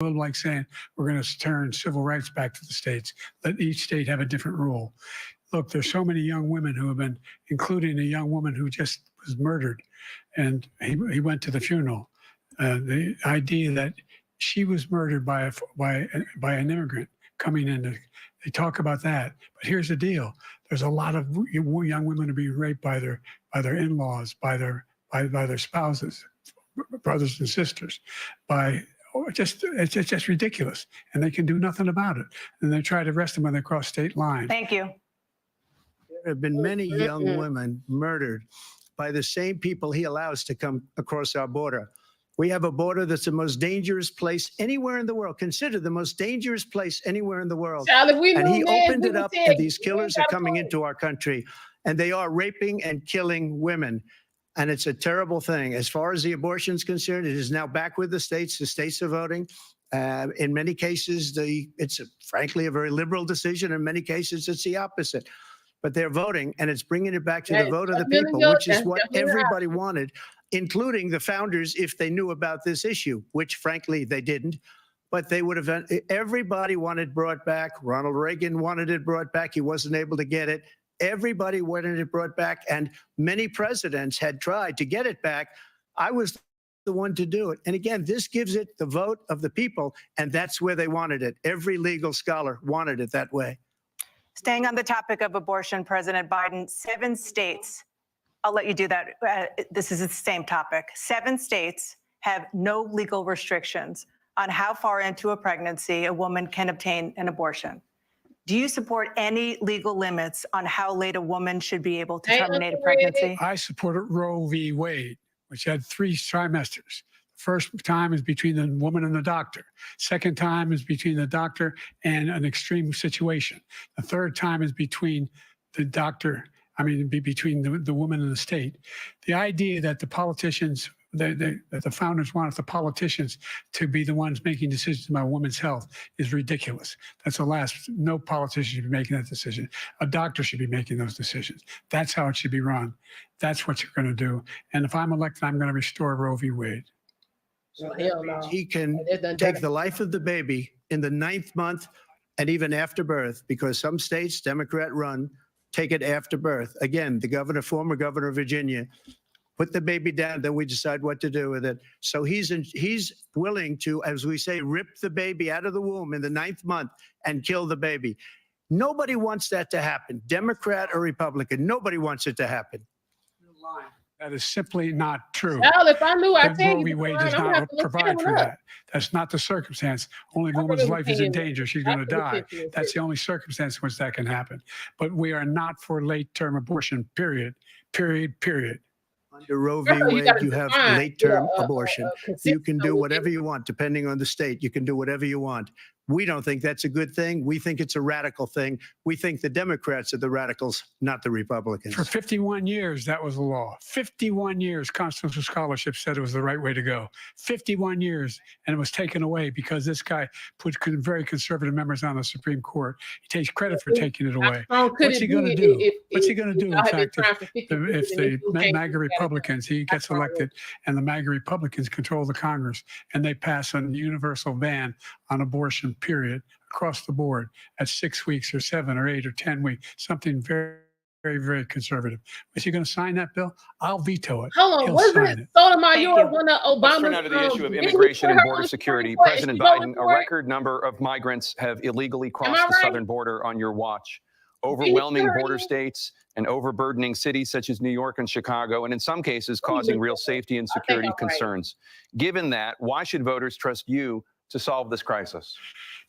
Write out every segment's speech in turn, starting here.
like saying we're going to turn civil rights back to the states, let each state have a different rule. Look, there's so many young women who have been, including a young woman who just was murdered, and he went to the funeral. The idea that she was murdered by an immigrant coming in, they talk about that. But here's the deal: there's a lot of young women who be raped by their in-laws, by their spouses, brothers and sisters, it's just ridiculous, and they can do nothing about it. And they try to arrest them when they cross state lines. Thank you. There have been many young women murdered by the same people he allows to come across our border. We have a border that's the most dangerous place anywhere in the world, considered the most dangerous place anywhere in the world. And he opened it up, and these killers are coming into our country, and they are raping and killing women. And it's a terrible thing. As far as the abortion is concerned, it is now back with the states. The states are voting. In many cases, it's frankly a very liberal decision. In many cases, it's the opposite. But they're voting, and it's bringing it back to the vote of the people, which is what everybody wanted, including the founders, if they knew about this issue, which frankly they didn't. But they would have, everybody wanted brought back. Ronald Reagan wanted it brought back. He wasn't able to get it. Everybody wanted it brought back, and many presidents had tried to get it back. I was the one to do it. And again, this gives it the vote of the people, and that's where they wanted it. Every legal scholar wanted it that way. Staying on the topic of abortion, President Biden, 7 states, I'll let you do that. This is the same topic. 7 states have no legal restrictions on how far into a pregnancy a woman can obtain an abortion. Do you support any legal limits on how late a woman should be able to terminate a pregnancy? I supported Roe v. Wade, which had 3 trimesters. First time is between the woman and the doctor. Second time is between the doctor and an extreme situation. The third time is between the doctor, between the woman and the state. The idea that the politicians, that the founders wanted the politicians to be the ones making decisions about women's health is ridiculous. That's the last. No politician should be making that decision. A doctor should be making those decisions. That's how it should be run. That's what you're going to do. And if I'm elected, I'm going to restore Roe v. Wade. So he can take the life of the baby in the 9th month and even after birth, because some states, Democrat run, take it after birth. Again, the former governor of Virginia, put the baby down, then we decide what to do with it. So he's willing to, as we say, rip the baby out of the womb in the 9th month and kill the baby. Nobody wants that to happen, Democrat or Republican. Nobody wants it to happen. That is simply not true. Well, if I knew, I'd Roe v. Wade does not provide for that. That's not the circumstance. Only a woman's life is in danger. She's going to die. That's the only circumstance in which that can happen. But we are not for late-term abortion, period, period, period. Under Roe v. Wade, you have late-term abortion. You can do whatever you want, depending on the state. You can do whatever you want. We don't think that's a good thing. We think it's a radical thing. We think the Democrats are the radicals, not the Republicans. For 51 years, that was the law. 51 years, constitutional scholarship said it was the right way to go. 51 years, and it was taken away because this guy put very conservative members on the Supreme Court. He takes credit for taking it away. What's he going to do? What's he going to do, in fact, if the MAGA Republicans, he gets elected, and the MAGA Republicans control the Congress, and they pass a universal ban on abortion, period, across the board at 6 weeks or 7 or 8 or 10 weeks, something very, very, very conservative. Is he going to sign that bill? I'll veto it. Hold on, wasn't Sotomayor one of Obama's? Let's turn now to the issue of immigration and border security. President Biden, a record number of migrants have illegally crossed the southern border on your watch. Overwhelming border states and overburdening cities such as New York and Chicago, and in some cases causing real safety and security concerns. Given that, why should voters trust you to solve this crisis?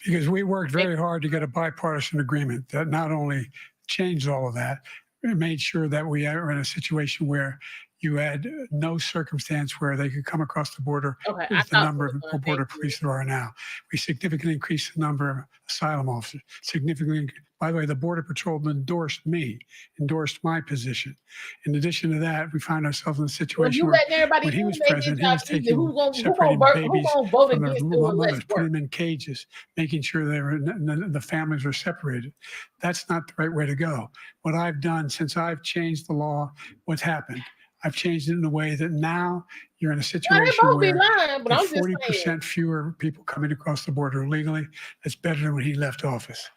Because we worked very hard to get a bipartisan agreement that not only changed all of that, it made sure that we are in a situation where you had no circumstance where they could come across the border with the number of border police there are now. We significantly increased the number of asylum officers, significantly. By the way, the Border Patrol endorsed my position. In addition to that, we find ourselves in a situation where when he was president, he was separating babies from their mothers, putting them in cages, making sure the families were separated. That's not the right way to go. What I've done since I've changed the law, what's happened? I've changed it in a way that now you're in a Well, they situation both be where lying, but I'm there's just 40% saying. fewer people coming across the border illegally. That's better than when he left office.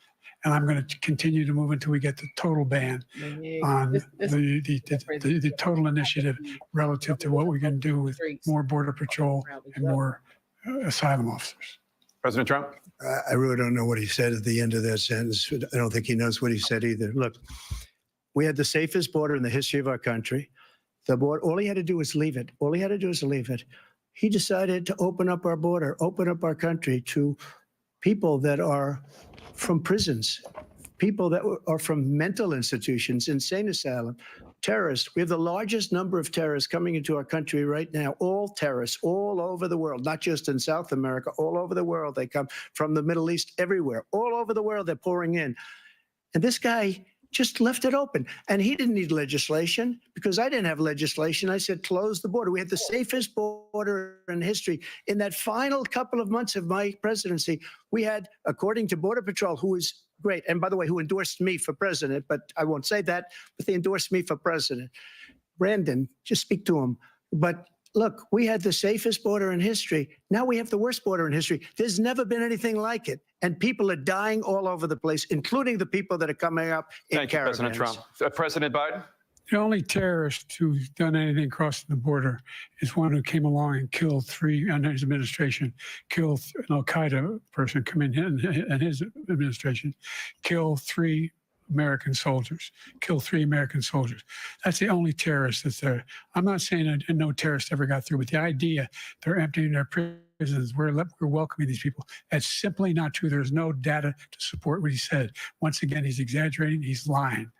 And I'm going to continue to move until we get the total ban on the total initiative relative to what we can do with more border patrol and more asylum officers. President Trump? I really don't know what he said at the end of that sentence. I don't think he knows what he said either. Look, we had the safest border in the history of our country. The border, all he had to do was leave it. All he had to do was leave it. He decided to open up our border, open up our country to people that are from prisons, people that are from mental institutions, insane asylum, terrorists. We have the largest number of terrorists coming into our country right now, all terrorists all over the world, not just in South America, all over the world. They come from the Middle East, everywhere, all over the world, they're pouring in. And this guy just left it open. And he didn't need legislation because I didn't have legislation. I said, close the border. We had the safest border in history. In that final couple of months of my presidency, we had, according to Border Patrol, who is great, and by the way, who endorsed me for president, but I won't say that, but they endorsed me for president. Brandon, just speak to him. But look, we had the safest border in history. Now we have the worst border in history. There's never been anything like it. And people are dying all over the place, including the people that are coming up in Thank you, caravans. President Trump. President Biden? The only terrorist who's done anything crossing the border is one who came along and killed three, under his administration, killed an al-Qaeda person come in his administration, killed three American soldiers, killed three American soldiers. That's the only terrorist that's there. I'm not saying that no terrorist ever got through, but the idea they're emptying their prisons, we're welcoming these people, that's simply not true. There's no data to support what he said. Once again, he's exaggerating, he's lying.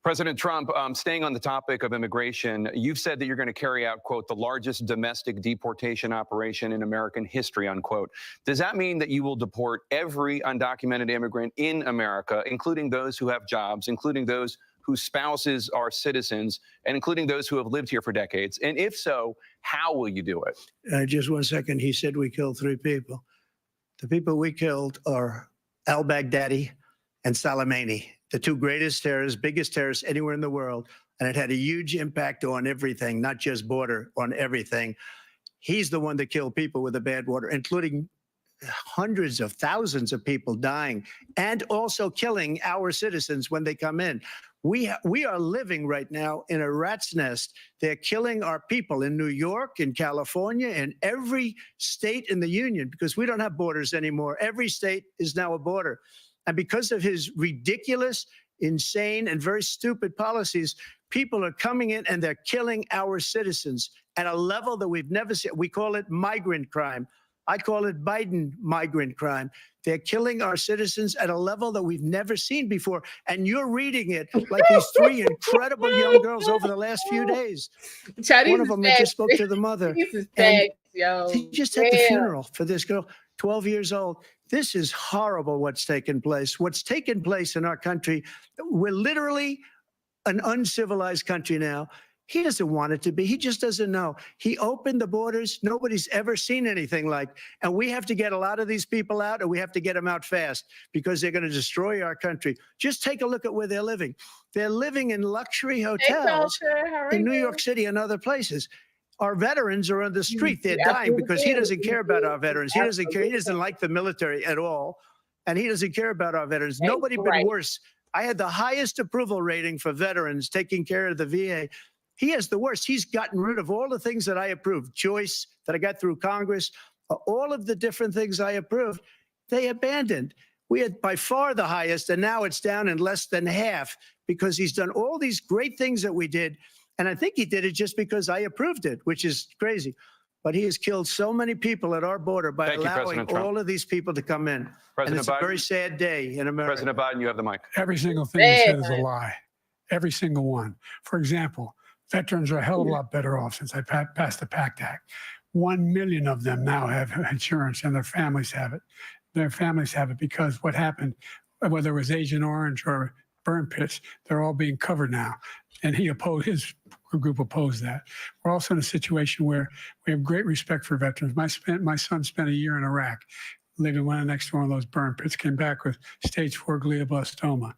President Trump, staying on the topic of immigration, you've said that you're going to carry out, quote, the largest domestic deportation operation in American history, unquote. Does that mean that you will deport every undocumented immigrant in America, including those who have jobs, including those whose spouses are citizens, and including those who have lived here for decades? And if so, how will you do it? Just 1 second. He said we killed three people. The people we killed are al-Baghdadi and Soleimani, the two greatest terrorists, biggest terrorists anywhere in the world. And it had a huge impact on everything, not just border, on everything. He's the one that killed people with the bad water, including hundreds of thousands of people dying and also killing our citizens when they come in. We are living right now in a rat's nest. They're killing our people in New York, in California, in every state in the union, because we don't have borders anymore. Every state is now a border. And because of his ridiculous, insane, and very stupid policies, people are coming in and they're killing our citizens at a level that we've never seen. We call it migrant crime. I call it Biden migrant crime. They're killing our citizens at a level that we've never seen before. And you're reading it like these three incredible young girls over the last few days. One of them, I just spoke to the mother. They just had the funeral for this girl, 12 years old. This is horrible what's taken place. What's taken place in our country, we're literally an uncivilized country now. He doesn't want it to be. He just doesn't know. He opened the borders. Nobody's ever seen anything like. And we have to get a lot of these people out, and we have to get them out fast because they're going to destroy our country. Just take a look at where they're living. They're living in luxury hotels in New York City and other places. Our veterans are on the street. They're dying because he doesn't care about our veterans. He doesn't care. He doesn't like the military at all. And he doesn't care about our veterans. Nobody been worse. I had the highest approval rating for veterans taking care of the VA. He has the worst. He's gotten rid of all the things that I approved. Choice that I got through Congress, all of the different things I approved, they abandoned. We had by far the highest, and now it's down in less than half because he's done all these great things that we did. And I think he did it just because I approved it, which is crazy. But he has killed so many people at our border by allowing all of these people to come in. And it's a very sad day in America. President Biden, you have the mic. Every single thing he said is a lie. Every single one. For example, veterans are a hell of a lot better off since I passed the PACT Act. 1 million of them now have insurance, and their families have it. Their families have it because what happened, whether it was Agent Orange or burn pits, they're all being covered now. And his group opposed that. We're also in a situation where we have great respect for veterans. My son spent a year in Iraq, living next to one of those burn pits, came back with stage 4 glioblastoma.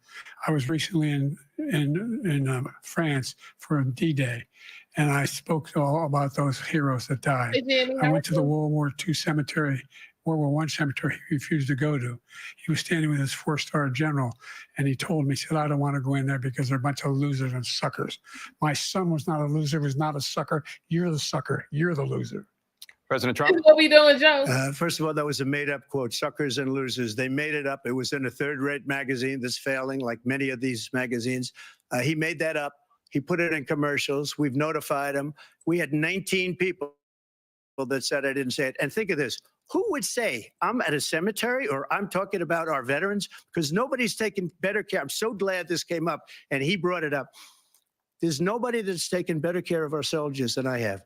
I was recently in France for D-Day, and I spoke to all about those heroes that died. Hey, Jenny, I how went to are the you? World War II cemetery, World War I cemetery he refused to go to. He was standing with his 4-star general, and he told me, he said, I don't want to go in there because they're a bunch of losers and suckers. My son was not a loser, was not a sucker. You're the sucker. You're the loser. President This Trump. is what we doing, Joe. First of all, that was a made-up quote, suckers and losers. They made it up. It was in a third-rate magazine that's failing, like many of these magazines. He made that up. He put it in commercials. We've notified him. We had 19 people that said I didn't say it. And think of this. Who would say I'm at a cemetery or I'm talking about our veterans? Because nobody's taken better care. I'm so glad this came up and he brought it up. There's nobody that's taken better care of our soldiers than I have.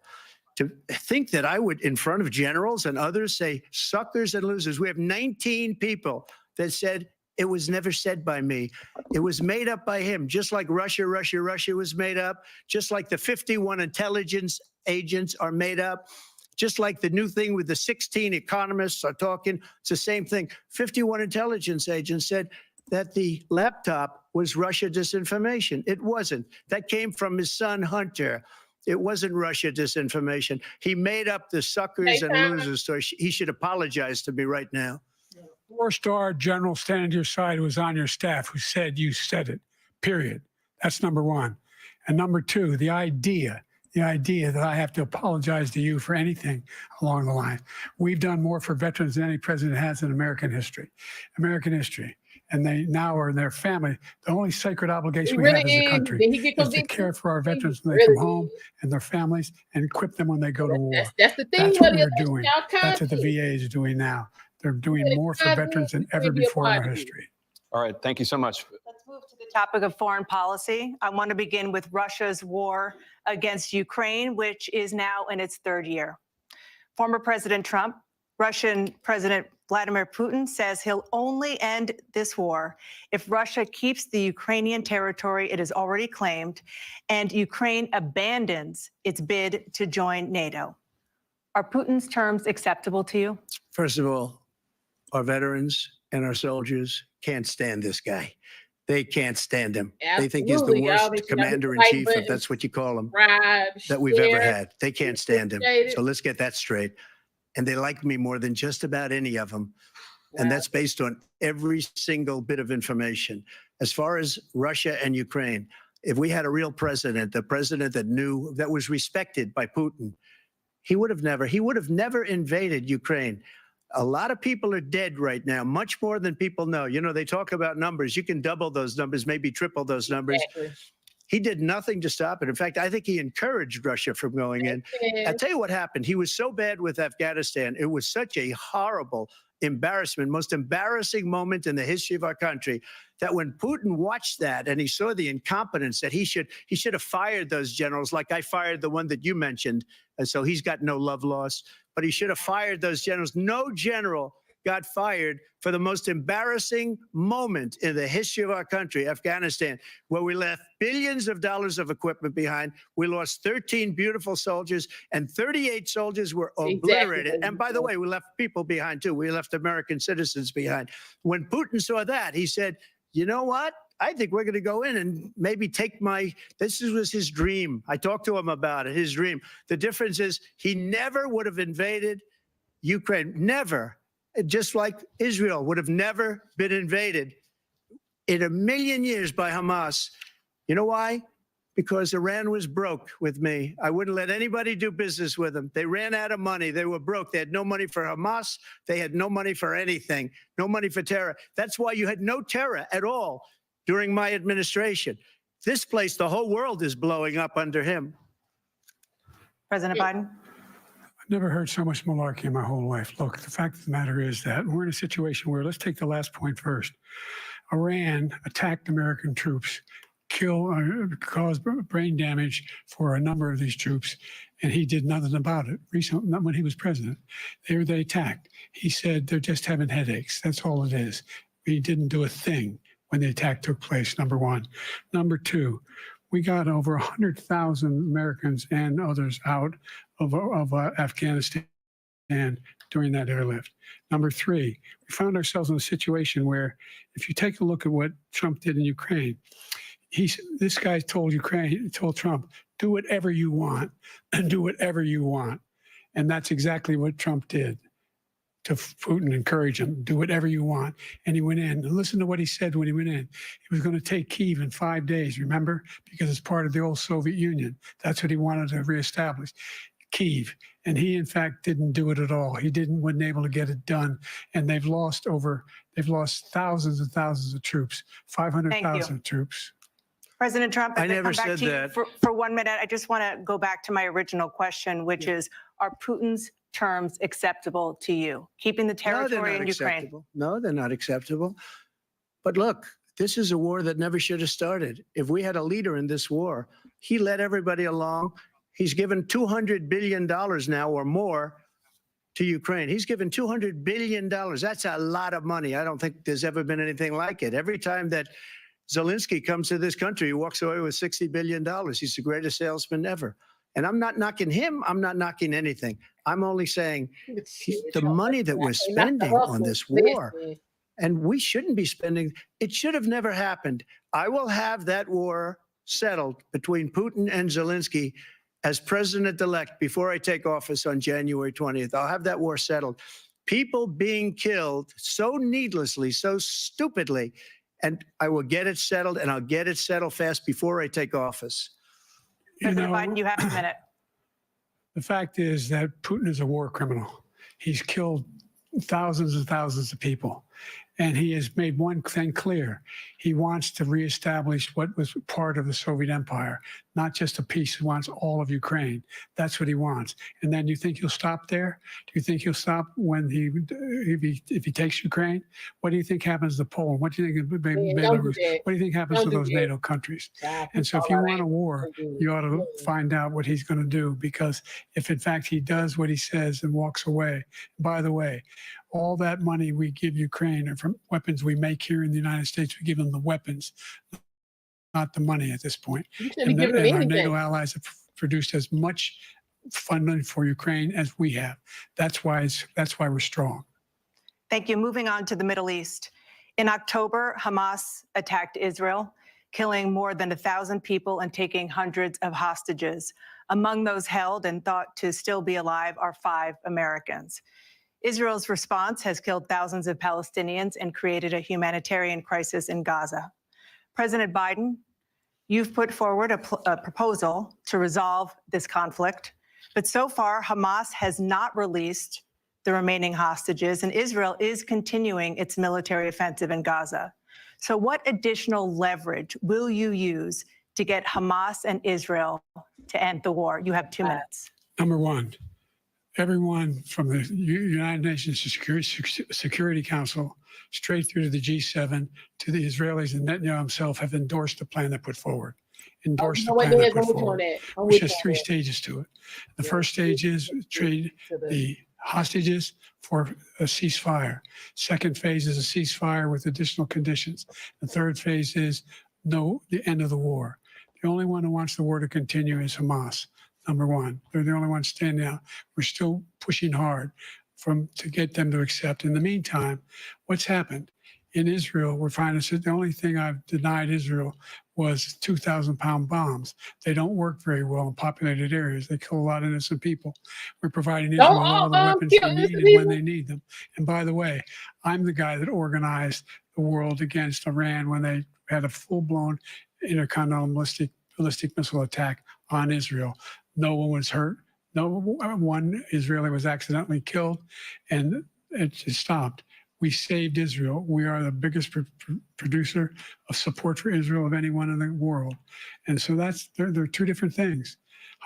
To think that I would, in front of generals and others, say suckers and losers. We have 19 people that said it was never said by me. It was made up by him, just like Russia was made up, just like the 51 intelligence agents are made up, just like the new thing with the 16 economists are talking. It's the same thing. 51 intelligence agents said that the laptop was Russia disinformation. It wasn't. That came from his son, Hunter. It wasn't Russia disinformation. He made up the suckers and losers, so he should apologize to me right now. 4-star general standing to your side who was on your staff who said you said it, period. That's number one. And number two, the idea that I have to apologize to you for anything along the line. We've done more for veterans than any president has in American history. And they now are in their family. The only sacred obligation we have as a country is to care for our veterans when they come home and their families and equip them when they go to war. That's the thing. That's what we're doing. That's what the VA is doing now. They're doing more for veterans than ever before in our history. All right. Thank you so much. Let's move to the topic of foreign policy. I want to begin with Russia's war against Ukraine, which is now in its third year. Former President Trump, Russian President Vladimir Putin says he'll only end this war if Russia keeps the Ukrainian territory it has already claimed and Ukraine abandons its bid to join NATO. Are Putin's terms acceptable to you? First of all, our veterans and our soldiers can't stand this guy. They can't stand him. They think he's the Absolutely, y'all. worst They should have commander-in-chief, the if that's what you call him, Subscribe, that we've ever share. had. They can't stand him. Appreciate it. So let's get that straight. And they like me more than just about any of them. And Wow. that's based on every single bit of information. As far as Russia and Ukraine, if we had a real president, the president that knew, that was respected by Putin, he would have never invaded Ukraine. A lot of people are dead right now, much more than people know. You know, they talk about numbers. You can double those numbers, maybe triple those numbers. Exactly. He did nothing to stop it. In fact, I think he encouraged Russia from going in. I'll tell you what happened. He was so bad with Afghanistan. It was such a horrible embarrassment, most embarrassing moment in the history of our country, that when Putin watched that and he saw the incompetence, that he should have fired those generals, like I fired the one that you mentioned. And so he's got no love lost, but he should have fired those generals. No general got fired for the most embarrassing moment in the history of our country, Afghanistan, where we left billions of dollars of equipment behind. We lost 13 beautiful soldiers and 38 soldiers were obliterated. Exactly. And by the way, we left people behind too. We left American citizens behind. When Putin saw that, he said, you know what? I think we're going to go in and maybe take this was his dream. I talked to him about it, his dream. The difference is he never would have invaded Ukraine, never. Just like Israel would have never been invaded in a million years by Hamas. You know why? Because Iran was broke with me. I wouldn't let anybody do business with them. They ran out of money. They were broke. They had no money for Hamas. They had no money for anything, no money for terror. That's why you had no terror at all during my administration. This place, the whole world is blowing up under him. President Biden? Never heard so much malarkey in my whole life. Look, the fact of the matter is that we're in a situation where, let's take the last point first. Iran attacked American troops, caused brain damage for a number of these troops, and he did nothing about it. Recently, not when he was president, they attacked. He said they're just having headaches. That's all it is. He didn't do a thing when the attack took place, number one. Number two, we got over 100,000 Americans and others out of Afghanistan during that airlift. Number three, we found ourselves in a situation where, if you take a look at what Trump did in Ukraine, This guy told Ukraine, told Trump, do whatever you want and do whatever you want. And that's exactly what Trump did to Putin, encourage him, do whatever you want. And he went in. And listen to what he said when he went in. He was going to take Kyiv in 5 days, remember? Because it's part of the old Soviet Union. That's what he wanted to reestablish, Kyiv. And he, in fact, didn't do it at all. He wasn't able to get it done. And they've lost thousands and thousands of troops, 500,000 troops. President Trump, I if I never come back said to you that. for 1 minute, I just want to go back to my original question, which is, are Putin's terms acceptable to you? Keeping the territory in Ukraine. Acceptable. No, they're not acceptable. But look, this is a war that never should have started. If we had a leader in this war, he led everybody along. He's given $200 billion now or more to Ukraine. He's given $200 billion. That's a lot of money. I don't think there's ever been anything like it. Every time that Zelensky comes to this country, he walks away with $60 billion. He's the greatest salesman ever. And I'm not knocking him. I'm not knocking anything. I'm only saying the money that we're spending on this war, and we shouldn't be spending, it should have never happened. I will have that war settled between Putin and Zelensky as president-elect before I take office on January 20th. I'll have that war settled. People being killed so needlessly, so stupidly, and I will get it settled, and I'll get it settled fast before I take office. President Biden, you have a minute. The fact is that Putin is a war criminal. He's killed thousands and thousands of people. And he has made one thing clear. He wants to reestablish what was part of the Soviet Empire, not just a piece. He wants all of Ukraine. That's what he wants. And then you think he'll stop there? Do you think he'll stop when if he takes Ukraine? What do you think happens to Poland? What do you think of Belarus? What do you think happens to those NATO countries? And so if you want a war, you ought to find out what he's going to do, because if in fact he does what he says and walks away, by the way, all that money we give Ukraine are from weapons we make here in the United States. We give them the weapons, not the money at this point. And our NATO allies have produced as much funding for Ukraine as we have. That's why we're strong. Thank you. Moving on to the Middle East. In October, Hamas attacked Israel, killing more than 1,000 people and taking hundreds of hostages. Among those held and thought to still be alive are 5 Americans. Israel's response has killed thousands of Palestinians and created a humanitarian crisis in Gaza. President Biden, you've put forward a proposal to resolve this conflict, but so far Hamas has not released the remaining hostages, and Israel is continuing its military offensive in Gaza. So what additional leverage will you use to get Hamas and Israel to end the war? You have 2 minutes. Number one, everyone from the United Nations Security Council straight through to the G7 to the Israelis and Netanyahu himself have endorsed the plan they put forward. Endorsed the plan they put forward, which has 3 stages to it. The first stage is trade the hostages for a ceasefire. Second phase is a ceasefire with additional conditions. The third phase is the end of the war. The only one who wants the war to continue is Hamas. Number one, they're the only ones standing out. We're still pushing hard to get them to accept. In the meantime, what's happened? In Israel, we're finding that the only thing I've denied Israel was 2,000-pound bombs. They don't work very well in populated areas. They kill a lot of innocent people. We're providing Israel all the weapons they need and when they need them. And by the way, I'm the guy that organized the world against Iran when they had a full-blown intercontinental ballistic missile attack on Israel. No one was hurt. No one Israeli was accidentally killed, and it just stopped. We saved Israel. We are the biggest producer of support for Israel of anyone in the world. And so there are 2 different things.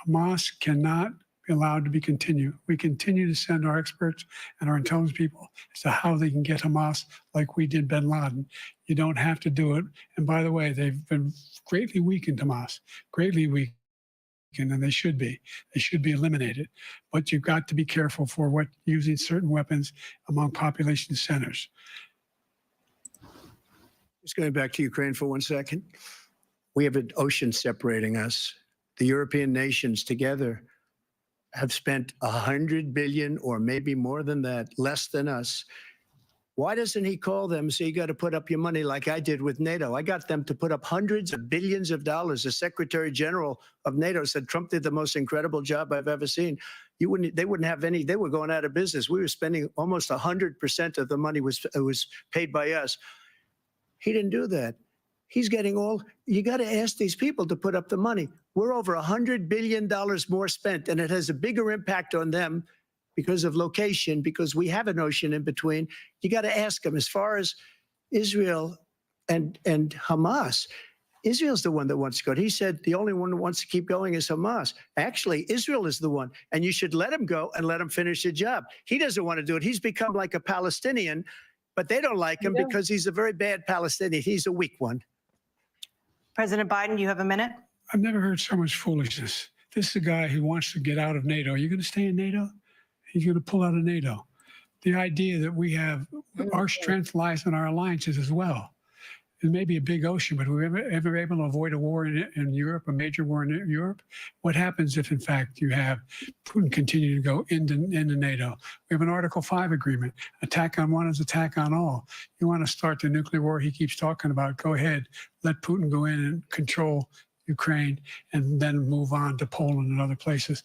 Hamas cannot be allowed to be continued. We continue to send our experts and our intelligence people as to how they can get Hamas like we did bin Laden. You don't have to do it. And by the way, they've been greatly weakened, Hamas, greatly weakened. And they should be eliminated. But you've got to be careful for using certain weapons among population centers. Just going back to Ukraine for 1 second. We have an ocean separating us. The European nations together have spent $100 billion, or maybe more than that, less than us, Why doesn't he call them? So you got to put up your money like I did with NATO. I got them to put up hundreds of billions of dollars. The Secretary General of NATO said Trump did the most incredible job I've ever seen. They wouldn't have any. They were going out of business. We were spending almost 100% of the money was paid by us. He didn't do that. He's getting all. You got to ask these people to put up the money. We're over $100 billion more spent, and it has a bigger impact on them because of location, because we have an ocean in between. You got to ask them. As far as Israel and Hamas, Israel's the one that wants to go. He said the only one who wants to keep going is Hamas. Actually, Israel is the one, and you should let him go and let him finish the job. He doesn't want to do it. He's become like a Palestinian, but they don't like him because he's a very bad Palestinian. He's a weak one. President Biden, you have a minute. I've never heard so much foolishness. This is a guy who wants to get out of NATO. Are you going to stay in NATO? He's going to pull out of NATO. The idea that we have our strength lies in our alliances as well. It may be a big ocean, but we're ever able to avoid a war in Europe, a major war in Europe? What happens if, in fact, you have Putin continue to go into NATO? We have an Article 5 agreement. Attack on one is attack on all. You want to start the nuclear war he keeps talking about, go ahead. Let Putin go in and control Ukraine and then move on to Poland and other places.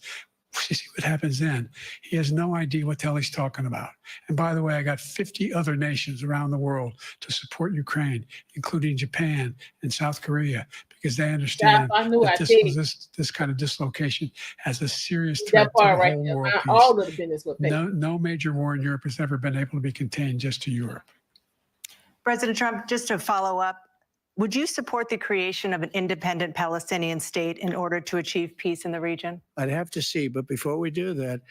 You see what happens then. He has no idea what the hell he's talking about. And by the way, I got 50 other nations around the world to support Ukraine, including Japan and South Korea, because they understand that this kind of dislocation has a serious threat to the whole world peace. All of the business with no major war in Europe has ever been able to be contained just to Europe. President Trump, just to follow up, would you support the creation of an independent Palestinian state in order to achieve peace in the region? I'd have to see. But before we do that,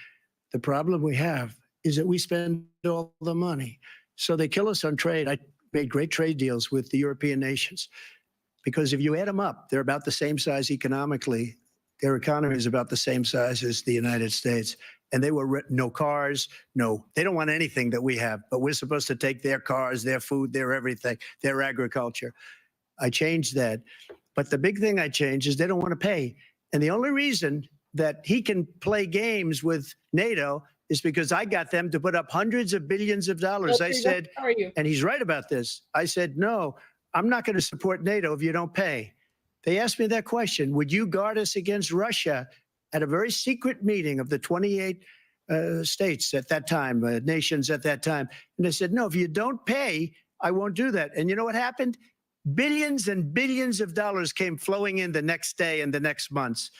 the problem we have is that we spend all the money. So they kill us on trade. I made great trade deals with the European nations because if you add them up, they're about the same size economically. Their economy is about the same size as the United States. And they were no cars, they don't want anything that we have, but we're supposed to take their cars, their food, their everything, their agriculture. I changed that. But the big thing I changed is they don't want to pay. And the only reason that he can play games with NATO is because I got them to put up hundreds of billions of dollars. I said, and he's right about this. I said, no, I'm not going to support NATO if you don't pay. They asked me that question. Would you guard us against Russia at a very secret meeting of the 28 states at that time, nations at that time? And I said, no, if you don't pay, I won't do that. And you know what happened? Billions and billions of dollars came flowing in the next day and the next months.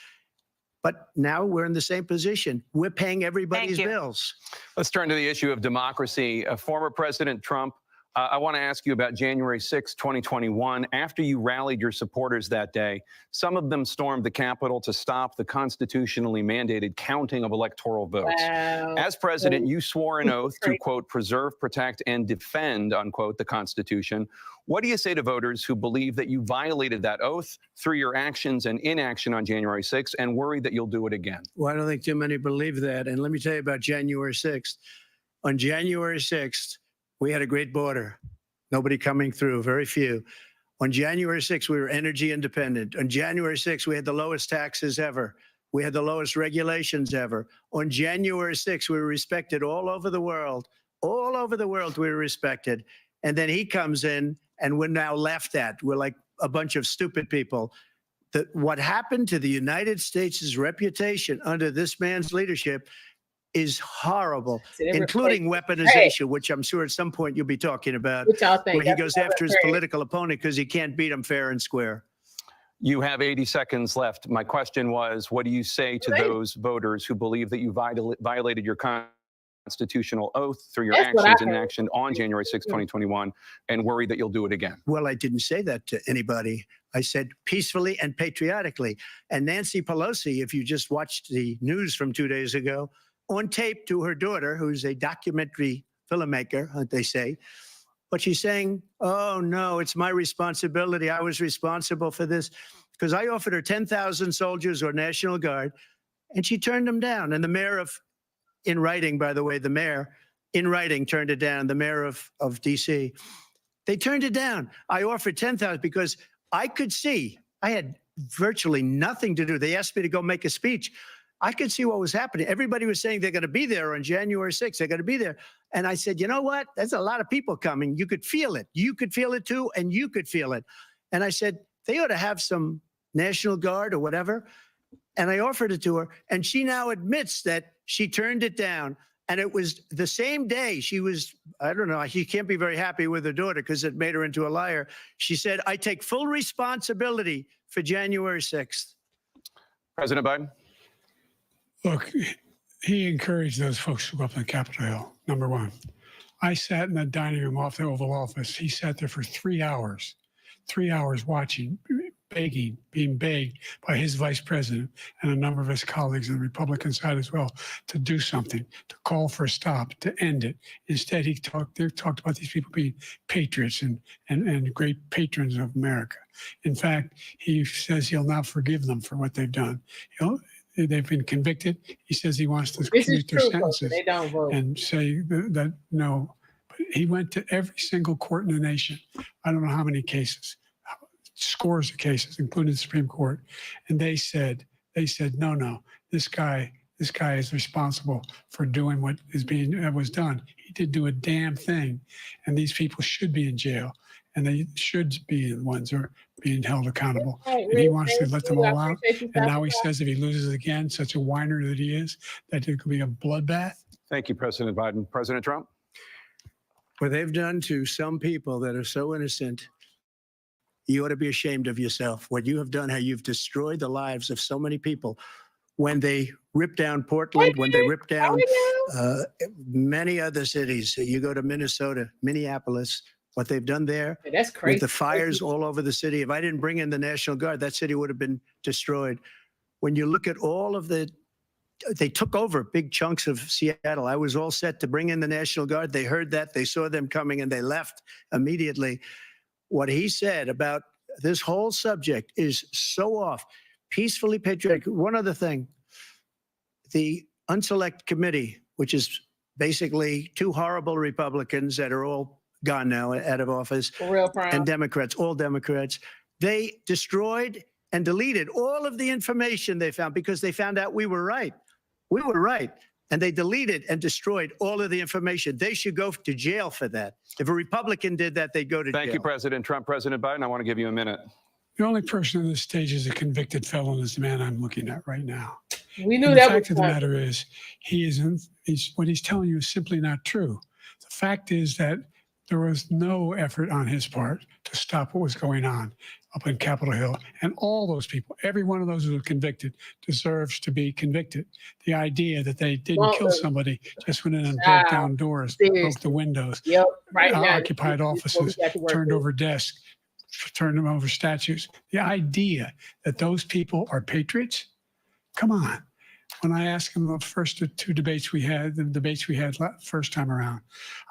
But now we're in the same position. We're paying everybody's bills. Let's turn to the issue of democracy. Former President Trump, I want to ask you about January 6, 2021. After you rallied your supporters that day, some of them stormed the Capitol to stop the constitutionally mandated counting of electoral votes. Wow. As president, you swore an oath to, quote, preserve, protect, and defend, unquote, the Constitution. What do you say to voters who believe that you violated that oath through your actions and inaction on January 6th and worry that you'll do it again? Well, I don't think too many believe that. And let me tell you about January 6th. On January 6th, we had a great border. Nobody coming through, very few. On January 6th, we were energy independent. On January 6th, we had the lowest taxes ever. We had the lowest regulations ever. On January 6th, we were respected all over the world. All over the world, we were respected. And then he comes in, and we're now laughed at. We're like a bunch of stupid people. What happened to the United States' reputation under this man's leadership is horrible, including weaponization, which I'm sure at some point you'll be talking about, where he goes after his political opponent because he can't beat him fair and square. You have 80 seconds left. My question was, what do you say to those voters who believe that you violated your constitutional oath through your actions and inaction on January 6, 2021, and worry that you'll do it again? Well, I didn't say that to anybody. I said peacefully and patriotically. And Nancy Pelosi, if you just watched the news from 2 days ago, on tape to her daughter, who's a documentary filmmaker, they say, but she's saying, oh, no, it's my responsibility. I was responsible for this because I offered her 10,000 soldiers or National Guard, and she turned them down. And the mayor in writing, by the way, the mayor in writing turned it down, the mayor of D.C. They turned it down. I offered 10,000 because I could see I had virtually nothing to do. They asked me to go make a speech. I could see what was happening. Everybody was saying they're going to be there on January 6th. They're going to be there. And I said, you know what? There's a lot of people coming. You could feel it. You could feel it too, and you could feel it. And I said, they ought to have some National Guard or whatever. And I offered it to her, and she now admits that she turned it down. And it was the same day she was, I don't know, she can't be very happy with her daughter because it made her into a liar. She said, I take full responsibility for January 6th. President Biden? Look, he encouraged those folks to go up on Capitol Hill, number one. I sat in the dining room off the Oval Office. He sat there for 3 hours watching, begging, being begged by his vice president and a number of his colleagues on the Republican side as well to do something, to call for a stop, to end it. Instead, they talked about these people being patriots and great patrons of America. In fact, he says he'll not forgive them for what they've done. They've been convicted. He says he wants to commute their sentences They don't vote. and say that no. But he went to every single court in the nation. I don't know how many cases, scores of cases, including the Supreme Court, and they said no, this guy is responsible for doing what was done. He did do a damn thing, and these people should be in jail, and they should be the ones who are being held accountable. And he wants to let them all out. And now he says if he loses again, such a whiner that he is, that it could be a bloodbath. Thank you, President Biden. President Trump? What they've done to some people that are so innocent, you ought to be ashamed of yourself. What you have done, how you've destroyed the lives of so many people. When they ripped down Portland, when they ripped down many other cities, you go to Minnesota, Minneapolis, what they've done there That's crazy. with the fires all over the city. If I didn't bring in the National Guard, that city would have been destroyed. When you look at all of they took over big chunks of Seattle. I was all set to bring in the National Guard. They heard that, they saw them coming, and they left immediately. What he said about this whole subject is so off. Peacefully patriotic. One other thing, the Unselect Committee, which is basically two horrible Republicans that are all gone now out of office, For real, Prime. and Democrats, all Democrats, they destroyed and deleted all of the information they found because they found out we were right. We were right. And they deleted and destroyed all of the information. They should go to jail for that. If a Republican did that, they'd go to jail. Thank you, President Trump. President Biden, I want to give you a minute. The only person on this stage is a convicted felon is the man I'm looking at right now. We knew And that the fact was of the coming. matter is, what he's telling you is simply not true. The fact is that there was no effort on his part to stop what was going on up in Capitol Hill. And all those people, every one of those who were convicted, deserves to be convicted. The idea that they didn't kill somebody, just went in and broke down doors, broke seriously. the windows, Yep. Right now. occupied offices, turned over desks, turned them over statues. The idea that those people are patriots, come on. When I asked him the first two debates we had, first time around,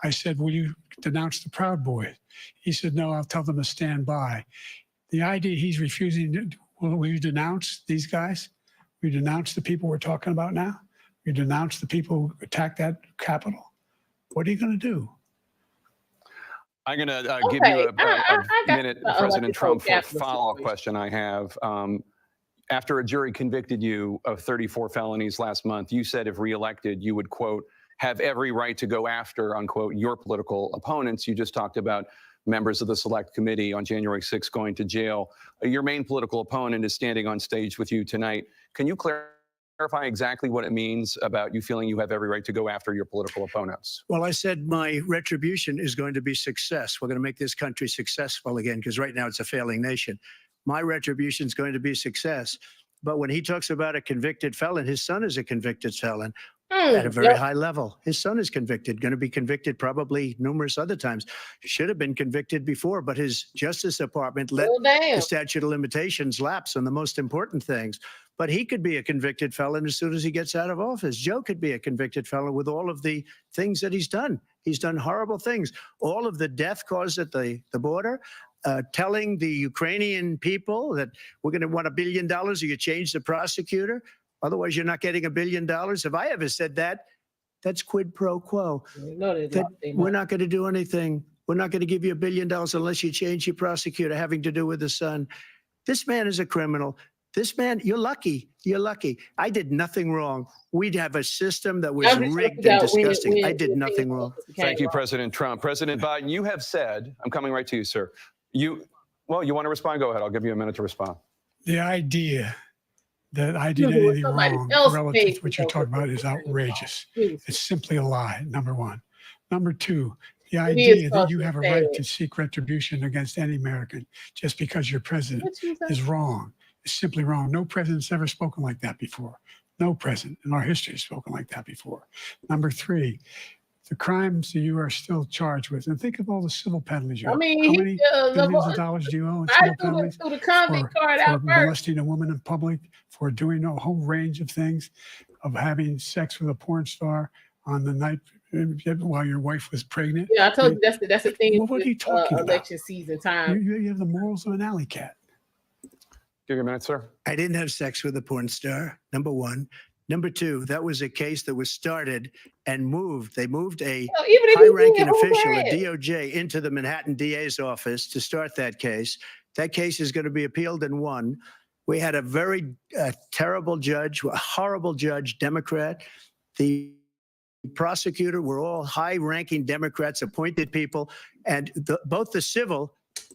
I said, will you denounce the Proud Boys? He said, no, I'll tell them to stand by. The idea he's refusing, will you denounce these guys? Will you denounce the people we're talking about now? Will you denounce the people who attacked that Capitol? What are you going to do? I'm going to give Okay, you I got minute, the President electoral Trump, for a capital follow-up situation. question I have. After a jury convicted you of 34 felonies last month, you said if reelected, you would, quote, have every right to go after, unquote, your political opponents. You just talked about members of the Select Committee on January 6th going to jail. Your main political opponent is standing on stage with you tonight. Can you clarify exactly what it means about you feeling you have every right to go after your political opponents? Well, I said my retribution is going to be success. We're going to make this country successful again, because right now it's a failing nation. My retribution is going to be success. But when he talks about a convicted felon, his son is a convicted felon at a very high level. His son is convicted, going to be convicted probably numerous other times. He should have been convicted before, but his Justice Department let the statute of limitations lapse on the most important things. But he could be a convicted felon as soon as he gets out of office. Joe could be a convicted felon with all of the things that he's done. He's done horrible things. All of the death caused at the border, telling the Ukrainian people that we're going to want $1 billion or you change the prosecutor. Otherwise, you're not getting $1 billion. If I ever said that, that's quid pro quo. That we're not going to do anything. We're not going to give you $1 billion unless you change your prosecutor, having to do with the son. This man is a criminal. This man, you're lucky. You're lucky. I did nothing wrong. We'd have a system that was I'm just rigged trying and to figure out disgusting. when- I did when nothing things wrong. became Thank you, wrong. President Trump. President Biden, you have said, I'm coming right to you, sir. You want to respond? Go ahead. I'll give you a minute to respond. The idea that I did You know, anything somebody wrong else relative paid to what to you're go talking for about this is very outrageous. Seriously. It's simply a lie, number one. Number two, the It idea is that you false have a and right sad. to seek retribution against any American just because you're president What you say? is wrong. It's simply wrong. No president's ever spoken like that before. No president in our history has spoken like that before. Number three, the crimes that you are still charged with, and think of all the civil penalties you I have. mean, How he many billions of dollars do you owe in I civil threw penalties? the convict card For out first. molesting a woman in public, for doing a whole range of things, of having sex with a porn star on the night while your wife was pregnant. Yeah, I told you that's the thing. What are you with, talking about? election season time. You have the morals of an alley cat. Give you a minute, sir. I didn't have sex with a porn star, number one. Number two, that was a case that was started and moved. They moved a Even if you high-ranking did, who official cares? at DOJ into the Manhattan DA's office to start that case. That case is going to be appealed and won. We had a very terrible judge, a horrible judge, Democrat. The prosecutor were all high-ranking Democrats, appointed people, and both the civil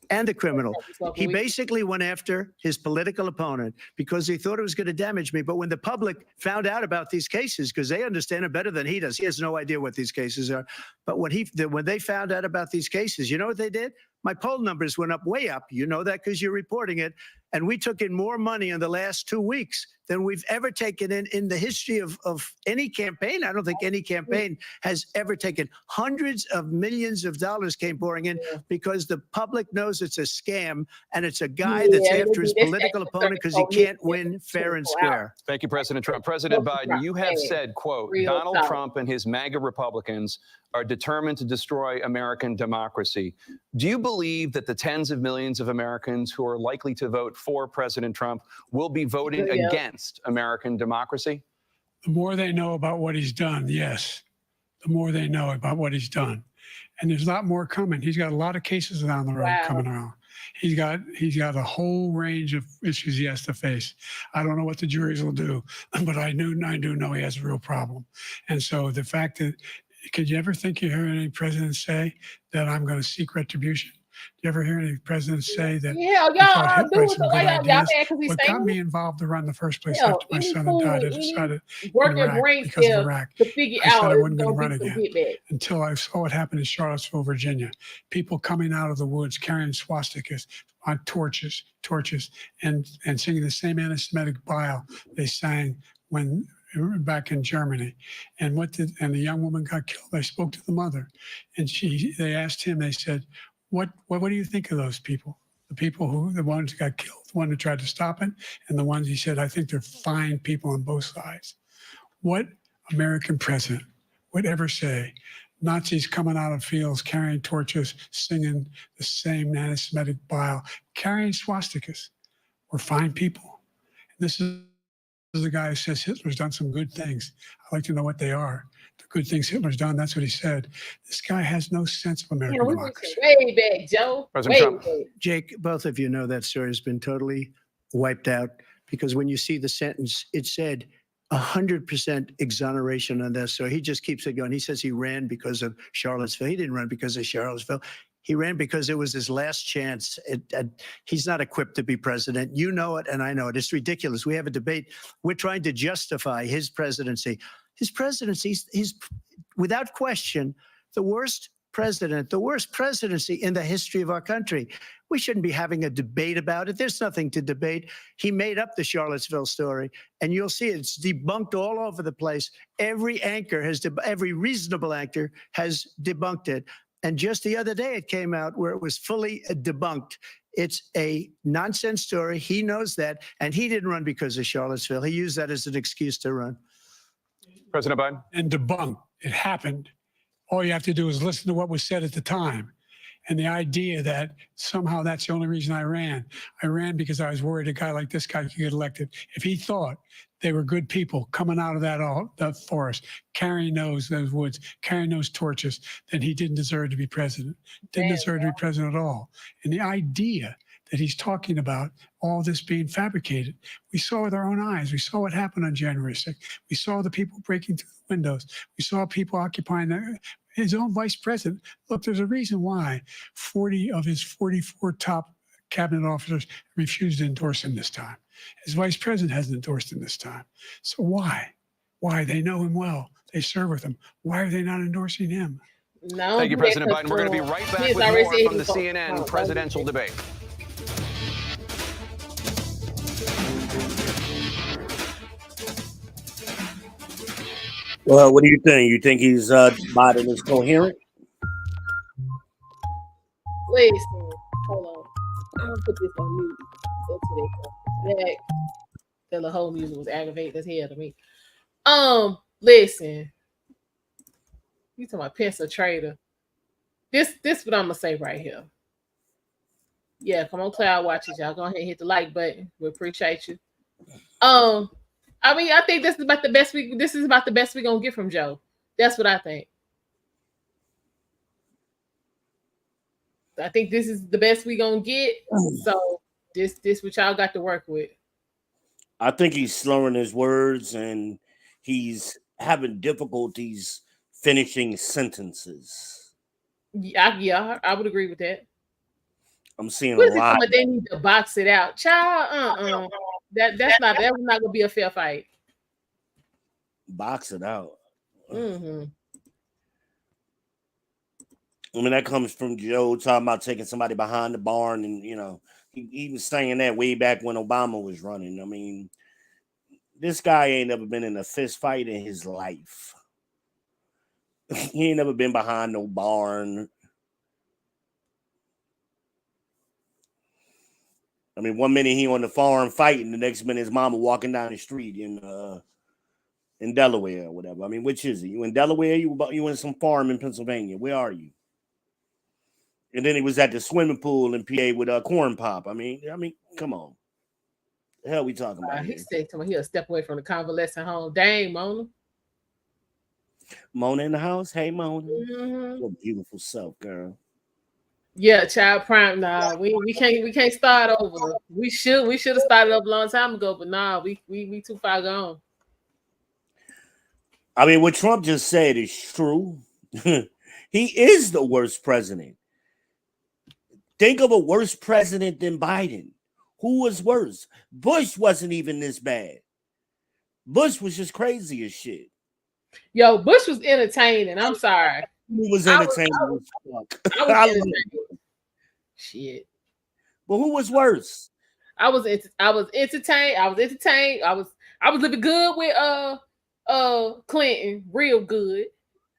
and the criminal. He basically went after his political opponent because he thought it was going to damage me. But when the public found out about these cases, because they understand it better than he does, he has no idea what these cases are. But when they found out about these cases, you know what they did? My poll numbers went up, way up. You know that because you're reporting it. And we took in more money in the last 2 weeks than we've ever taken in the history of any campaign. I don't think any campaign has ever taken. Hundreds of millions of dollars came pouring in because the public knows it's a scam and it's a guy that's after his political opponent because he can't win fair and square. Thank you, President Trump. President Biden, you have said, quote, Real Donald talk. Trump and his MAGA Republicans are determined to destroy American democracy. Do you believe that the tens of millions of Americans who are likely to vote for President Trump will be voting Yeah. against American democracy? The more they know about what he's done, yes, the more they know about what he's done. And there's a lot more coming. He's got a lot of cases down the road Wow. coming around. He's got a whole range of issues he has to face. I don't know what the juries will do, but I do know he has a real problem. And so the fact that, could you ever think you hear any president say that I'm going to seek retribution? Do you ever hear any presidents say that? Yeah, thought y'all are Hitler doing had so. some Why good y'all ideas. mad because he's What got saying me involved to run the first place Yeah, after my any son fool, had died, I any decided work in your Iraq brain because of cells Iraq. to figure I said out I if wasn't it's gonna gonna run be some again. hitback. Until I saw what happened in Charlottesville, Virginia. People coming out of the woods carrying swastikas on torches, and singing the same anti-Semitic bile they sang when back in Germany. And the young woman got killed. I spoke to the mother, and they asked him. They said, "What do you think of those people? The ones who got killed, the one who tried to stop it, and the ones," he said, "I think they're fine people on both sides." What American president would ever say Nazis coming out of fields carrying torches, singing the same anti-Semitic bile, carrying swastikas were fine people? And this is the guy who says Hitler's done some good things. I'd like to know what they are. The good things Hitler's done, that's what he said. This guy has no sense of American Yeah, we democracy. went way back, Joe. President Way Trump. back. Jake, both of you know that story has been totally wiped out because when you see the sentence, it said 100% exoneration on this. So he just keeps it going. He says he ran because of Charlottesville. He didn't run because of Charlottesville. He ran because it was his last chance. He's not equipped to be president. You know it, and I know it. It's ridiculous. We have a debate. We're trying to justify his presidency. His presidency, he's without question the worst president, the worst presidency in the history of our country. We shouldn't be having a debate about it. There's nothing to debate. He made up the Charlottesville story, and you'll see it's debunked all over the place. Every reasonable anchor has debunked it. And just the other day, it came out where it was fully debunked. It's a nonsense story. He knows that, and he didn't run because of Charlottesville. He used that as an excuse to run. President Biden? And debunked. It happened. All you have to do is listen to what was said at the time. And the idea that somehow that's the only reason I ran because I was worried a guy like this guy could get elected. If he thought they were good people coming out of that forest, carrying those woods, carrying those torches, then he didn't deserve to be president. Didn't deserve to be president at all. And the idea that he's talking about all this being fabricated, we saw with our own eyes. We saw what happened on January 6th. We saw the people breaking through the windows. We saw people occupying his own vice president. Look, there's a reason why 40 of his 44 top cabinet officers refused to endorse him this time. His vice president hasn't endorsed him this time. So why? Why? They know him well. They serve with him. Why are they not endorsing him? No, Thank you, President Biden. We're going to be right back with more from the CNN presidential debate. Well, what do you think? You think he's Biden is coherent? Listen, hold on. I'm gonna put this on mute until they come back. The whole music was aggravating as hell to me. Listen. You talking about pencil trader. This what I'm gonna say right here. Yeah, come on, Cloud Watchers. Y'all go ahead and hit the like button. We appreciate you. I mean, I think this is about the best we're gonna get from Joe. That's what I think. I think this is the best we're gonna get. So this what y'all got to work with. I think he's slurring his words and he's having difficulties finishing sentences. Yeah, I would agree with that. I'm seeing What a is it lot. but they need to box it out, child. That was not gonna be a fair fight. Box it out. Mm-hmm. I mean, that comes from Joe talking about taking somebody behind the barn, and he was saying that way back when Obama was running. I mean, this guy ain't never been in a fist fight in his life. He ain't never been behind no barn. I mean, one minute he on the farm fighting, the next minute his mama walking down the street in Delaware or whatever. I mean, which is it? You in Delaware? You in some farm in Pennsylvania? Where are you? And then he was at the swimming pool in PA with Corn Pop. I mean, come on. The hell we talking about? He said to me he'll step away from the convalescent home. Dang, Mona. Mona in the house. Hey, Mona. Mm-hmm. Your beautiful self, girl. Yeah, child prime. Nah, we can't start over. We should have started up a long time ago, but nah, we too far gone. I mean, what Trump just said is true. He is the worst president. Think of a worse president than Biden. Who was worse? Bush wasn't even this bad. Bush was just crazy as shit. Yo, Bush was entertaining. I'm sorry. He was entertaining as fuck. I was entertaining. Shit. But who was worse? I was entertained. I was living good with Clinton, real good.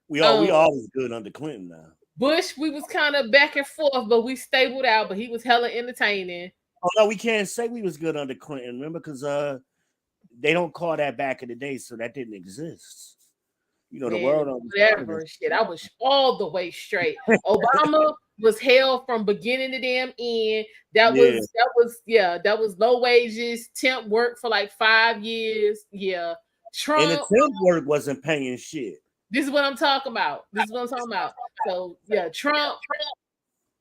We always good under Clinton now. Bush, we was kind of back and forth, but we stabled out. But he was hella entertaining. Oh no, we can't say we was good under Clinton. Remember, because they don't call that back in the day, so that didn't exist. You know, the world. Whatever shit. I was all the way straight. Obama was hell from beginning to damn end. That was low wages, temp work for like 5 years. Yeah. Trump. And the temp work wasn't paying shit. This is what I'm talking about. So yeah, Trump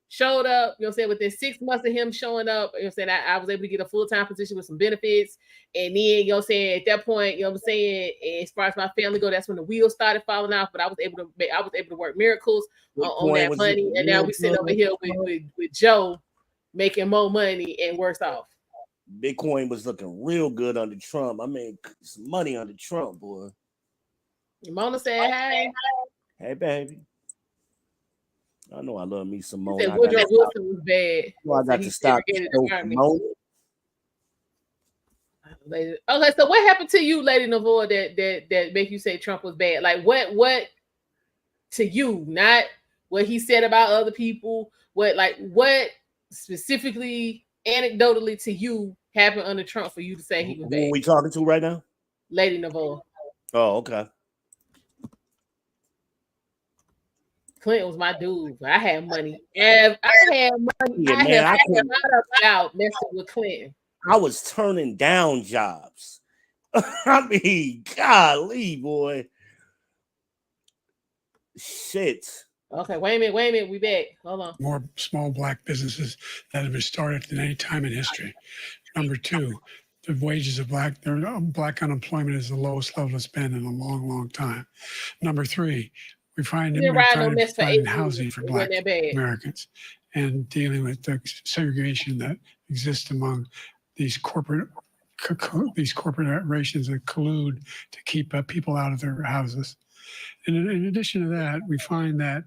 showed up, you know what I'm saying, within 6 months of him showing up, you know what I'm saying, I was able to get a full-time position with some benefits. And then, you know what I'm saying, at that point, you know what I'm saying, as far as my family go, that's when the wheels started falling off, but I was able to work miracles on that money. And now we sit over here with Joe making more money and worse off. Bitcoin was looking real good under Trump. I made some money under Trump, boy. Mona said, hey. Hey, baby. I know I love me some Mona. Said Woodrow Wilson was bad. I got to stop. Mona. Okay, so what happened to you, Lady Navour, that make you say Trump was bad? Like what to you? Not what he said about other people. What specifically, anecdotally to you happened under Trump for you to say he was bad? Who are we talking to right now? Lady Navour. Oh, okay. Clinton was my dude. I had money. If I had money, Yeah, I man, had I couldn't- out messing with Clinton. I was turning down jobs. I mean, golly, boy. Shit. Okay, wait a minute. We back. Hold on. More small black businesses that have been started than any time in history. Number two, the wages of black unemployment is the lowest level it's been in a long, long time. Number three, we find You didn't ride no mess for 8 finding years. housing for It black wasn't that bad. Americans and dealing with the segregation that exists among these corporations that collude to keep people out of their houses. And in addition to that, we find that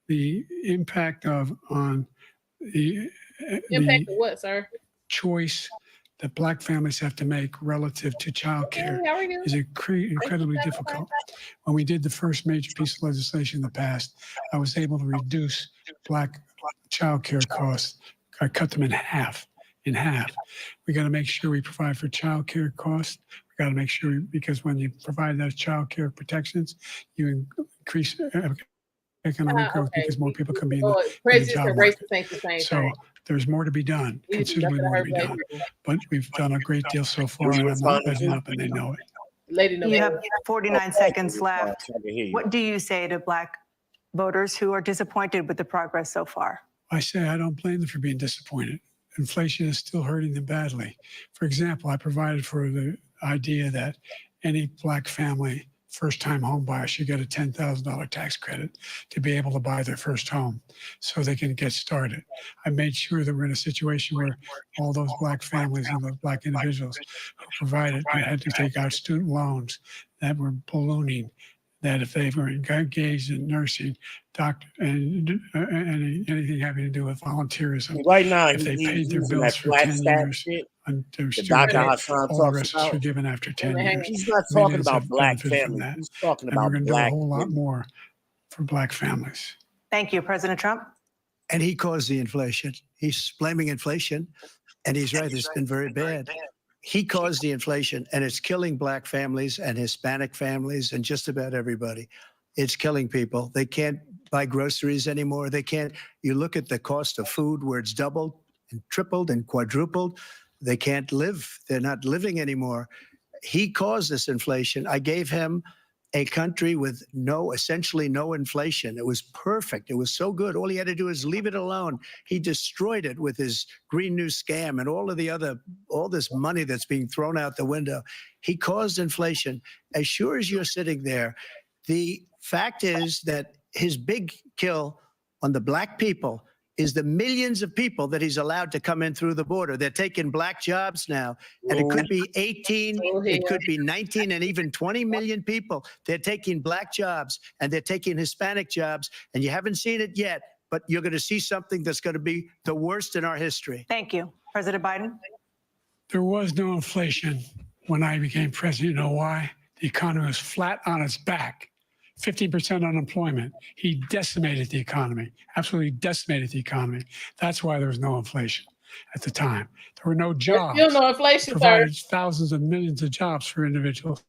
the impact on the Impact of what, sir? choice that black families have to make relative to childcare How are you? is incredibly difficult. When we did the first major piece of legislation in the past, I was able to reduce black childcare costs. I cut them in half. We got to make sure we provide for childcare costs. We got to make sure, because when you provide those childcare protections, you increase economic growth because more people can be in the Prejudice job and market. racism ain't the same So thing. there's more to be done, We need to do considerably nothing to more to hurt be black done. people. But we've done a great deal so far, and I'm not letting up, and they know it. Lady, no You matter. have 49 seconds left. I can hear you. What do you say to Black voters who are disappointed with the progress so far? I say I don't blame them for being disappointed. Inflation is still hurting them badly. For example, I provided for the idea that any black family first-time home buyer should get a $10,000 tax credit to be able to buy their first home so they can get started. I made sure that we're in a situation where all those black families and the black individuals who provided had to take out student loans that were ballooning, that if they were engaged in nursing, doctor, and anything having to do with volunteerism, Right now, if they he's paid their using bills that for black 10 stat years, shit. and their The student Dr. debt, Hassan all the talks rest is about. forgiven after 10 years. He's not talking Millions about have black benefited from families. that. He's talking And we're about going to do a black whole lot women. more for black families. Thank you, President Trump. And he caused the inflation. He's blaming inflation. And he's right, it's been very bad. He caused the inflation, and it's killing black families and Hispanic families and just about everybody. It's killing people. They can't buy groceries anymore. They can't. You look at the cost of food where it's doubled and tripled and quadrupled. They can't live. They're not living anymore. He caused this inflation. I gave him a country with essentially no inflation. It was perfect. It was so good. All he had to do is leave it alone. He destroyed it with his Green New Scam and all this money that's being thrown out the window. He caused inflation. As sure as you're sitting there, the fact is that his big kill on the black people is the millions of people that he's allowed to come in through the border. They're taking black jobs now, and it could be 18, it could be 19, and even 20 million people. They're taking black jobs, and they're taking Hispanic jobs, and you haven't seen it yet, but you're going to see something that's going to be the worst in our history. Thank you. President Biden? There was no inflation when I became president. You know why? The economy was flat on its back. 50% unemployment. He decimated the economy, absolutely decimated the economy. That's why there was no inflation at the time. There were no jobs. There's still no inflation, sir. Provided thousands of millions of jobs for individuals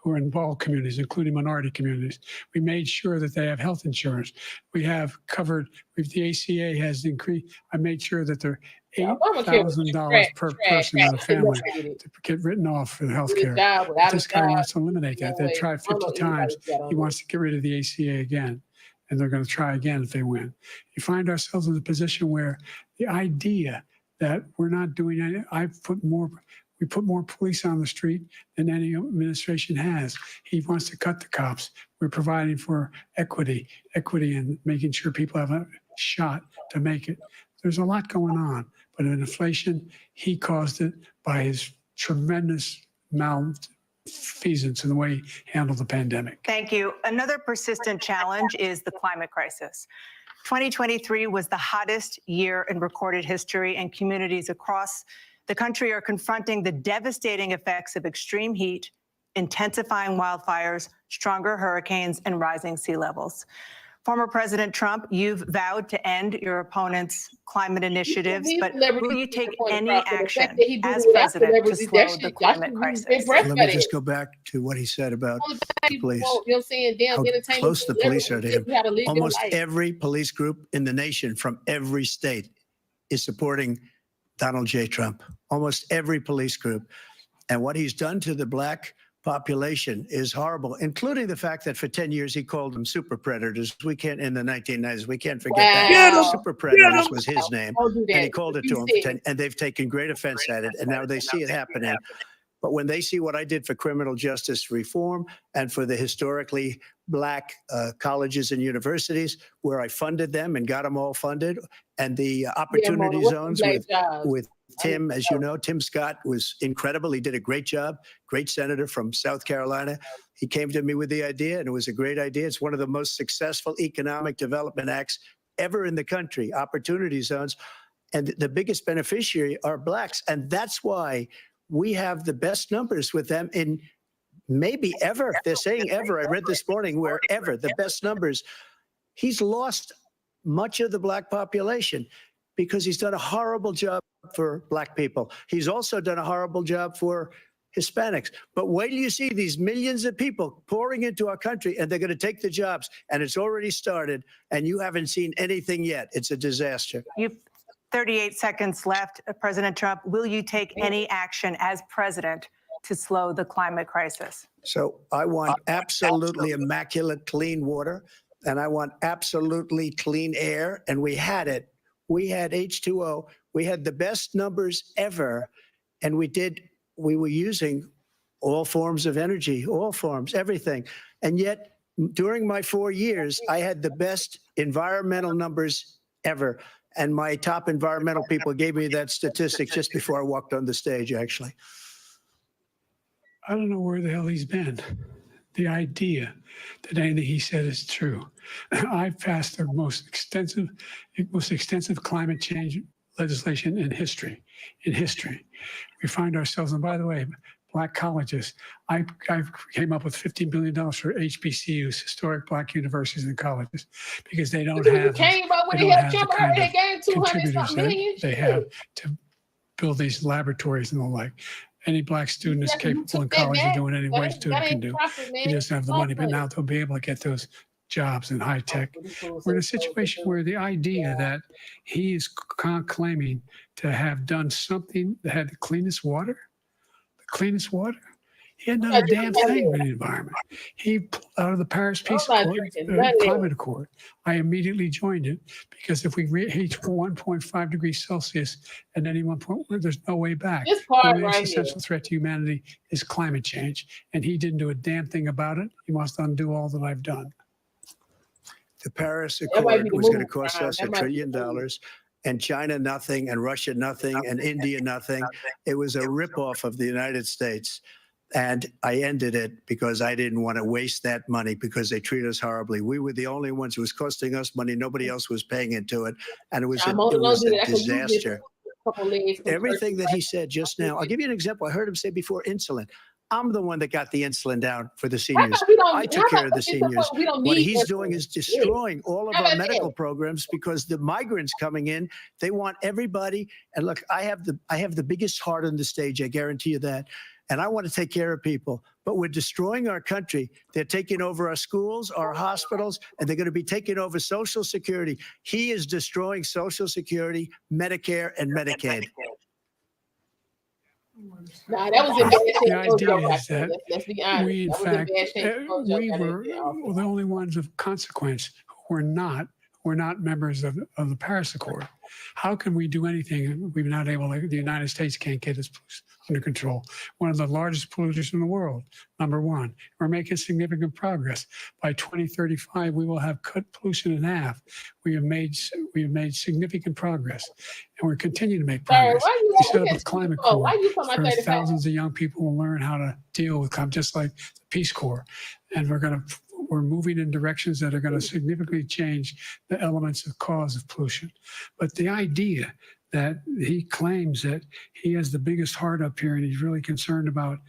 who are in all communities, including minority communities. We made sure that they have health insurance. We have covered, the ACA has increased. I made sure that they're $8,000 per person in a family to get written off for health care. This guy wants to eliminate that. They've tried 50 times. He wants to get rid of the ACA again, and they're going to try again if they win. You find ourselves in a position where the idea that we're not doing any, we put more police on the street than any administration has. He wants to cut the cops. We're providing for equity and making sure people have a shot to make it. There's a lot going on, but in inflation, he caused it by his tremendous malfeasance in the way he handled the pandemic. Thank you. Another persistent challenge is the climate crisis. 2023 was the hottest year in recorded history, and communities across the country are confronting the devastating effects of extreme heat, intensifying wildfires, stronger hurricanes, and rising sea levels. Former President Trump, you've vowed to end your opponent's climate initiatives, but will you take any action as president to slow the climate crisis? Let me just go back to what he said about the police. You know what I'm saying? Damn, How entertainment close the police are to him. how to live your Almost life. every police group in the nation from every state is supporting Donald J. Trump. Almost every police group. And what he's done to the black population is horrible, including the fact that for 10 years he called them super predators. We can't, in the 1990s, we can't forget that. Wow. Super predators was his name. Don't do that. And he called it You to them said- for 10, and they've taken great offense at it. And now they see it happening. But when they see what I did for criminal justice reform and for the historically black colleges and universities, where I funded them and got them all funded, and the opportunity zones with Tim, as you know, Tim Scott was incredible. He did a great job, great senator from South Carolina. He came to me with the idea, and it was a great idea. It's one of the most successful economic development acts ever in the country, opportunity zones. And the biggest beneficiary are blacks. And that's why we have the best numbers with them in maybe ever. They're saying ever. I read this morning where ever, the best numbers. He's lost much of the black population because he's done a horrible job for black people. He's also done a horrible job for Hispanics. But wait till you see these millions of people pouring into our country, and they're going to take the jobs, and it's already started, and you haven't seen anything yet. It's a disaster. You've 38 seconds left. President Trump, will you take any action as president to slow the climate crisis? So I want absolutely immaculate clean water, and I want absolutely clean air, and we had it. We had H2O. We had the best numbers ever, and we were using all forms of energy, all forms, everything. And yet, during my 4 years, I had the best environmental numbers ever. And my top environmental people gave me that statistic just before I walked on the stage, actually. I don't know where the hell he's been. The idea that anything he said is true. I've passed the most extensive climate change legislation in history. We find ourselves, and by the way, black colleges, I came up with $15 billion for HBCUs, historic black universities and colleges, because they don't have the kind of contributors that they have to build these laboratories and the like. Any black student is capable in college of doing any white student can do. He doesn't have the money, but now they'll be able to get those jobs in high tech. We're in a situation where the idea that he is claiming to have done something that had the cleanest water, he hadn't done a damn thing with the environment. He pulled out of the Paris Peace Accord, Climate Accord. I immediately joined it because if we reach 1.5 degrees Celsius at any one point, there's no way back. This part The right existential threat to humanity is climate change, and he didn't do a damn thing about it. He wants to undo all that I've done. The Paris That might Accord be the was going to move, cost Brian. us That $1 might be trillion, the move. and China nothing, and Russia nothing, and India nothing. It was a ripoff of the United States. And I ended it because I didn't want to waste that money because they treat us horribly. We were the only ones who was costing us money. Nobody else was paying into it. And it was a disaster. Everything that he said just now, I'll give you an example. I heard him say before insulin. I'm the one that got the insulin down for the seniors. I took care of the seniors. What he's doing is destroying all of our medical programs because the migrants coming in, they want everybody. And look, I have the biggest heart on the stage. I guarantee you that. And I want to take care of people, but we're destroying our country. They're taking over our schools, our hospitals, and they're going to be taking over Social Security. He is destroying Social Security, Medicare, and Medicaid. Nah, that was in bad shape. The idea is that Let's be honest. we, in That was fact, bad shape. we were the only ones of consequence who were not members of the Paris Accord. How can we do anything? We're not able to, the United States can't get its under control. One of the largest polluters in the world, number one. We're making significant progress. By 2035, we will have cut pollution in half. We have made significant progress, and we're continuing to make progress. We set up a climate corps where thousands of young people will learn how to deal with climate, just like the Peace Corps. And we're moving in directions that are going to significantly change the elements of cause of pollution. But the idea that he claims that he has the biggest heart up here and he's really concerned about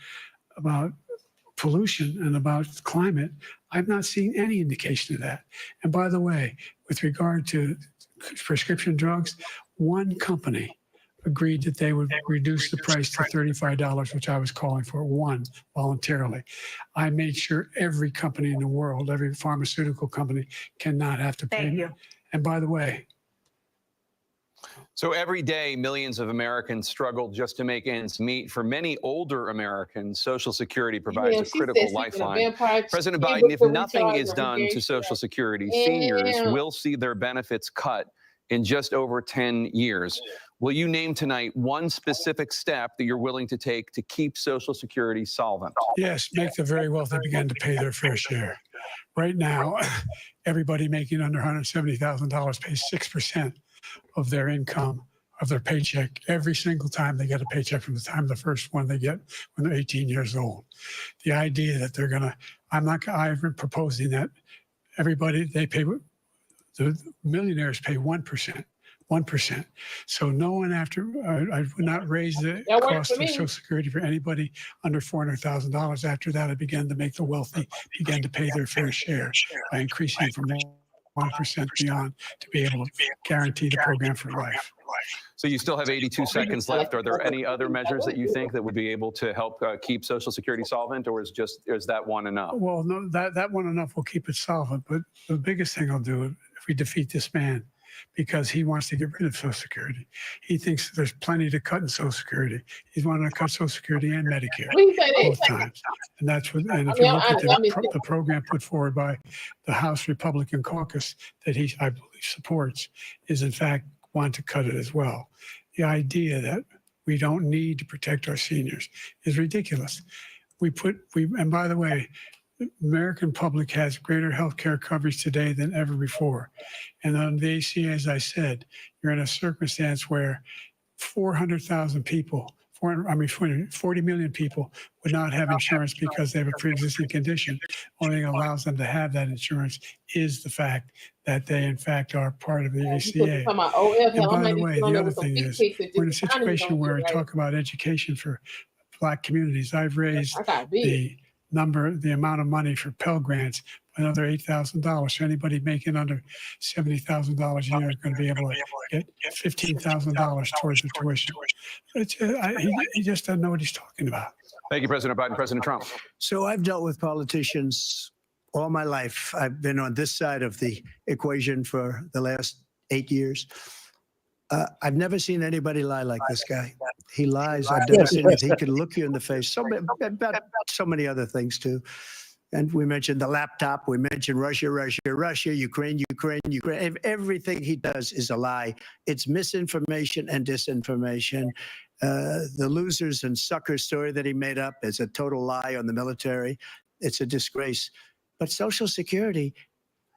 pollution and about climate, I've not seen any indication of that. And by the way, with regard to prescription drugs, one company agreed that they would reduce the price to $35, which I was calling for, one voluntarily. I made sure every company in the world, every pharmaceutical company cannot have to pay. Thank you. And by the way, So every day, millions of Americans struggle just to make ends meet. For many older Americans, Social Security provides Yeah, a she critical said she's in a lifeline. vampire President chamber Biden, if for nothing recharge is or done to recreation. Social Security, Yeah. seniors will see their benefits cut in just over 10 years. Will you name tonight one specific step that you're willing to take to keep Social Security solvent? yes, make the very wealthy begin to pay their fair share. Right now, everybody making under $170,000 pays 6% of their income, of their paycheck, every single time they get a paycheck from the time of the first one they get when they're 18 years old. The idea that they're going to, I've been proposing that everybody, they pay, the millionaires pay 1%. 1%. So no one after, I would not raise the That works cost for of me. Social Security for anybody under $400,000. After that, I began to make the wealthy begin to pay their fair share by increasing from 1% beyond to be able to guarantee the program for life. So you still have 82 seconds left. Are there any other measures that you think that would be able to help keep Social Security solvent, or is that one enough? Well, no, that one enough will keep it solvent. But the biggest thing I'll do if we defeat this man, because he wants to get rid of Social Security. He thinks there's plenty to cut in Social Security. He's wanting to cut Social Security and Medicare When you say that, both times. And that's what, and if I mean, you look at I mean, the program put forward by the House Republican caucus that he, I believe, supports, is in fact want to cut it as well. The idea that we don't need to protect our seniors is ridiculous. And by the way, the American public has greater health care coverage today than ever before. And on the ACA, as I said, you're in a circumstance where 400,000 people, 40 million people would not have insurance because they have a pre-existing condition. Only thing that allows them to have that insurance is the fact that they, in fact, are part of the you ACA. talking about OF, And hell, I by might the be way, sitting on the there other with some thing big is, chicks that we're in a just finally situation don't where I get right. talk about education for Black communities. I've raised I got big. the amount of money for Pell Grants, another $8,000. So anybody making under $70,000 a year is going to be able to get $15,000 towards the tuition. He just doesn't know what he's talking about. Thank you, President Biden. President Trump. So I've dealt with politicians all my life. I've been on this side of the equation for the last 8 years. I've never seen anybody lie like this guy. He lies. I've never seen it. He can look you in the face. About so many other things too. And we mentioned the laptop. We mentioned Russia, Ukraine. Everything he does is a lie. It's misinformation and disinformation. The losers and suckers story that he made up is a total lie on the military. It's a disgrace. But Social Security,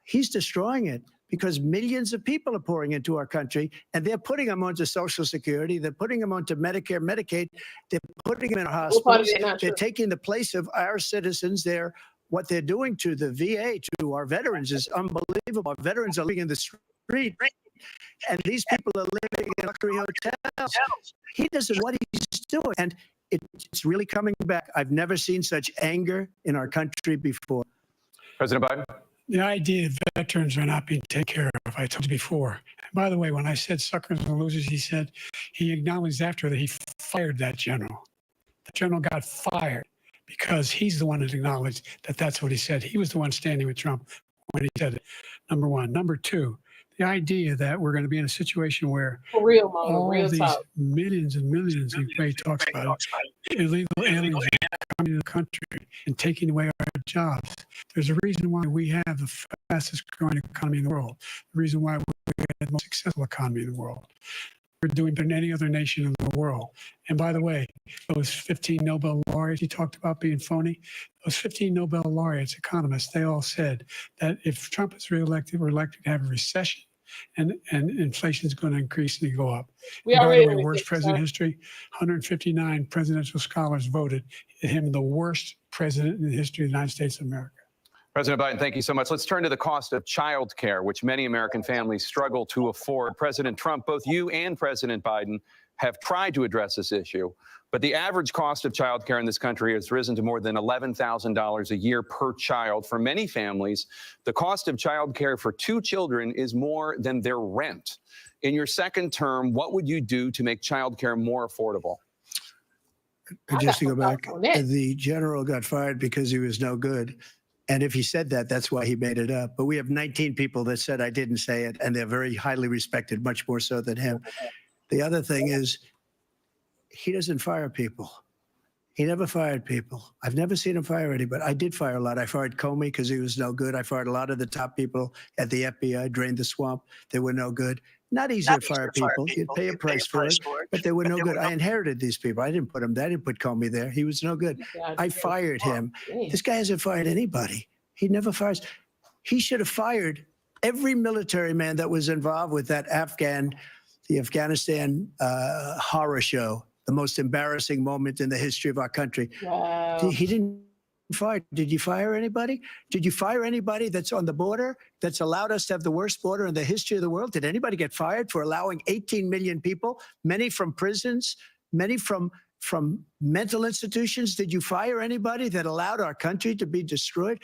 he's destroying it because millions of people are pouring into our country, and they're putting them onto Social Security. They're putting them onto Medicare, Medicaid. They're putting them in hospitals. They're taking the place of our citizens. What they're doing to the VA, to our veterans, is unbelievable. Our veterans are living in the street, and these people are living in luxury hotels. He doesn't know what he's doing, and it's really coming back. I've never seen such anger in our country before. President Biden. The idea that veterans are not being taken care of, I told you before. And by the way, when I said suckers and losers, he acknowledged after that he fired that general. The general got fired because he's the one that acknowledged that that's what he said. He was the one standing with Trump when he said it, number one. Number two, the idea that we're going to be in a situation where For real, Mama, all real these talk. millions and millions, the way he talks about it, illegal aliens are coming to the country and taking away our jobs. There's a reason why we have the fastest growing economy in the world. The reason why we have the most successful economy in the world. We're doing better than any other nation in the world. And by the way, those 15 Nobel laureates he talked about being phony, those 15 Nobel laureates, economists, they all said that if Trump is reelected, we're likely to have a recession and inflation is going to increase and go up. We And by already the way, worst president in history, 159 presidential scholars voted him the worst president in the history of the United States of America. President Biden, thank you so much. Let's turn to the cost of child care, which many American families struggle to afford. President Trump, both you and President Biden have tried to address this issue, but the average cost of child care in this country has risen to more than $11,000 a year per child. For many families, the cost of child care for 2 children is more than their rent. In your second term, what would you do to make child care more affordable? Just to go back, on that. the general got fired because he was no good. And if he said that, that's why he made it up. But we have 19 people that said I didn't say it, and they're very highly respected, much more so than him. The other thing is, he doesn't fire people. He never fired people. I've never seen him fire anybody. I did fire a lot. I fired Comey because he was no good. I fired a lot of the top people at the FBI, drained the swamp. They were no good. Not easy to fire people. You'd pay a price for it, but they were no good. I inherited these people. I didn't put them there. I didn't put Comey there. He was no good. I fired him. This guy hasn't fired anybody. He never fires. He should have fired every military man that was involved with that the Afghanistan horror show, the most embarrassing moment in the history of our country. Wow. He didn't fire. Did you fire anybody? Did you fire anybody that's on the border that's allowed us to have the worst border in the history of the world? Did anybody get fired for allowing 18 million people, many from prisons, many from mental institutions? Did you fire anybody that allowed our country to be destroyed?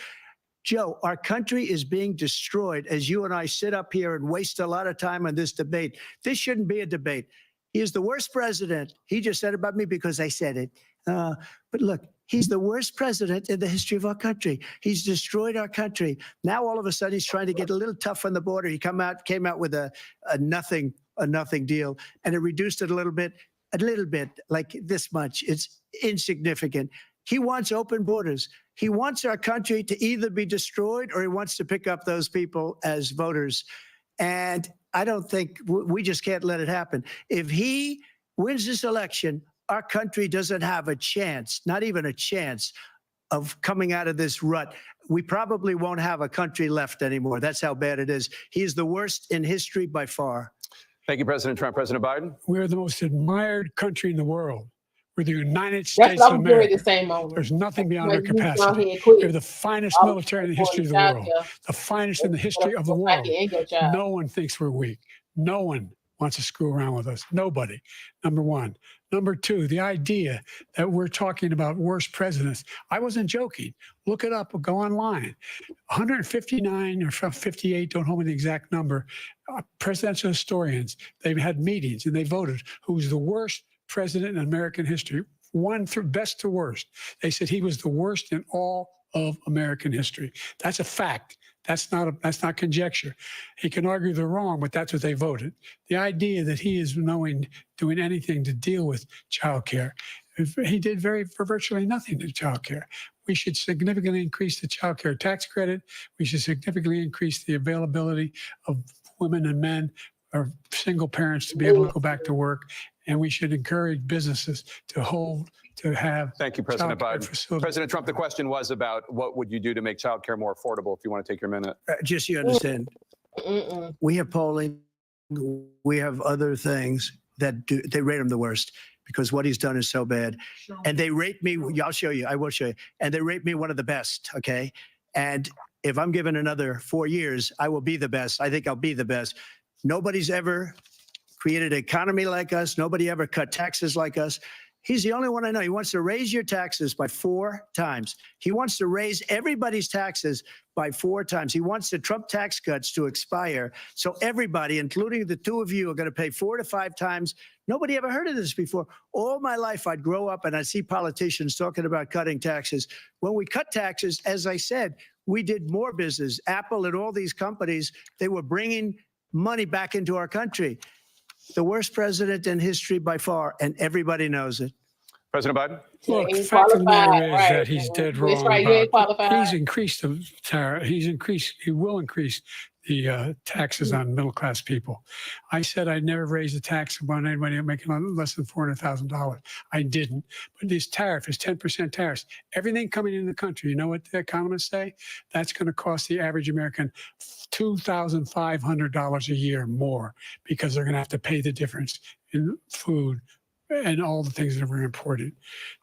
Joe, our country is being destroyed as you and I sit up here and waste a lot of time on this debate. This shouldn't be a debate. He is the worst president. He just said about me because I said it. But look, he's the worst president in the history of our country. He's destroyed our country. Now, all of a sudden, he's trying to get a little tough on the border. He came out with a nothing deal, and it reduced it a little bit, like this much. It's insignificant. He wants open borders. He wants our country to either be destroyed or he wants to pick up those people as voters. And I don't think we just can't let it happen. If he wins this election, our country doesn't have a chance, not even a chance, of coming out of this rut. We probably won't have a country left anymore. That's how bad it is. He is the worst in history by far. Thank you, President Trump. President Biden? We're the most admired country in the world. We're the United That's States what of I'm doing America. the same moment. There's nothing beyond Like, our you go ahead capacity. and quit. We're the finest military in the history of the world, the finest in the history of the world. No one thinks we're weak. No one wants to screw around with us. Nobody, number one. Number two, the idea that we're talking about worst presidents. I wasn't joking. Look it up or go online. 159 or 58, don't hold me the exact number, presidential historians, they've had meetings and they voted who's the worst president in American history, one through best to worst. They said he was the worst in all of American history. That's a fact. That's not conjecture. He can argue they're wrong, but that's what they voted. The idea that he is doing anything to deal with child care, he did virtually nothing to child care. We should significantly increase the child care tax credit. We should significantly increase the availability of women and men or single parents to be able to go back to work. And we should encourage businesses to have. Thank you, President childcare Biden. facilities. President Trump, the question was about what would you do to make child care more affordable, if you want to take your minute. Just so you understand, we have polling, we have other things that they rate him the worst because what he's done is so bad. And they rate me, I'll show you, I will show you. And they rate me one of the best, okay? And if I'm given another 4 years, I will be the best. I think I'll be the best. Nobody's ever created an economy like us. Nobody ever cut taxes like us. He's the only one I know. He wants to raise your taxes by 4 times. He wants to raise everybody's taxes by 4 times. He wants the Trump tax cuts to expire. So everybody, including the two of you, are going to pay 4 to 5 times. Nobody ever heard of this before. All my life, I'd grow up and I'd see politicians talking about cutting taxes. When we cut taxes, as I said, we did more business. Apple and all these companies, they were bringing money back into our country. The worst president in history by far, and everybody knows it. President Biden? Look, the Ain't fact of the matter is qualified, that he's dead wrong. That's right, you ain't about- qualified. He's increased the tariff. He will increase the taxes on middle-class people. I said I'd never raise a tax on anybody making less than $400,000. I didn't. But this tariff is 10% tariffs. Everything coming into the country, you know what the economists say? That's going to cost the average American $2,500 a year more because they're going to have to pay the difference in food and all the things that are important.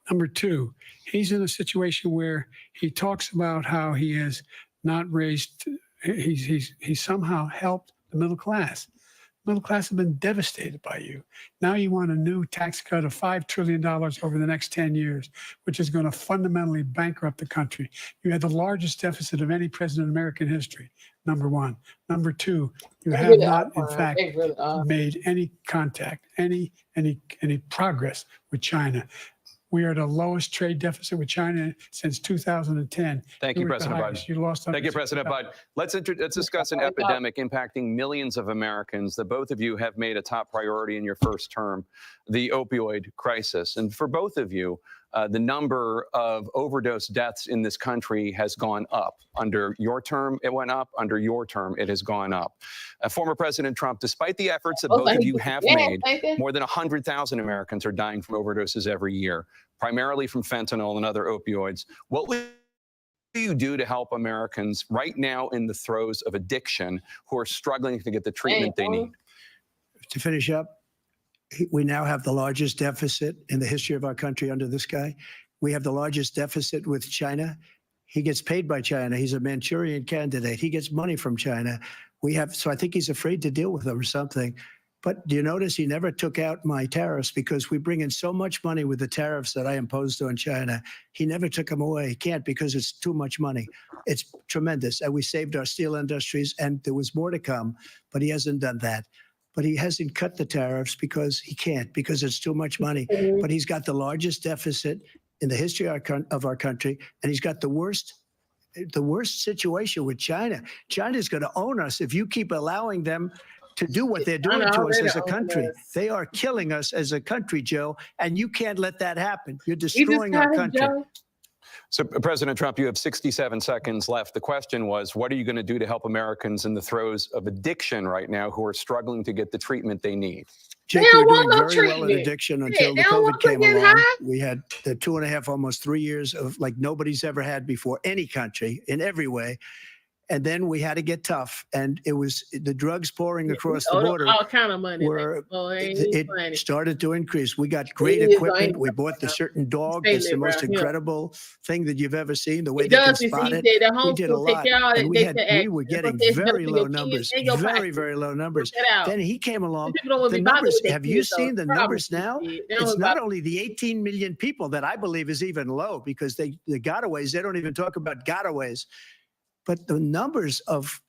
Number two, he's in a situation where he talks about how he has not raised. He's somehow helped the middle class. Middle class have been devastated by you. Now you want a new tax cut of $5 trillion over the next 10 years, which is going to fundamentally bankrupt the country. You had the largest deficit of any president in American history, number one. Number two, you They have really not, are, in Brian. fact, They really are. made any contact, any progress with China. We are at the lowest trade deficit with China since 2010. Thank you, were at the President highest. Biden. You lost. Thank you, President Biden. Let's discuss an epidemic impacting millions of Americans that both of you have made a top priority in your first term, the opioid crisis. And for both of you, the number of overdose deaths in this country has gone up. Under your term, it went up. Under your term, it has gone up. Former President Trump, despite the efforts that both of you have made, more than 100,000 Americans are dying from overdoses every year, primarily from fentanyl and other opioids. What will you do to help Americans right now in the throes of addiction who are struggling to get the treatment they need? To finish up, we now have the largest deficit in the history of our country under this guy. We have the largest deficit with China. He gets paid by China. He's a Manchurian candidate. He gets money from China. So I think he's afraid to deal with them or something. But do you notice he never took out my tariffs because we bring in so much money with the tariffs that I imposed on China. He never took them away. He can't because it's too much money. It's tremendous. And we saved our steel industries and there was more to come, but he hasn't done that. But he hasn't cut the tariffs because he can't, because it's too much money. But he's got the largest deficit in the history of our country, and he's got the worst situation with China. China's going to own us if you keep allowing them to do what they're doing to us as a country. They are killing us as a country, Joe, and you can't let that happen. You're destroying our country. So, President Trump, you have 67 seconds left. The question was, what are you going to do to help Americans in the throes of addiction right now who are struggling to get the treatment they need? Jake, we were doing very well in addiction until the COVID came along. We had the 2.5, almost 3 years of like nobody's ever had before, any country in every way. And then we had to get tough, and it was the drugs pouring across the border. All kind of money. It started to increase. We got great equipment. We bought the certain dog. It's the most incredible thing that you've ever seen. The way they can spot it. We did a lot, and we were getting very low numbers, very low numbers. Then he came along. The numbers. Have you seen the numbers now? It's not only the 18 million people that I believe is even low because the gotaways. They don't even talk about gotaways. But the numbers of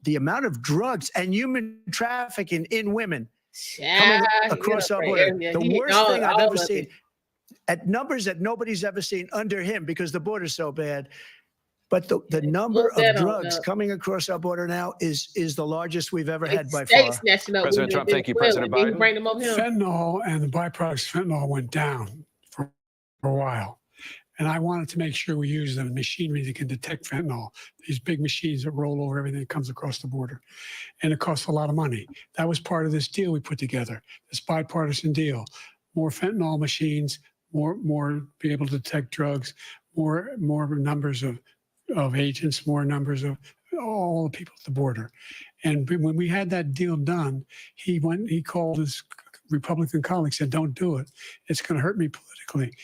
the amount of drugs and human trafficking in women coming across our border, the worst thing I've ever seen, at numbers that nobody's ever seen under him because the border's so bad. But the number of drugs coming across our border now is the largest we've ever had by far. President Trump, thank you. President Biden. Fentanyl and the byproducts of fentanyl went down for a while. And I wanted to make sure we use the machinery that can detect fentanyl, these big machines that roll over everything that comes across the border. And it costs a lot of money. That was part of this deal we put together, this bipartisan deal. More fentanyl machines, more be able to detect drugs, more numbers of agents, more numbers of all the people at the border. And when we had that deal done, he called his Republican colleagues, said, don't do it. It's going to hurt me politically.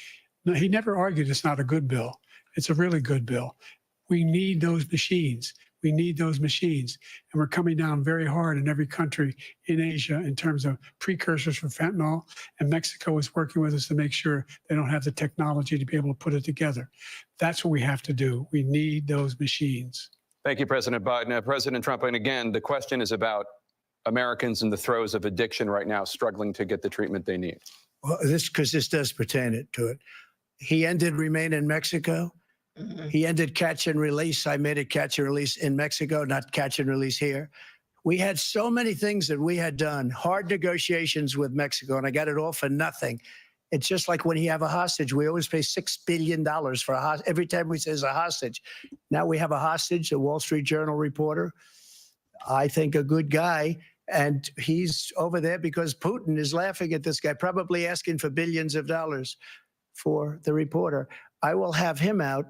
No, he never argued it's not a good bill. It's a really good bill. We need those machines. We need those machines. And we're coming down very hard in every country in Asia in terms of precursors for fentanyl. And Mexico is working with us to make sure they don't have the technology to be able to put it together. That's what we have to do. We need those machines. Thank you, President Biden. President Trump, and again, the question is about Americans in the throes of addiction right now struggling to get the treatment they need. Well, this does pertain to it. He ended Remain in Mexico. He ended catch and release. I made it catch and release in Mexico, not catch and release here. We had so many things that we had done, hard negotiations with Mexico, and I got it all for nothing. It's just like when you have a hostage, we always pay $6 billion for a hostage. Every time we say there's a hostage. Now we have a hostage, a Wall Street Journal reporter. I think a good guy. And he's over there because Putin is laughing at this guy, probably asking for billions of dollars for the reporter. I will have him out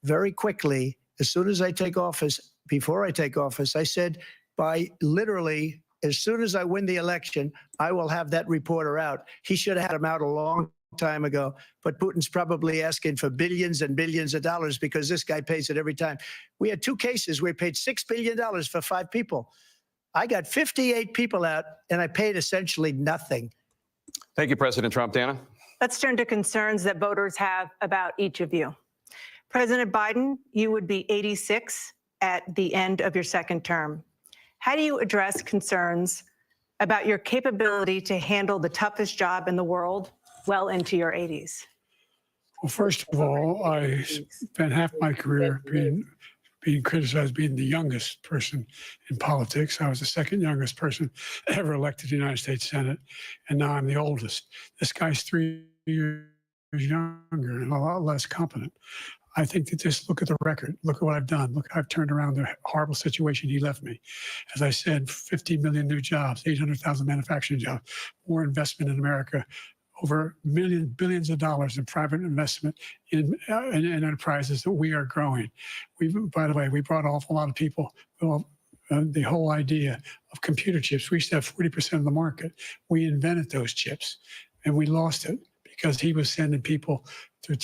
very quickly as soon as I take office. Before I take office, I said by literally as soon as I win the election, I will have that reporter out. He should have had him out a long time ago, but Putin's probably asking for billions and billions of dollars because this guy pays it every time. We had 2 cases where we paid $6 billion for 5 people. I got 58 people out, and I paid essentially nothing. Thank you, President Trump. Dana? Let's turn to concerns that voters have about each of you. President Biden, you would be 86 at the end of your second term. How do you address concerns about your capability to handle the toughest job in the world well into your 80s? Well, first of all, I spent half my career being criticized being the youngest person in politics. I was the second youngest person ever elected to the United States Senate, and now I'm the oldest. This guy's 3 years younger and a lot less competent. I think that just look at the record. Look at what I've done. Look, I've turned around the horrible situation he left me. As I said, 50 million new jobs, 800,000 manufacturing jobs, more investment in America, over billions of dollars in private investment in enterprises that we are growing. By the way, we brought an awful lot of people. Well, the whole idea of computer chips, we used to have 40% of the market. We invented those chips, and we lost it because he was sending people to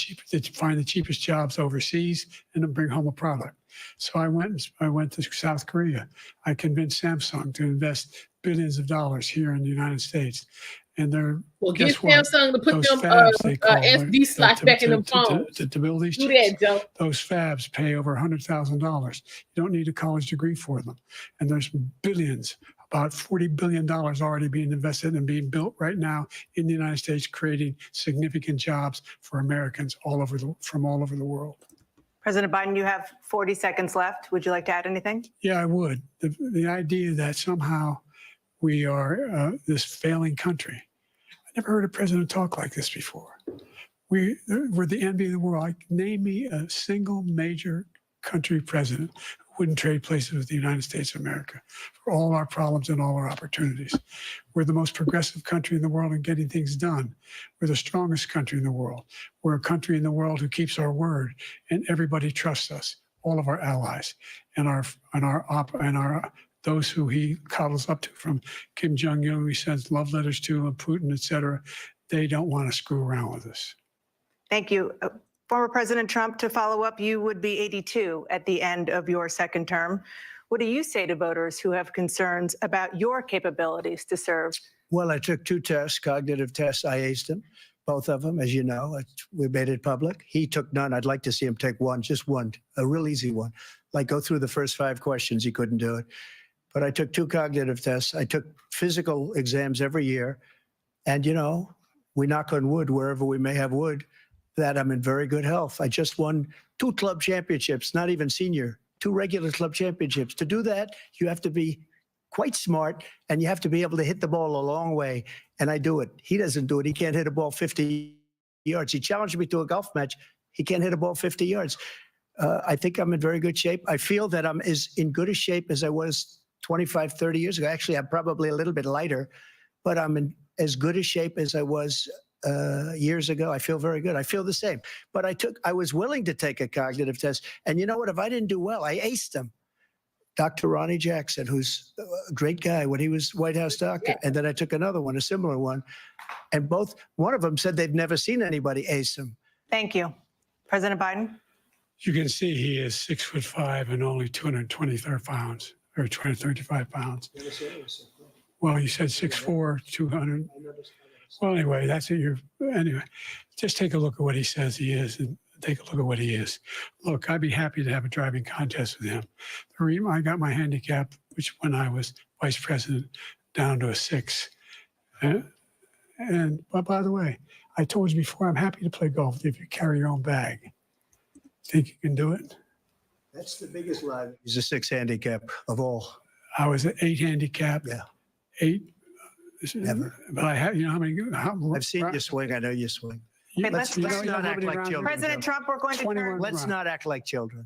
find the cheapest jobs overseas and to bring home a product. So I went to South Korea. I convinced Samsung to invest billions of dollars here in the United States. And they're, Well, get guess what? Samsung to put Those them fabs, they call SD slots back in them to phones. build these Do chips. that, Joe. Those fabs pay over $100,000. You don't need a college degree for them. And there's billions, about $40 billion already being invested and being built right now in the United States, creating significant jobs for Americans from all over the world. President Biden, you have 40 seconds left. Would you like to add anything? Yeah, I would. The idea that somehow we are this failing country. I never heard a president talk like this before. We're the envy of the world. Name me a single major country president who wouldn't trade places with the United States of America for all our problems and all our opportunities. We're the most progressive country in the world in getting things done. We're the strongest country in the world. We're a country in the world who keeps our word, and everybody trusts us, all of our allies and those who he coddles up to, from Kim Jong-un, who he sends love letters to, and Putin, et cetera. They don't want to screw around with us. Thank you. Former President Trump, to follow up, you would be 82 at the end of your second term. What do you say to voters who have concerns about your capabilities to serve? Well, I took 2 tests, cognitive tests. I aced them, both of them, as you know. We made it public. He took none. I'd like to see him take one, just one, a real easy one. Like go through the first 5 questions. He couldn't do it. But I took 2 cognitive tests. I took physical exams every year. And, you know, we knock on wood wherever we may have wood, that I'm in very good health. I just won 2 club championships, not even senior, 2 regular club championships. To do that, you have to be quite smart, and you have to be able to hit the ball a long way. And I do it. He doesn't do it. He can't hit a ball 50 yards. He challenged me to a golf match. He can't hit a ball 50 yards. I think I'm in very good shape. I feel that I'm as in good a shape as I was 25, 30 years ago. Actually, I'm probably a little bit lighter, but I'm in as good a shape as I was years ago. I feel very good. I feel the same. But I was willing to take a cognitive test. And you know what? If I didn't do well, I aced them. Dr. Ronnie Jackson, who's a great guy when he was White House doctor. And then I took another one, a similar one. And one of them said they've never seen anybody ace them. Thank you. President Biden? You can see he is 6'5" and only 223 pounds, or 235 pounds. Well, you said 6'4", 200. Well, anyway, that's what anyway, just take a look at what he says he is and take a look at what he is. Look, I'd be happy to have a driving contest with him. The reason I got my handicap, which when I was vice president, down to a 6. But by the way, I told you before, I'm happy to play golf if you carry your own bag. Think you can do it? That's the biggest lie. He's a 6 handicap of all. I was at 8 handicap. Yeah. 8. Never. But I have, you know how many? I've seen you swing. I know you swing. Okay, let's not act like children. President Trump, we're going to turn Let's not act like children.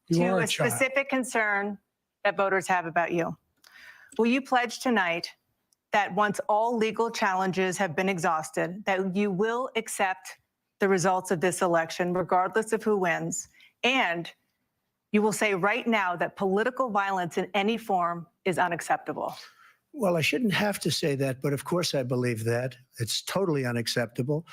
You to are a a child. specific concern that voters have about you. Will you pledge tonight that once all legal challenges have been exhausted, that you will accept the results of this election, regardless of who wins, and you will say right now that political violence in any form is unacceptable? Well, I shouldn't have to say that, but of course I believe that. It's totally unacceptable.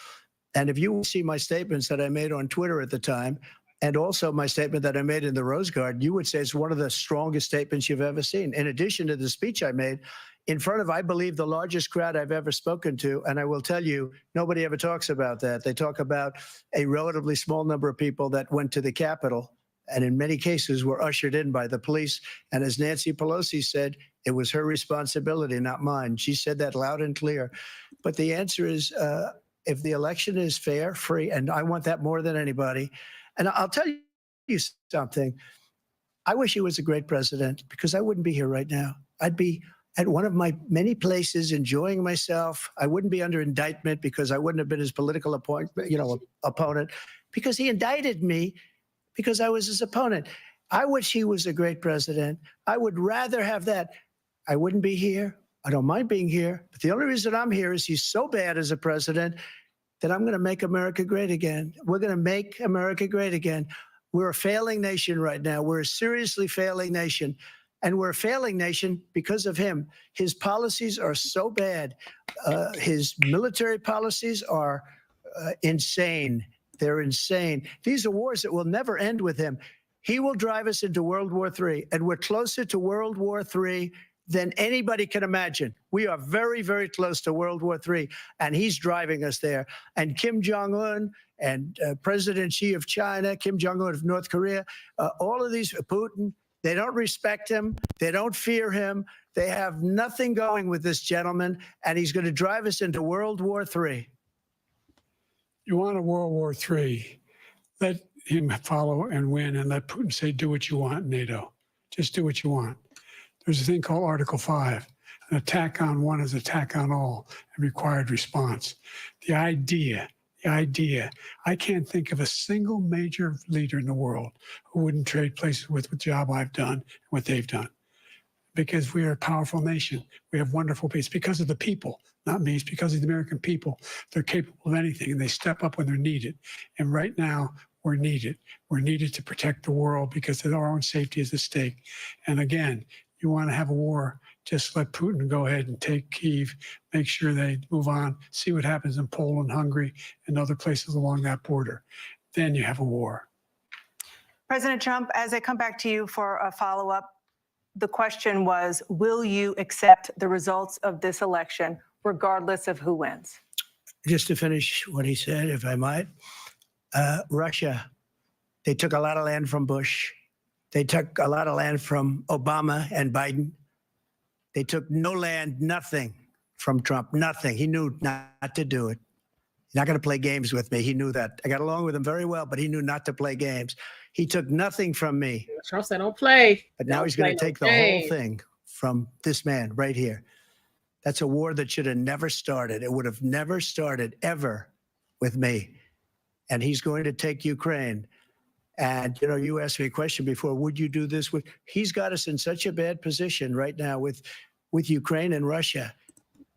And if you see my statements that I made on Twitter at the time, and also my statement that I made in the Rose Garden, you would say it's one of the strongest statements you've ever seen. In addition to the speech I made in front of, I believe, the largest crowd I've ever spoken to. And I will tell you, nobody ever talks about that. They talk about a relatively small number of people that went to the Capitol and in many cases were ushered in by the police. And as Nancy Pelosi said, it was her responsibility, not mine. She said that loud and clear. But the answer is, if the election is fair, free, and I want that more than anybody. And I'll tell you something. I wish he was a great president because I wouldn't be here right now. I'd be at one of my many places enjoying myself. I wouldn't be under indictment because I wouldn't have been his political opponent, because he indicted me because I was his opponent. I wish he was a great president. I would rather have that. I wouldn't be here. I don't mind being here. But the only reason I'm here is he's so bad as a president that I'm going to make America great again. We're going to make America great again. We're a failing nation right now. We're a seriously failing nation. And we're a failing nation because of him. His policies are so bad. His military policies are insane. They're insane. These are wars that will never end with him. He will drive us into World War III, and we're closer to World War III than anybody can imagine. We are very, very close to World War III, and he's driving us there. And Kim Jong-un and President Xi of China, Kim Jong-un of North Korea, all of these, Putin, they don't respect him. They don't fear him. They have nothing going with this gentleman, and he's going to drive us into World War III. You want a World War III, let him follow and win, and let Putin say, do what you want, NATO. Just do what you want. There's a thing called Article 5. An attack on one is an attack on all, and required response. The idea, I can't think of a single major leader in the world who wouldn't trade places with the job I've done and what they've done. Because we are a powerful nation. We have wonderful peace. Because of the people, not me. It's because of the American people. They're capable of anything, and they step up when they're needed. And right now, we're needed. We're needed to protect the world because our own safety is at stake. And again, you want to have a war, just let Putin go ahead and take Kyiv, make sure they move on, see what happens in Poland, Hungary, and other places along that border. Then you have a war. President Trump, as I come back to you for a follow-up, the question was, will you accept the results of this election, regardless of who wins? Just to finish what he said, if I might, Russia, they took a lot of land from Bush. They took a lot of land from Obama and Biden. They took no land, nothing from Trump, nothing. He knew not to do it. He's not going to play games with me. He knew that. I got along with him very well, but he knew not to play games. He took nothing from me. Trump said, don't play. But now he's going to take the whole thing from this man right here. That's a war that should have never started. It would have never started ever with me. And he's going to take Ukraine. And, you know, you asked me a question before, would you do this? He's got us in such a bad position right now with Ukraine and Russia,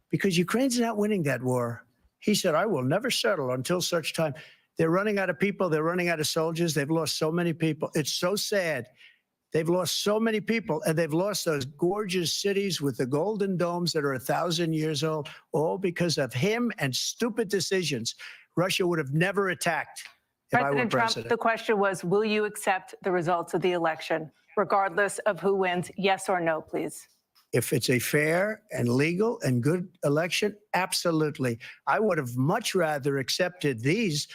because Ukraine's not winning that war. He said, I will never settle until such time. They're running out of people. They're running out of soldiers. They've lost so many people. It's so sad. They've lost so many people, and they've lost those gorgeous cities with the golden domes that are 1,000 years old, all because of him and stupid decisions. Russia would have never attacked if I were President Trump, president. the question was, will you accept the results of the election, regardless of who wins? Yes or no, please. If it's a fair and legal and good election, absolutely. I would have much rather accepted these,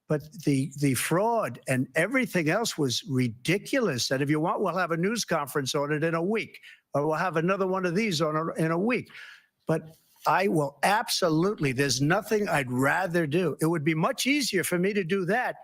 but the fraud and everything else was ridiculous. And if you want, we'll have a news conference on it in a week, or we'll have another one of these in a week. But I will absolutely, there's nothing I'd rather do. It would be much easier for me to do that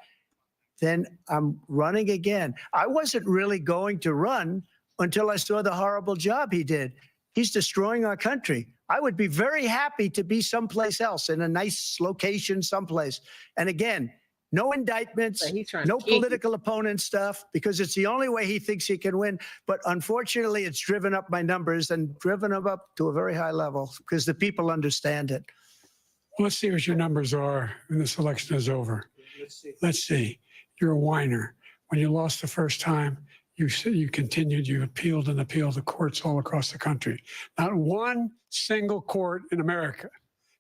than I'm running again. I wasn't really going to run until I saw the horrible job he did. He's destroying our country. I would be very happy to be someplace else, in a nice location someplace. And again, no indictments, no political opponent stuff, because it's the only way he thinks he can win. But unfortunately, it's driven up my numbers and driven them up to a very high level because the people understand it. Well, let's see what your numbers are when this election is over. Let's see. You're a whiner. When you lost the first time, you continued, you appealed and appealed to courts all across the country. Not one single court in America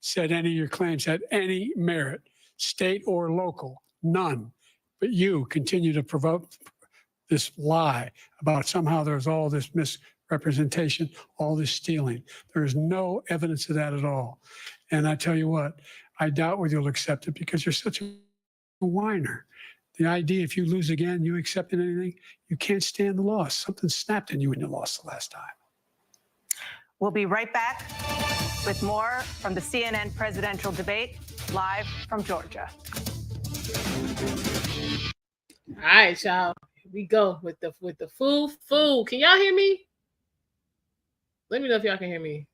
said any of your claims had any merit. state or local, none. But you continue to provoke this lie about somehow there's all this misrepresentation, all this stealing. There is no evidence of that at all. And I tell you what, I doubt whether you'll accept it because you're such a whiner. The idea, if you lose again, you accepting anything, you can't stand the loss. Something snapped in you when you lost the last time. We'll be right back with more from the CNN presidential debate, live from Georgia. All right, y'all. Here we go with the food. Can y'all hear me? Let me know if y'all can hear me.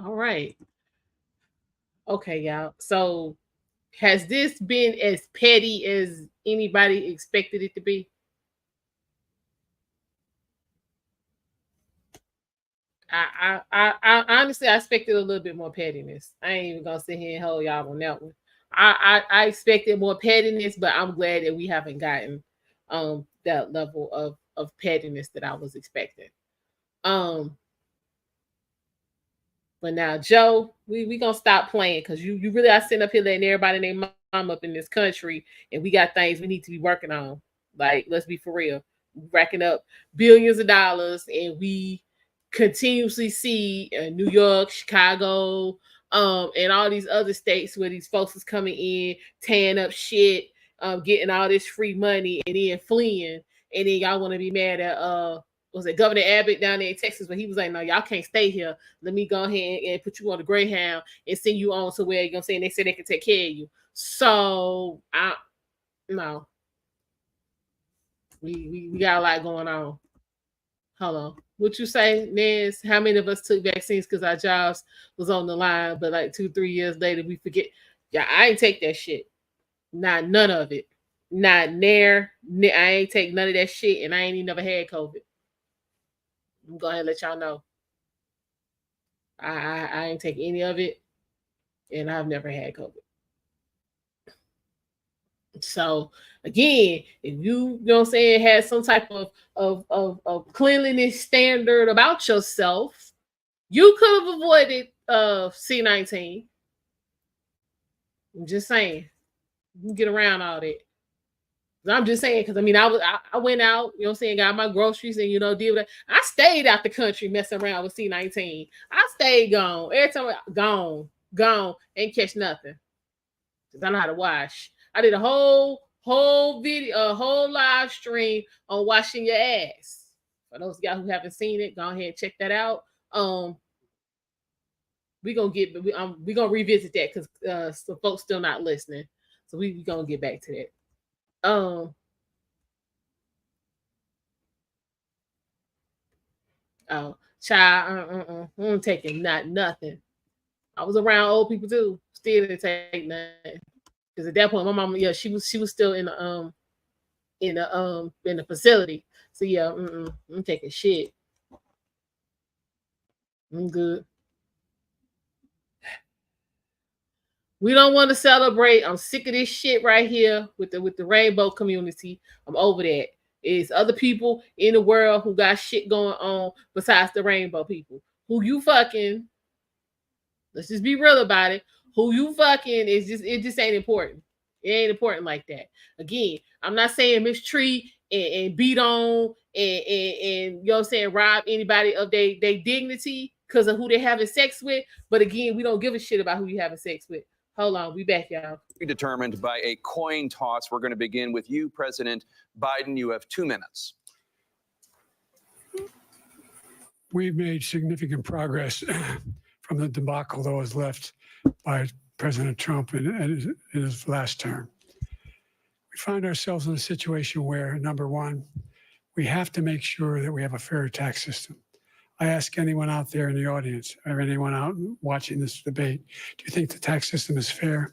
All right. Okay, y'all. So has this been as petty as anybody expected it to be? I honestly I expected a little bit more pettiness. I ain't even gonna sit here and hold y'all on that one. I expected more pettiness, but I'm glad that we haven't gotten that level of pettiness that I was expecting. But now, Joe, we gonna stop playing because you really are sitting up here letting everybody and their mom up in this country, and we got things we need to be working on. Like, let's be for real, racking up billions of dollars, and we continuously see New York, Chicago, and all these other states where these folks is coming in, tearing up shit, getting all this free money, and then fleeing, and then y'all want to be mad at was it Governor Abbott down there in Texas, but he was like, no, y'all can't stay here. Let me go ahead and put you on the Greyhound and send you on to where, you know what I'm saying, they said they can take care of you. So, no. We got a lot going on. Hold on. What you say, Nez? How many of us took vaccines because our jobs was on the line, but like 2-3 years later, we forget. Yeah, I ain't take that shit. Not none of it. Not near. I ain't take none of that shit, and I ain't even never had COVID. I'm going to let y'all know. I ain't take any of it, and I've never had COVID. So again, if you know what I'm saying, had some type of cleanliness standard about yourself, you could have avoided C-19. I'm just saying, you can get around all that. I'm just saying, because I mean, I went out, you know what I'm saying, got my groceries and, you know, did what I stayed out the country messing around with C-19. I stayed gone. Every time gone, ain't catch nothing. Because I know how to wash. I did a whole video, a whole live stream on washing your ass. For those of y'all who haven't seen it, go ahead and check that out. We're gonna revisit that because some folks still not listening. So we gonna get back to that. Oh, child, I'm taking nothing. I was around old people too. Still didn't take nothing. Because at that point, my mom, yeah, she was still in the facility. So yeah, I'm taking shit. I'm good. We don't want to celebrate. I'm sick of this shit right here with the rainbow community. I'm over that. It's other people in the world who got shit going on besides the rainbow people. Who you fucking? Let's just be real about it. Who you fucking is it just ain't important. It ain't important like that. Again, I'm not saying mistreat and beat on and you know what I'm saying, rob anybody of their dignity because of who they're having sex with. But again, we don't give a shit about who you having sex with. Hold on, we back, y'all. Determined by a coin toss. We're going to begin with you, President Biden. You have 2 minutes. We've made significant progress from the debacle that was left by President Trump in his last term. We find ourselves in a situation where, number one, we have to make sure that we have a fair tax system. I ask anyone out there in the audience or anyone out watching this debate, do you think the tax system is fair?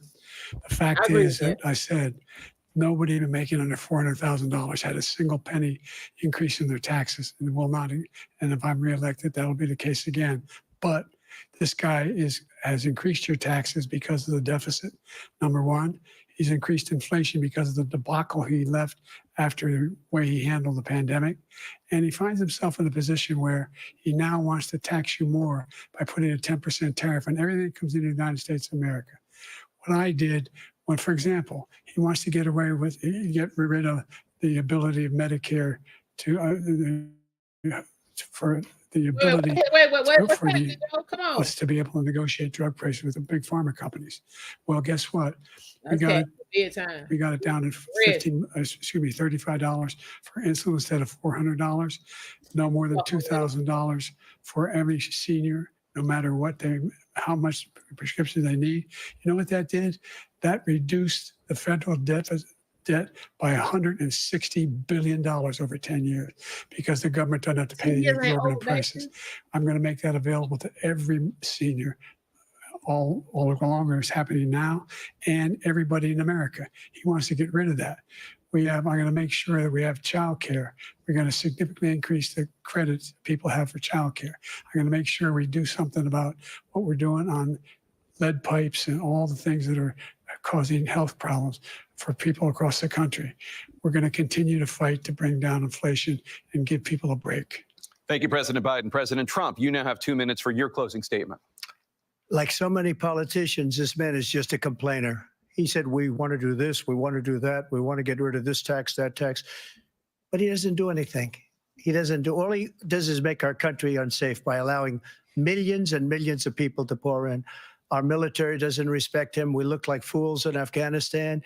The fact is that I said nobody even making under $400,000 had a single penny increase in their taxes and will not. And if I'm reelected, that'll be the case again. But This guy has increased your taxes because of the deficit. Number one, he's increased inflation because of the debacle he left after the way he handled the pandemic. And he finds himself in a position where he now wants to tax you more by putting a 10% tariff on everything that comes into the United States of America. What I did, when, for example, he wants to get rid of the ability of Medicare for the ability come on. us to be able to negotiate drug prices with the big pharma companies. Well, guess what? We Okay, got it down to $35 for insulin instead of $400. No more than $2,000 for every senior, no matter how much prescription they need. You know what that did? That reduced the federal debt by $160 billion over 10 years because the government doesn't have to pay the exorbitant prices. I'm going to make that available to every senior all along. It's happening now, and everybody in America. He wants to get rid of that. I'm going to make sure that we have child care. We're going to significantly increase the credits people have for child care. I'm going to make sure we do something about what we're doing on lead pipes and all the things that are causing health problems for people across the country. We're going to continue to fight to bring down inflation and give people a break. Thank you, President Biden. President Trump, you now have 2 minutes for your closing statement. Like so many politicians, this man is just a complainer. He said, we want to do this, we want to do that, we want to get rid of this tax, that tax. But he doesn't do anything. All he does is make our country unsafe by allowing millions and millions of people to pour in. Our military doesn't respect him. We look like fools in Afghanistan.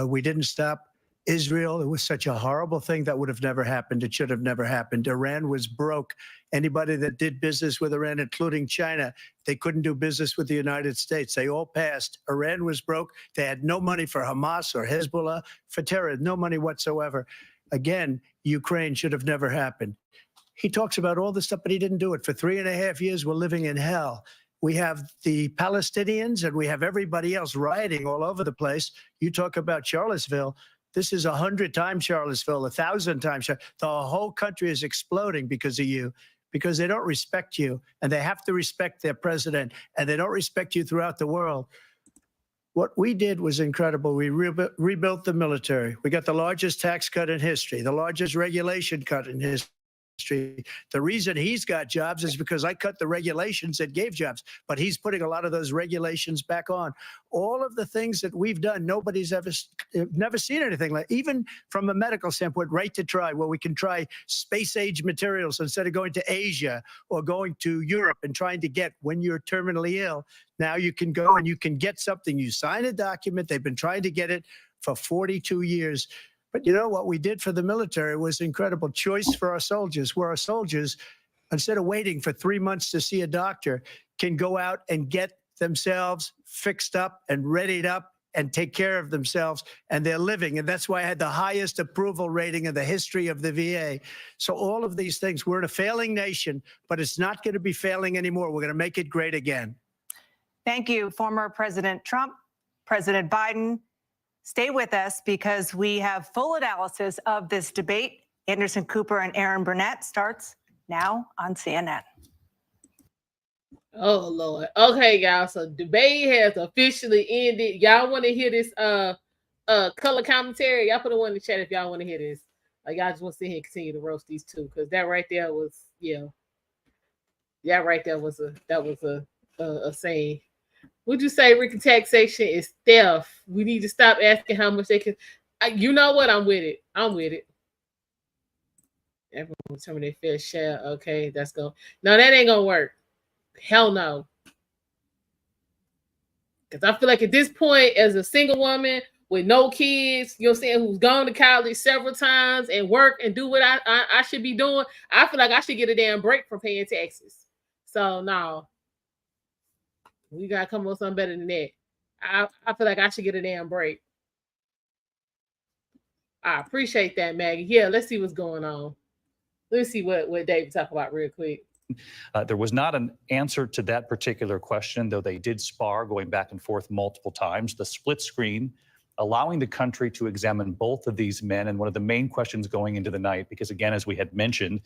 We didn't stop Israel. It was such a horrible thing that would have never happened. It should have never happened. Iran was broke. Anybody that did business with Iran, including China, they couldn't do business with the United States. They all passed. Iran was broke. They had no money for Hamas or Hezbollah, for terror, no money whatsoever. Again, Ukraine should have never happened. He talks about all this stuff, but he didn't do it. For 3.5 years, we're living in hell. We have the Palestinians and we have everybody else rioting all over the place. You talk about Charlottesville. This is 100 times Charlottesville, 1,000 times. The whole country is exploding because of you, because they don't respect you, and they have to respect their president, and they don't respect you throughout the world. What we did was incredible. We rebuilt the military. We got the largest tax cut in history, the largest regulation cut in history. The reason he's got jobs is because I cut the regulations that gave jobs, but he's putting a lot of those regulations back on. All of the things that we've done, nobody's never seen anything like, even from a medical standpoint, right to try, where we can try space age materials instead of going to Asia or going to Europe and trying to get when you're terminally ill. Now you can go and you can get something. You sign a document. They've been trying to get it for 42 years. But you know what we did for the military was incredible. Choice for our soldiers, where our soldiers, instead of waiting for 3 months to see a doctor, can go out and get themselves fixed up and readied up and take care of themselves, and they're living. And that's why I had the highest approval rating in the history of the VA. So all of these things, we're in a failing nation, but it's not going to be failing anymore. We're going to make it great again. Thank you, former President Trump, President Biden. Stay with us because we have full analysis of this debate. Anderson Cooper and Aaron Burnett starts now on CNN. Oh, Lord. Okay, y'all. So debate has officially ended. Y'all want to hear this color commentary? Y'all put a one in the chat if y'all want to hear this. Like, y'all just want to sit here and continue to roast these two, because that right there was, that right there was a saying. Would you say, Ricky, taxation is theft? We need to stop asking how much they can. You know what? I'm with it. Everyone will terminate fair share. Okay, that's go. No, that ain't gonna work. Hell no. Because I feel like at this point, as a single woman with no kids, you know what I'm saying, who's gone to college several times and work and do what I should be doing, I feel like I should get a damn break from paying taxes. So no. We gotta come up with something better than that. I feel like I should get a damn break. I appreciate that, Maggie. Yeah, let's see what's going on. Let's see what David talk about real quick. There was not an answer to that particular question, though they did spar going back and forth multiple times. The split screen allowing the country to examine both of these men. And one of the main questions going into the night, because again, as we had mentioned,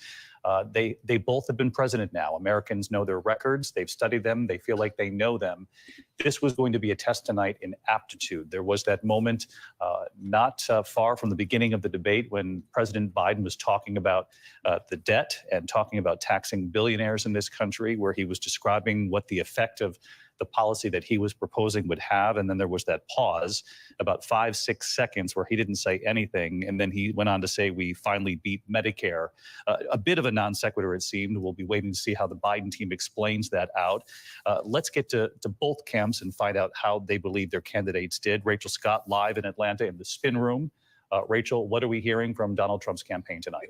they both have been president now. Americans know their records. They've studied them. They feel like they know them. This was going to be a test tonight in aptitude. There was that moment not far from the beginning of the debate when President Biden was talking about the debt and talking about taxing billionaires in this country, where he was describing what the effect of the policy that he was proposing would have. And then there was that pause, about 5-6 seconds, where he didn't say anything. And then he went on to say, we finally beat Medicare. A bit of a non sequitur, it seemed. We'll be waiting to see how the Biden team explains that out. Let's get to both camps and find out how they believe their candidates did. Rachel Scott live in Atlanta in the spin room. Rachel, what are we hearing from Donald Trump's campaign tonight?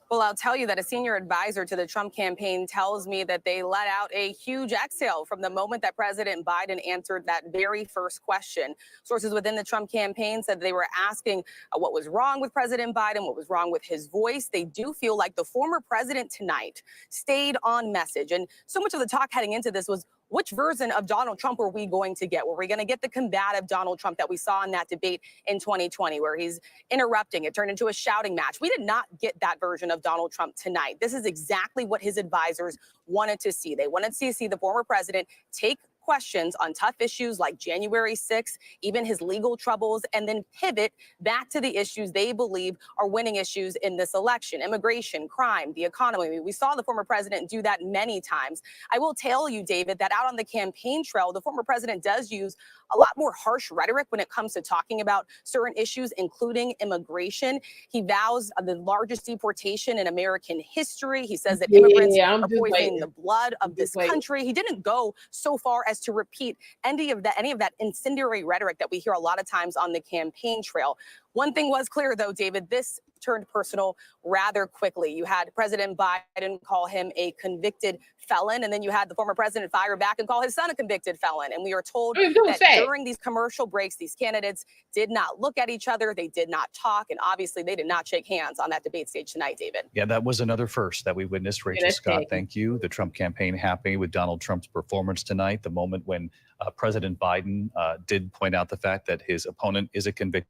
Well, I'll tell you that a senior advisor to the Trump campaign tells me that they let out a huge exhale from the moment that President Biden answered that very first question. Sources within the Trump campaign said they were asking what was wrong with President Biden, what was wrong with his voice. They do feel like the former president tonight stayed on message. And so much of the talk heading into this was, which version of Donald Trump are we going to get? Were we going to get the combative Donald Trump that we saw in that debate in 2020, where he's interrupting? It turned into a shouting match. We did not get that version of Donald Trump tonight. This is exactly what his advisors wanted to see. They wanted to see the former president take questions on tough issues like January 6th, even his legal troubles, and then pivot back to the issues they believe are winning issues in this election: immigration, crime, the economy. We saw the former president do that many times. I will tell you, David, that out on the campaign trail, the former president does use a lot more harsh rhetoric when it comes to talking about certain issues, including immigration. He vows the largest deportation in American history. He says that immigrants are poisoning the blood of this country. He didn't go so far as to repeat any of that incendiary rhetoric that we hear a lot of times on the campaign trail. One thing was clear, though, David, this turned personal rather quickly. You had President Biden call him a convicted felon, and then you had the former president fire back and call his son a convicted felon. And we are told that during these commercial breaks, these candidates did not look at each other. They did not talk. And obviously, they did not shake hands on that debate stage tonight, David. Yeah, that was another first that we witnessed. Rachel Scott, thank you. The Trump campaign happy with Donald Trump's performance tonight, the moment when President Biden did point out the fact that his opponent is a convicted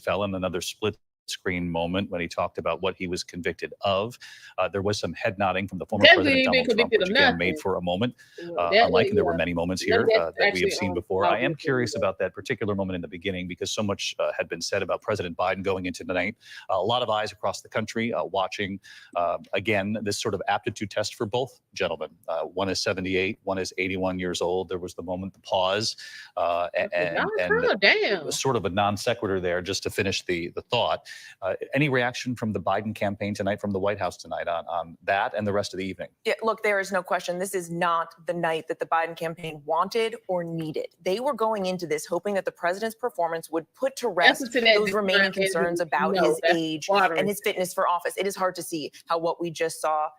felon, another split screen moment when he talked about what he was convicted of. There was some head nodding from the former president Donald Trump, which again made for a moment. Unlike there were many moments here that we have seen before. I am curious about that particular moment in the beginning, because so much had been said about President Biden going into tonight. A lot of eyes across the country watching, again, this sort of aptitude test for both gentlemen. One is 78, one is 81 years old. There was the moment, the pause, and it was sort of a non sequitur there just to finish the thought. Any reaction from the Biden campaign tonight, from the White House tonight, on that and the rest of the evening? Yeah, look, there is no question. This is not the night that the Biden campaign wanted or needed. They were going into this hoping that the president's performance would put to rest those remaining concerns about his age and his fitness for office. It is hard to see how what we just saw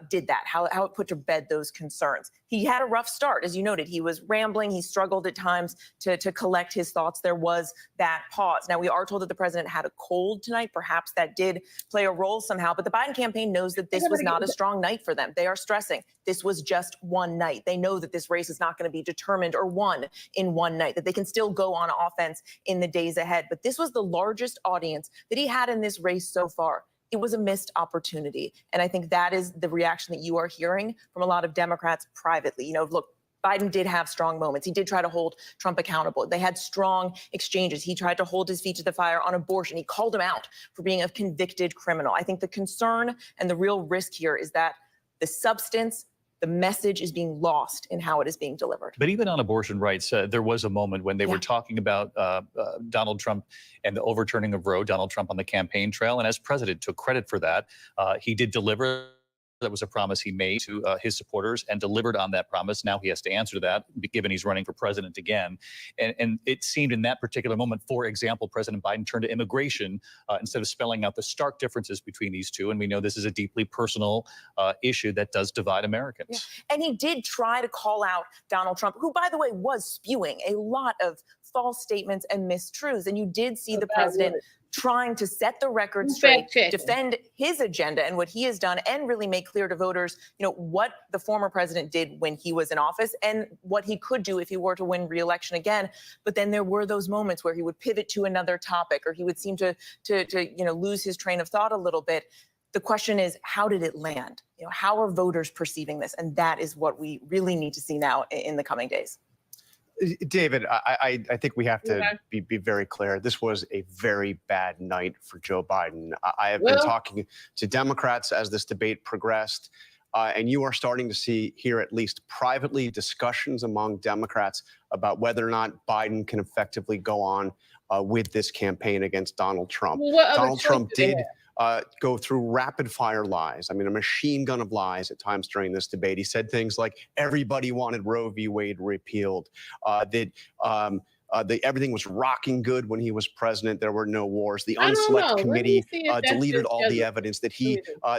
did that, how it put to bed those concerns. He had a rough start. As you noted, he was rambling. He struggled at times to collect his thoughts. There was that pause. Now, we are told that the president had a cold tonight. Perhaps that did play a role somehow. But the Biden campaign knows that this was not a strong night for them. They are stressing. This was just one night. They know that this race is not going to be determined or won in one night, that they can still go on offense in the days ahead. But this was the largest audience that he had in this race so far. It was a missed opportunity. And I think that is the reaction that you are hearing from a lot of Democrats privately. You know, look, Biden did have strong moments. He did try to hold Trump accountable. They had strong exchanges. He tried to hold his feet to the fire on abortion. He called him out for being a convicted criminal. I think the concern and the real risk here is that the substance, the message is being lost in how it is being delivered. But even on abortion rights, there was a moment when they were talking about Donald Trump and the overturning of Roe, Donald Trump on the campaign trail. And as president, took credit for that. He did deliver. That was a promise he made to his supporters and delivered on that promise. Now he has to answer to that, given he's running for president again. And it seemed in that particular moment, for example, President Biden turned to immigration instead of spelling out the stark differences between these two. And we know this is a deeply personal issue that does divide Americans. Yeah. And he did try to call out Donald Trump, who, by the way, was spewing a lot of false statements and mistruths. And you did see the About president what? trying to set the record Who straight, fact-checking? defend his agenda and what he has done, and really make clear to voters, what the former president did when he was in office and what he could do if he were to win re-election again. But then there were those moments where he would pivot to another topic, or he would seem to lose his train of thought a little bit. The question is, how did it land? How are voters perceiving this? And that is what we really need to see now in the coming days. David, I think we have to be very clear. This was a very bad night for Joe Biden. I have been talking to Democrats as this debate progressed, and you are starting to see here, at least privately, discussions among Democrats about whether or not Biden can effectively go on with this campaign against Donald Trump. Well, Donald Trump did go through rapid fire lies. I mean, a machine gun of lies at times during this debate. He said things like everybody wanted Roe v. Wade repealed, that everything was rocking good when he was president. There were no wars. The Unselect Committee deleted all the evidence that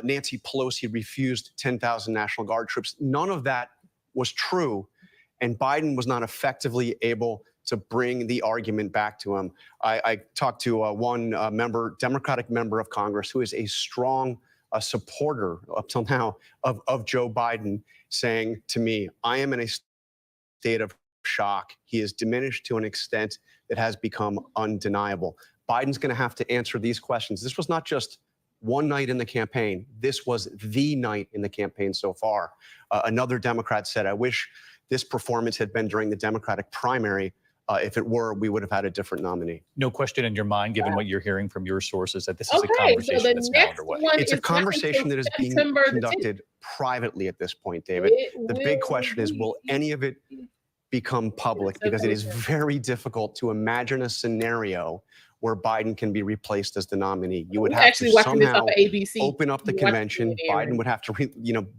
Nancy Pelosi refused 10,000 National Guard troops. None of that was true. And Biden was not effectively able to bring the argument back to him. I talked to one Democratic member of Congress who is a strong supporter up till now of Joe Biden, saying to me, I am in a state of shock. He is diminished to an extent that has become undeniable. Biden's going to have to answer these questions. This was not just one night in the campaign. This was the night in the campaign so far. Another Democrat said, I wish this performance had been during the Democratic primary. If it were, we would have had a different nominee. No question in your mind, given what you're hearing from your sources, that this is a conversation that's now underway. It's a conversation that is being conducted privately at this point, David. The big question is, will any of it become public? Because it is very difficult to imagine a scenario where Biden can be replaced as the nominee. You would have to somehow open up the convention. Biden would have to,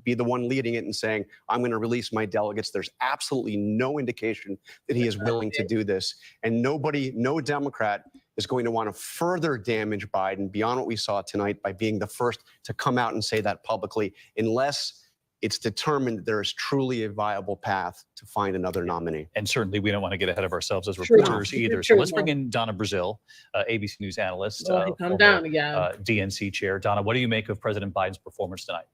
be the one leading it and saying, I'm going to release my delegates. There's absolutely no indication that he is willing to do this. And no Democrat is going to want to further damage Biden beyond what we saw tonight by being the first to come out and say that publicly, unless it's determined that there is truly a viable path to find another nominee. And certainly we don't want to get ahead of ourselves as reporters either. So let's bring in Donna Brazil, ABC News analyst, DNC chair. Donna, what do you make of President Biden's performance tonight?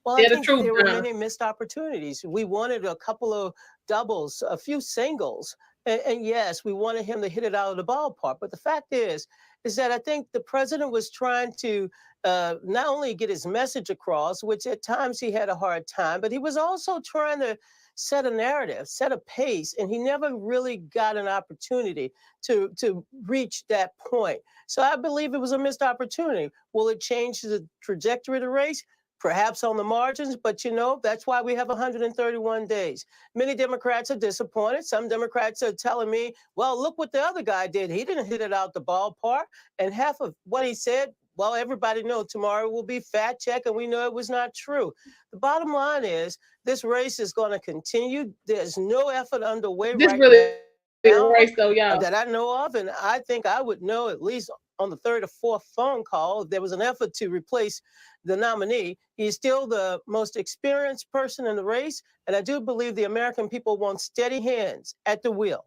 Well, I think there were many missed opportunities. We wanted a couple of doubles, a few singles. And yes, we wanted him to hit it out of the ballpark. But the fact is that I think the president was trying to not only get his message across, which at times he had a hard time, but he was also trying to set a narrative, set a pace, and he never really got an opportunity to reach that point. So I believe it was a missed opportunity. Will it change the trajectory of the race? Perhaps on the margins, but that's why we have 131 days. Many Democrats are disappointed. Some Democrats are telling me, well, look what the other guy did. He didn't hit it out the ballpark. And half of what he said, well, everybody knows tomorrow will be fact checked, and we know it was not true. The bottom line is this race is going to continue. There's no effort underway right now that I know of, and I think I would know at least on the third or fourth phone call if there was an effort to replace the nominee. He's still the most experienced person in the race, and I do believe the American people want steady hands at the wheel.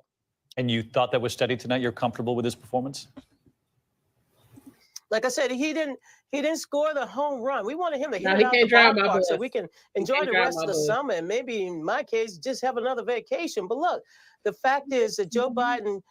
And you thought that was steady tonight? You're comfortable with his performance? Like I said, he didn't score the home run. We wanted him to hit it out the ballpark so we can enjoy the rest of the summer and maybe, in my case, just have another vacation. But look, the fact is that Joe Biden,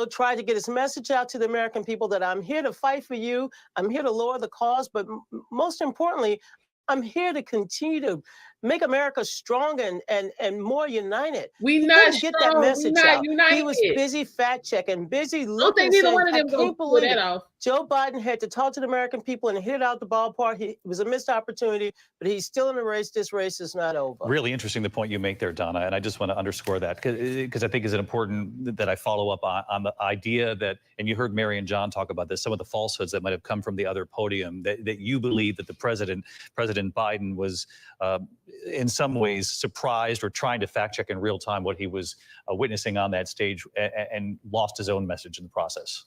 tried to get his message out to the American people that I'm here to fight for you. I'm here to lower the cost. But most importantly, I'm here to continue to make America strong and more united. We not get that message out. He was busy fact checking, busy looking. I don't think neither one of them going to pull that off. Joe Biden had to talk to the American people and hit it out the ballpark. It was a missed opportunity, but he's still in the race. This race is not over. Really interesting the point you make there, Donna, and I just want to underscore that because I think it's important that I follow up on the idea that, and you heard Mary and John talk about this, some of the falsehoods that might have come from the other podium, that you believe that the President Biden was in some ways surprised or trying to fact check in real time what he was witnessing on that stage and lost his own message in the process.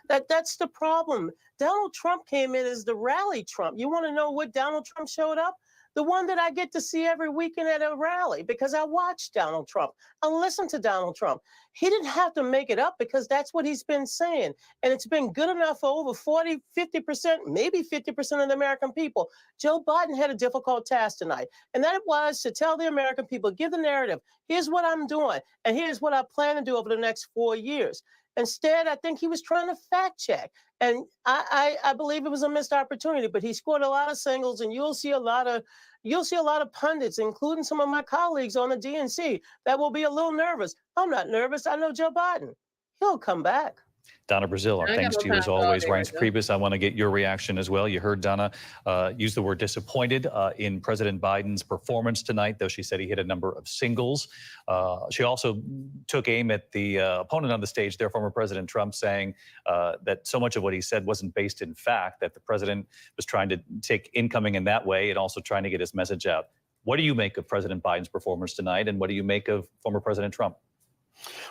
That's the problem. Donald Trump came in as the rally Trump. You want to know what Donald Trump showed up? the one that I get to see every weekend at a rally because I watch Donald Trump. I listen to Donald Trump. He didn't have to make it up because that's what he's been saying. And it's been good enough for over 40, 50%, maybe 50% of the American people. Joe Biden had a difficult task tonight. And that was to tell the American people, give the narrative, here's what I'm doing, and here's what I plan to do over the next 4 years. Instead, I think he was trying to fact check. And I believe it was a missed opportunity, but he scored a lot of singles, and you'll see a lot of pundits, including some of my colleagues on the DNC, that will be a little nervous. I'm not nervous. I know Joe Biden. He'll come back. Donna Brazile, our I got thanks no to you time as for all always. that, Reince Rachel. Priebus, I want to get your reaction as well. You heard Donna use the word disappointed in President Biden's performance tonight, though she said he hit a number of singles. She also took aim at the opponent on the stage there, former President Trump, saying that so much of what he said wasn't based in fact, that the president was trying to take incoming in that way and also trying to get his message out. What do you make of President Biden's performance tonight, and what do you make of former President Trump?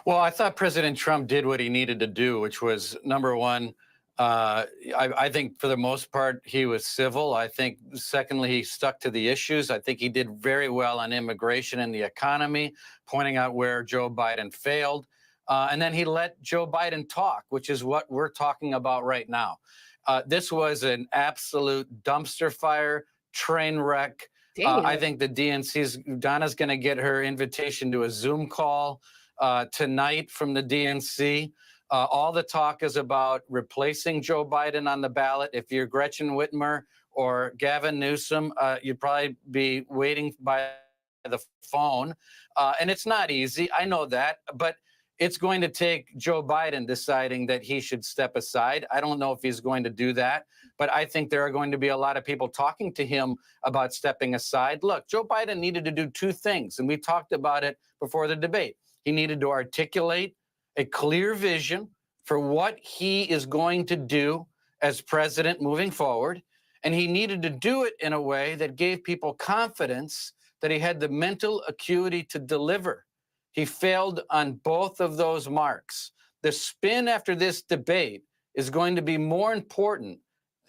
Well, I thought President Trump did what he needed to do, which was, number one, I think for the most part, he was civil. I think, secondly, he stuck to the issues. I think he did very well on immigration and the economy, pointing out where Joe Biden failed. And then he let Joe Biden talk, which is what we're talking about right now. This was an absolute dumpster fire, train wreck. I think the Donna's going to get her invitation to a Zoom call tonight from the DNC. All the talk is about replacing Joe Biden on the ballot. If you're Gretchen Whitmer or Gavin Newsom, you'd probably be waiting by the phone. And it's not easy. I know that. But it's going to take Joe Biden deciding that he should step aside. I don't know if he's going to do that. But I think there are going to be a lot of people talking to him about stepping aside. Look, Joe Biden needed to do two things, and we talked about it before the debate. He needed to articulate a clear vision for what he is going to do as president moving forward. And he needed to do it in a way that gave people confidence that he had the mental acuity to deliver. He failed on both of those marks. The spin after this debate is going to be more important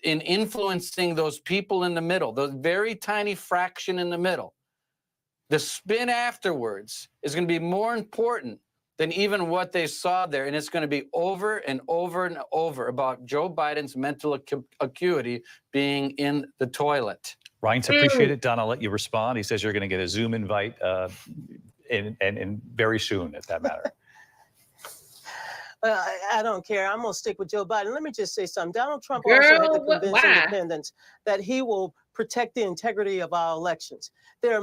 in influencing those people in the middle, those very tiny fraction in the middle. The spin afterwards is going to be more important than even what they saw there. And it's going to be over and over and over about Joe Biden's mental acuity being in the toilet. Reince, appreciate it. Don, I'll let you respond. He says you're going to get a Zoom invite and very soon, at that matter. I don't care. I'm going to stick with Joe Biden. Let me just say something. Donald Trump also had to convince independents that he will protect the integrity of our elections. There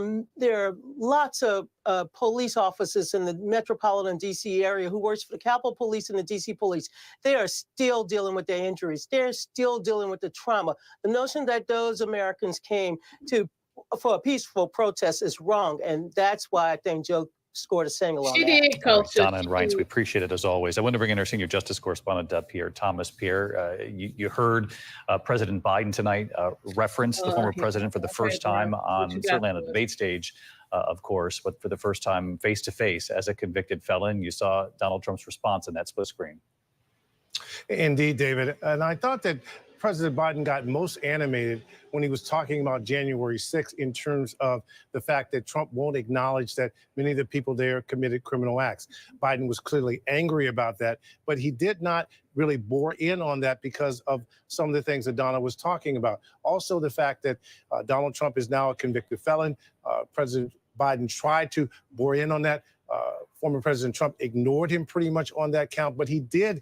are lots of police officers in the metropolitan D.C. area who works for the Capitol Police and the D.C. Police. They are still dealing with their injuries. They're still dealing with the trauma. The notion that those Americans came for a peaceful protest is wrong, and that's why I think Joe scored a single on that. She did, Coach. Donna and Reince, we appreciate it as always. I want to bring in our senior justice correspondent, Pierre Thomas. Pierre, you heard President Biden tonight reference the former president for the first time certainly on the debate stage, of course, but for the first time face to face as a convicted felon. You saw Donald Trump's response in that split screen. Indeed, David. And I thought that President Biden got most animated when he was talking about January 6th in terms of the fact that Trump won't acknowledge that many of the people there committed criminal acts. Biden was clearly angry about that, but he did not really bore in on that because of some of the things that Donna was talking about. Also, the fact that Donald Trump is now a convicted felon. President Biden tried to bore in on that. Former President Trump ignored him pretty much on that count, but he did,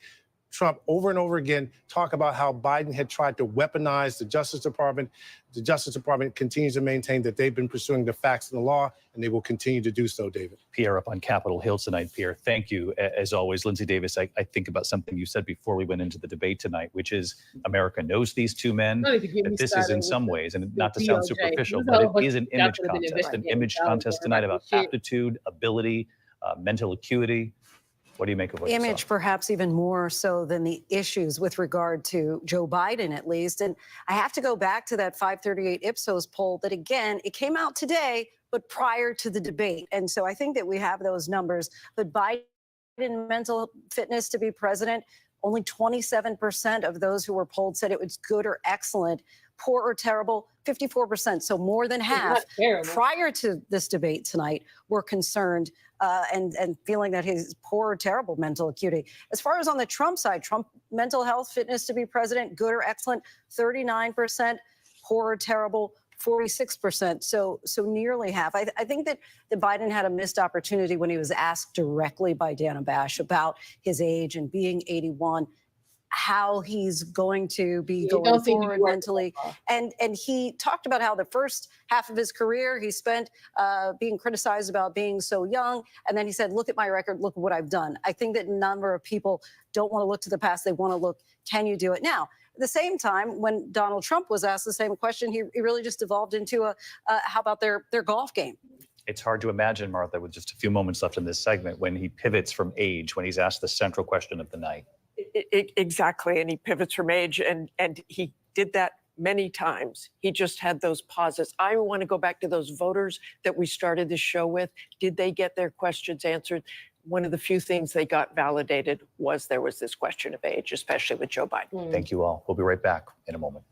Trump, over and over again, talk about how Biden had tried to weaponize the Justice Department. The Justice Department continues to maintain that they've been pursuing the facts and the law, and they will continue to do so, David. Pierre, up on Capitol Hill tonight. Pierre, thank you. As always, Lindsay Davis, I think about something you said before we went into the debate tonight, which is America knows these two men. That this is in some ways, and not to sound superficial, but it is an image contest tonight about aptitude, ability, mental acuity. What do you make of what you saw? Image, perhaps even more so than the issues with regard to Joe Biden, at least. And I have to go back to that 538 Ipsos poll that, again, it came out today, but prior to the debate. And so I think that we have those numbers. But Biden mental fitness to be president, only 27% of those who were polled said it was good or excellent. poor or terrible, 54%. So more than half prior to this debate tonight were concerned and feeling that he's poor or terrible mental acuity. As far as on the Trump side, Trump mental health, fitness to be president, good or excellent, 39%, poor or terrible, 46%. So nearly half. I think that Biden had a missed opportunity when he was asked directly by Dana Bash about his age and being 81, how he's going to be going forward mentally. And he talked about how the first half of his career he spent being criticized about being so young. And then he said, look at my record, look at what I've done. I think that a number of people don't want to look to the past. They want to look, can you do it now? At the same time, when Donald Trump was asked the same question, he really just evolved into how about their golf game? It's hard to imagine, Martha, with just a few moments left in this segment, when he pivots from age, when he's asked the central question of the night. Exactly. And he pivots from age, and he did that many times. He just had those pauses. I want to go back to those voters that we started this show with. Did they get their questions answered? One of the few things they got validated was there was this question of age, especially with Joe Biden. Thank you all. We'll be right back in a moment.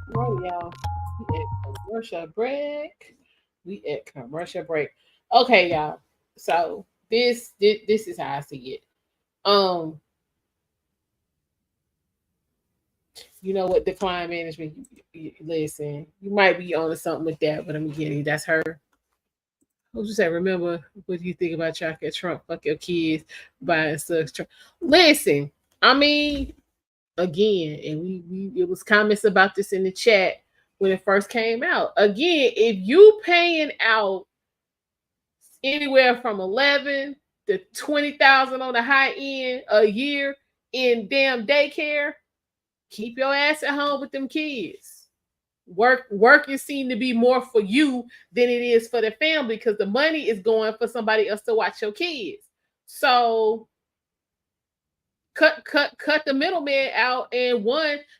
Right, y'all. We at commercial break. Okay, y'all. So this is how I see it. You know what, decline management, listen, you might be on to something with that, but I'm getting that's her. What you say? Remember, what do you think about chocolate Trump? Fuck your kids buying stuff. Listen, I mean, again, and we it was comments about this in the chat when it first came out. Again, if you paying out anywhere from 11 to 20,000 on the high end a year in damn daycare, keep your ass at home with them kids. Work is seen to be more for you than it is for the family, because the money is going for somebody else to watch your kids. So cut the middleman out, and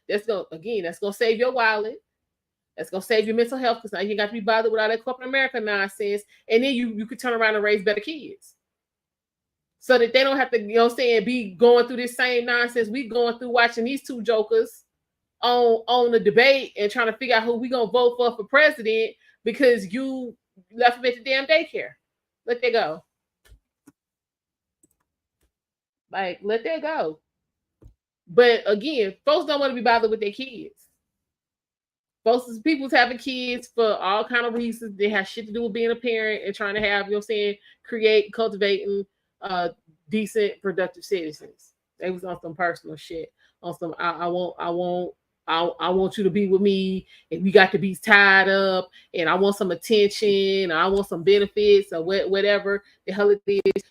that's gonna save your wallet. That's gonna save your mental health, because now you got to be bothered with all that corporate America nonsense, and then you could turn around and raise better kids, so that they don't have to, be going through this same nonsense we going through watching these two jokers on the debate and trying to figure out who we gonna vote for president because you left them at the damn daycare. Let that go. Like, let that go. But again, folks don't want to be bothered with their kids. People's having kids for all kind of reasons. They have shit to do with being a parent and trying to have, cultivating decent, productive citizens. They was on some personal shit. On some, I want you to be with me, and we got to be tied up, and I want some attention, I want some benefits, or whatever the hell it is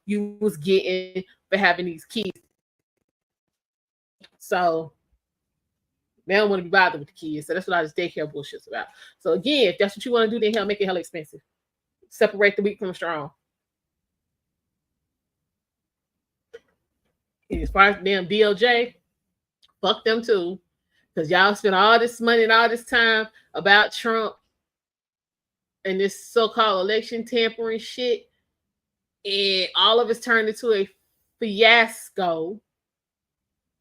you was getting for having these kids. So they don't want to be bothered with the kids. So that's what all this daycare bullshit's about. So again, if that's what you want to do, then hell, make it hella expensive. Separate the weak from the strong. And as far as damn DOJ, fuck them too, because y'all spend all this money and all this time about Trump and this so-called election tampering shit, and all of it's turned into a fiasco.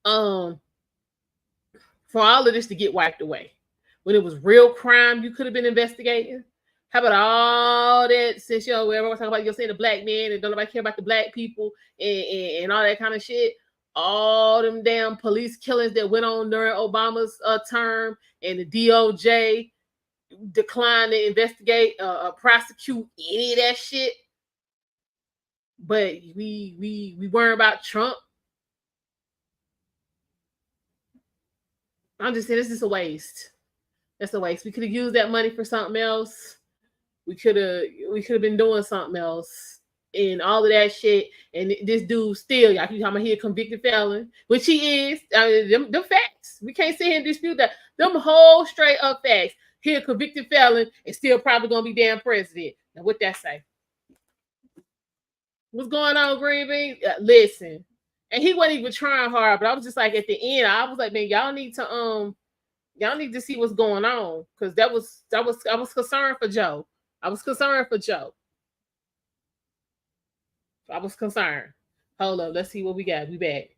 For all of this to get wiped away, when it was real crime you could have been investigating. How about all that, since everyone's talking about saying the black man and don't nobody care about the black people and all that kind of shit, all them damn police killings that went on during Obama's term, and the DOJ declined to investigate, prosecute any of that shit. But we worry about Trump. I'm just saying, this is a waste. That's a waste. We could have used that money for something else. We could have been doing something else, and all of that shit. And this dude still, y'all keep talking about he a convicted felon, which he is. I mean, them facts. We can't sit here and dispute that. Them whole straight up facts. He a convicted felon and still probably gonna be damn president. Now, what that say? What's going on, Green Bean? Listen. And he wasn't even trying hard, but I was just like, at the end, I was like, man, y'all need to see what's going on, because I was concerned for Joe. I was concerned. Hold up, let's see what we got. We back.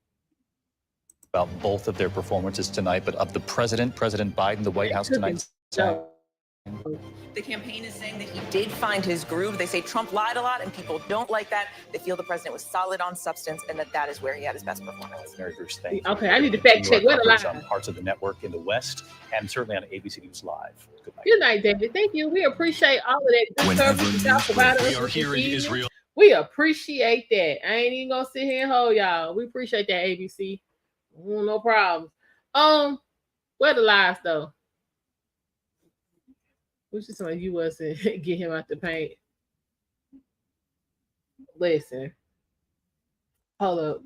about both of their performances tonight, but of the President Biden, the White House tonight. The campaign is saying that he did find his groove. They say Trump lied a lot and people don't like that. They feel the president was solid on substance and that is where he had his best performance. Mary Bruce, thank you. Okay, I need to fact check what coverage on parts of the network in the West and certainly on ABC News Live. Good night. Good night, David. Thank you. We appreciate all of that good coverage you talk about us. We are here in Israel. We appreciate that. I ain't even gonna sit here and hold y'all. We appreciate that, ABC. No problem. Where the lies though? We should tell you us and get him out the paint. Listen. Hold up.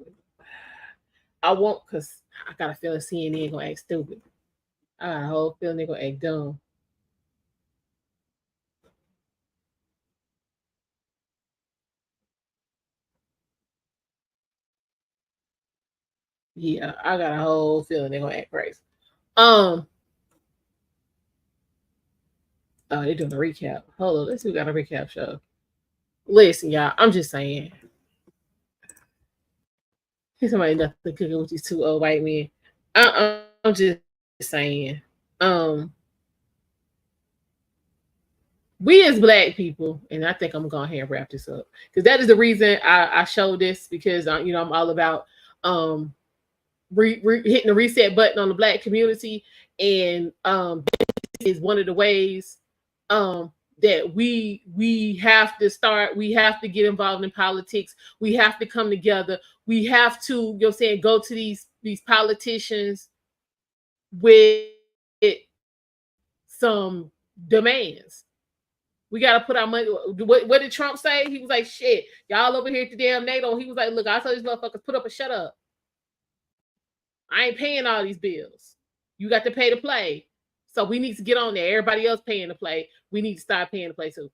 I won't, because I got a feeling CNN gonna act stupid. I got a whole feeling they're gonna act dumb. Yeah, I got a whole feeling they're gonna act crazy. Oh, they're doing a recap. Hold on, let's see who got a recap show. Listen, y'all, I'm just saying. Here's somebody nothing cooking with these two old white men. I'm just saying. We as Black people, and I think I'm going to go ahead and wrap this up, because that is the reason I show this, because I'm all about hitting the reset button on the Black community, and this is one of the ways that we have to start. We have to get involved in politics. We have to come together. We have to, go to these politicians with some demands. We got to put our money. What did Trump say? He was like, shit, y'all over here at the damn NATO. He was like, look, I told these motherfuckers, put up or shut up. I ain't paying all these bills. You got to pay to play. So we need to get on there. Everybody else paying to play. We need to start paying to play too.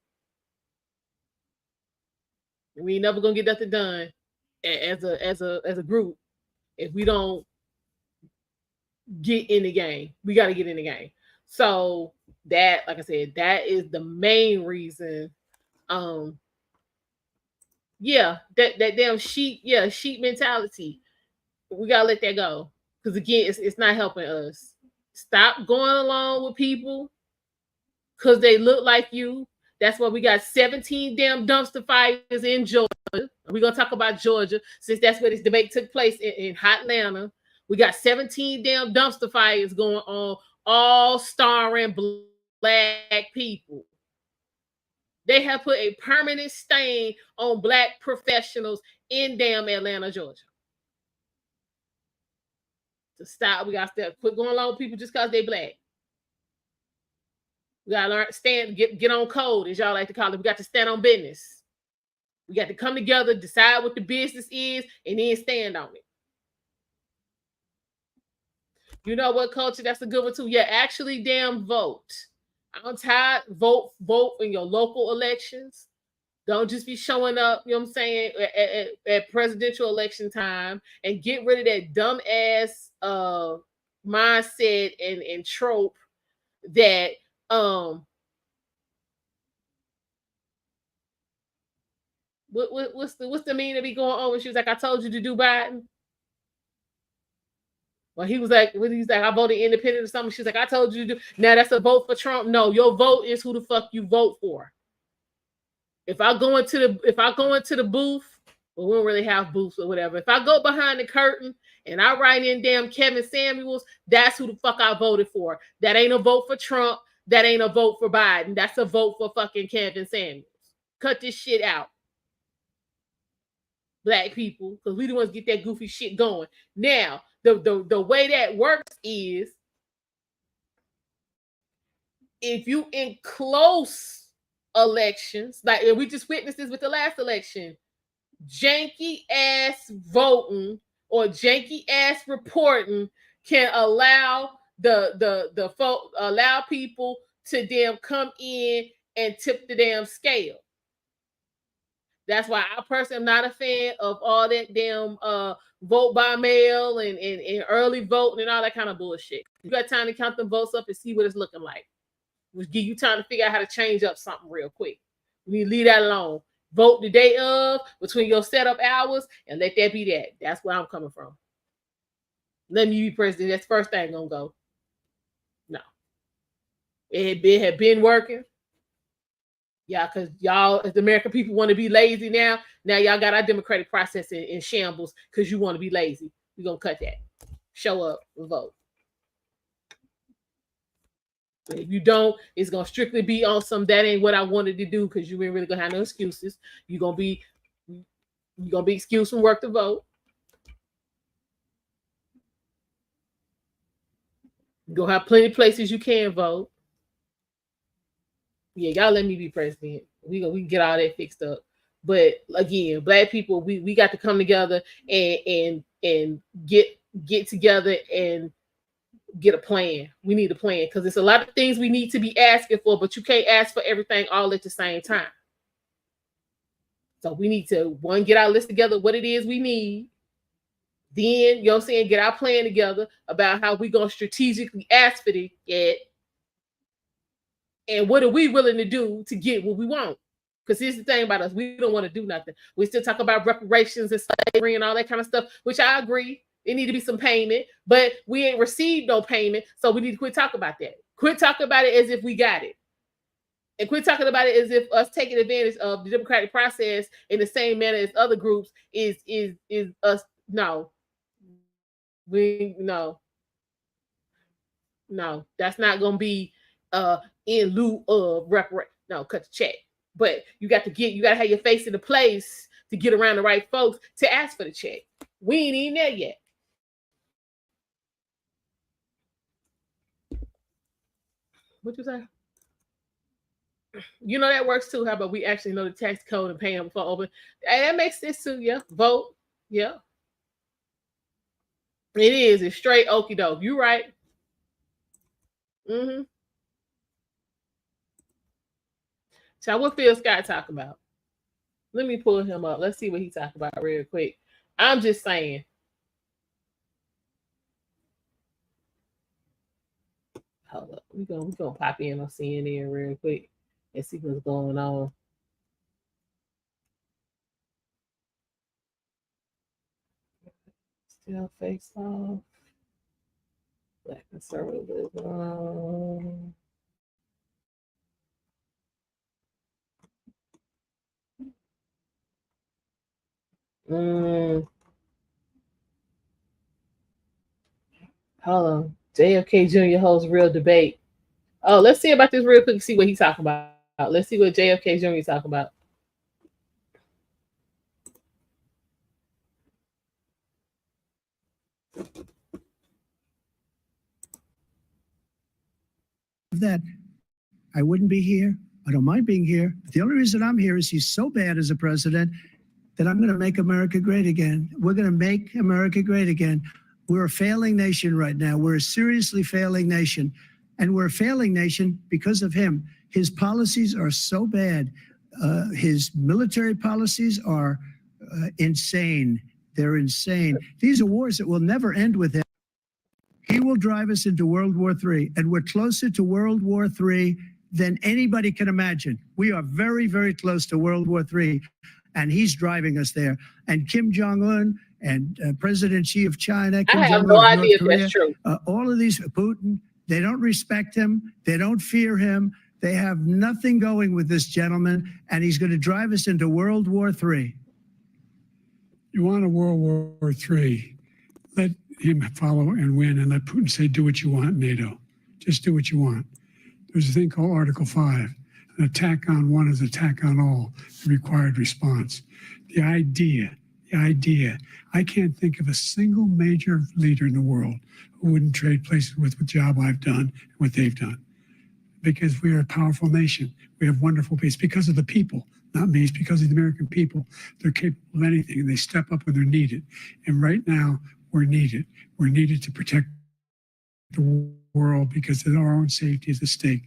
We ain't never gonna get nothing done as a group if we don't get in the game. We got to get in the game. So that, like I said, that is the main reason. That damn sheep mentality. We gotta let that go, because again, it's not helping us. Stop going along with people because they look like you. That's why we got 17 damn dumpster fires in Georgia. We're going to talk about Georgia, since that's where this debate took place in hot Atlanta. We got 17 damn dumpster fires going on, all starring Black people. They have put a permanent stain on Black professionals in damn Atlanta, Georgia. To stop, we got to quit going along with people just because they Black. We got to learn, get on code, as y'all like to call it. We got to stand on business. We got to come together, decide what the business is, and then stand on it. You know what, Culture? That's a good one too. Yeah, actually damn vote. I'm tired. Vote in your local elections. Don't just be showing up, you know what I'm saying, at presidential election time, and get rid of that dumb ass mindset and trope that what's the meaning to be going on when she was like, I told you to do Biden? Well, he's like, I voted independent or something. She's like, I told you to do. Now that's a vote for Trump. No, your vote is who the fuck you vote for. If I go into the booth, well, we don't really have booths or whatever. If I go behind the curtain and I write in damn Kevin Samuels, that's who the fuck I voted for. That ain't a vote for Trump. That ain't a vote for Biden. That's a vote for fucking Kevin Samuels. Cut this shit out, Black people, because we the ones get that goofy shit going. Now, the way that works is, if you in close elections, like we just witnessed this with the last election, janky ass voting or janky ass reporting can allow allow people to damn come in and tip the damn scale. That's why I personally am not a fan of all that damn vote by mail and early voting and all that kind of bullshit. You got time to count the votes up and see what it's looking like. Which give you time to figure out how to change up something real quick. We need to leave that alone. Vote the day of, between your setup hours, and let that be that. That's where I'm coming from. Let me be president. That's the first thing gonna go. No. It had been working. Yeah, because y'all, as the American people, want to be lazy now. Now y'all got our democratic process in shambles because you want to be lazy. We're going to cut that. Show up and vote. But if you don't, it's going to strictly be on some, that ain't what I wanted to do, because you ain't really going to have no excuses. You're going to be excused from work to vote. You're going to have plenty of places you can vote. Yeah, y'all let me be president. We can get all that fixed up. But again, Black people, we got to come together and get together and get a plan. We need a plan, because there's a lot of things we need to be asking for, but you can't ask for everything all at the same time. So we need to, one, get our list together, what it is we need. Then, you know what I'm saying, get our plan together about how we're going to strategically ask for it. And what are we willing to do to get what we want? Because here's the thing about us. We don't want to do nothing. We still talk about reparations and slavery and all that kind of stuff, which I agree. It need to be some payment, but we ain't received no payment. So we need to quit talking about that. Quit talking about it as if we got it. And quit talking about it as if us taking advantage of the democratic process in the same manner as other groups is us. No. No, that's not going to be in lieu of reparation. No, cut the check. But you got to have your face in the place to get around the right folks to ask for the check. We ain't even there yet. What you say? You know that works too. How about we actually know the tax code and pay them before open? And that makes sense too. Yeah, vote. Yeah, it is. It's straight okie doke. You right. Mm-hmm. So what Phil Scott talk about? Let me pull him up. Let's see what he talking about real quick. I'm just saying. Hold up. We're gonna pop in on CNN real quick and see what's going on. Still face off. Black conservatism. Hold on. JFK Jr. holds real debate. Oh, let's see about this real quick. See what he's talking about. Let's see what JFK Jr. is talking about. That I wouldn't be here. I don't mind being here. The only reason I'm here is he's so bad as a president that I'm going to make America great again. We're going to make America great again. We're a failing nation right now. We're a seriously failing nation. And we're a failing nation because of him. His policies are so bad. His military policies are insane. They're insane. These are wars that will never end with him. He will drive us into World War III, and we're closer to World War III than anybody can imagine. We are very, very close to World War III, and he's driving us there. And Kim Jong-un and President Xi of China, Kim I have Jong-un no of North idea if Korea, that's true. all of these, Putin, they don't respect him. They don't fear him. They have nothing going with this gentleman, and he's going to drive us into World War III. You want a World War III, let him follow and win, and let Putin say, do what you want, NATO. Just do what you want. There's a thing called Article 5. An attack on one is an attack on all, the required response. The idea, I can't think of a single major leader in the world who wouldn't trade places with the job I've done and what they've done. Because we are a powerful nation. We have wonderful peace because of the people, not me. It's because of the American people. They're capable of anything, and they step up when they're needed. And right now, we're needed. We're needed to protect the world because our own safety is at stake.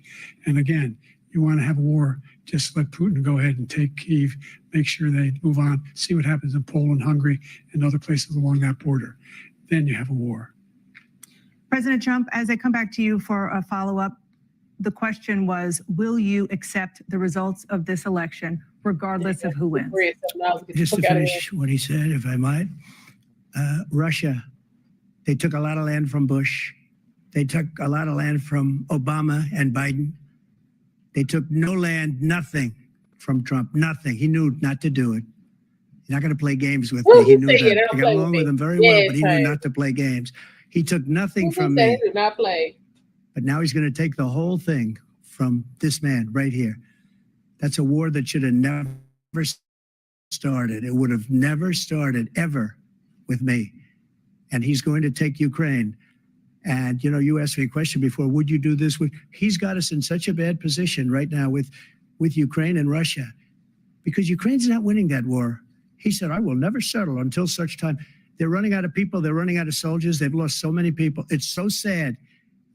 And again, you want to have a war, just let Putin go ahead and take Kyiv, make sure they move on, see what happens in Poland, Hungary, and other places along that border. Then you have a war. President Trump, as I come back to you for a follow-up, the question was, will you accept the results of this election, regardless of who wins? Just to finish what he said, if I might, Russia, They took a lot of land from Bush. They took a lot of land from Obama and Biden. They took no land, nothing from Trump, nothing. He knew not to do it. He's not going to play games with me. He knew that. I got along with him very well, but he knew not to play games. He took nothing from me. He did not play. But now he's going to take the whole thing from this man right here. That's a war that should have never started. It would have never started ever with me. And he's going to take Ukraine. And, you know, you asked me a question before, would you do this? He's got us in such a bad position right now with Ukraine and Russia, because Ukraine's not winning that war. He said, I will never settle until such time. They're running out of people. They're running out of soldiers. They've lost so many people. It's so sad.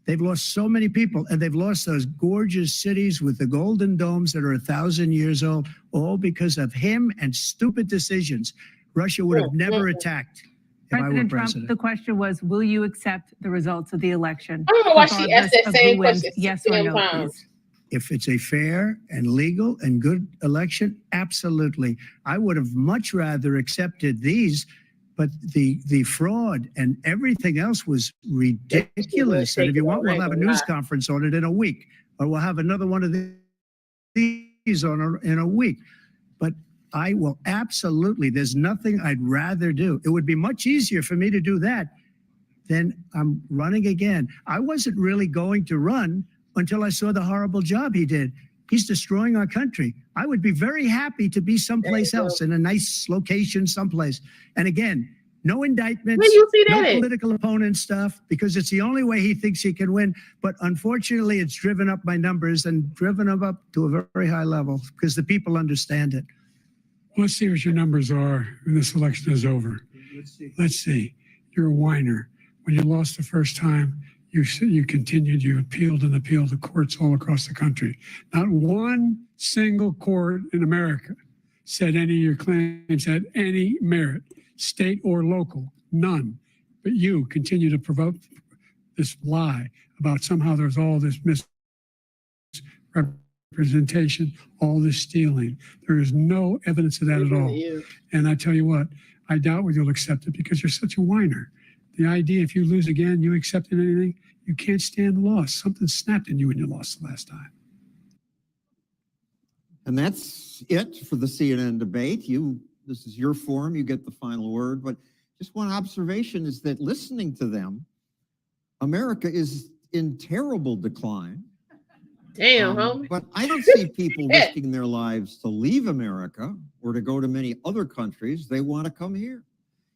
They've lost so many people, and they've lost those gorgeous cities with the golden domes that are 1,000 years old, all because of him and stupid decisions. Russia would have never attacked if I were president. The question was, will you accept the results of the election? I don't know why she asked that same question. Yes or no, please. If it's a fair and legal and good election, absolutely. I would have much rather accepted these, but the fraud and everything else was ridiculous. And if you want, we'll have a news conference on it in a week, or we'll have another one of these in a week. But I will absolutely, there's nothing I'd rather do. It would be much easier for me to do that than I'm running again. I wasn't really going to run until I saw the horrible job he did. He's destroying our country. I would be very happy to be someplace else, in a nice location someplace. And again, no indictments, Where you see that no at? political opponent stuff, because it's the only way he thinks he can win. But unfortunately, it's driven up my numbers and driven them up to a very high level because the people understand it. Let's see what your numbers are when this election is over. Let's see. You're a whiner. When you lost the first time, you continued, you appealed and appealed to courts all across the country. Not one single court in America said any of your claims had any merit, state or local, none. But you continue to provoke this lie about somehow there's all this misrepresentation, all this stealing. There is no evidence of that at all. And I tell you what, I doubt whether you'll accept it because you're such a whiner. The idea, if you lose again, you accepted anything, you can't stand the loss. Something snapped in you when you lost the last time. And that's it for the CNN debate. This is your forum. You get the final word. But just one observation is that listening to them, America is in terrible decline. Damn, homie. But I don't see people risking their lives to leave America or to go to many other countries. They want to come here.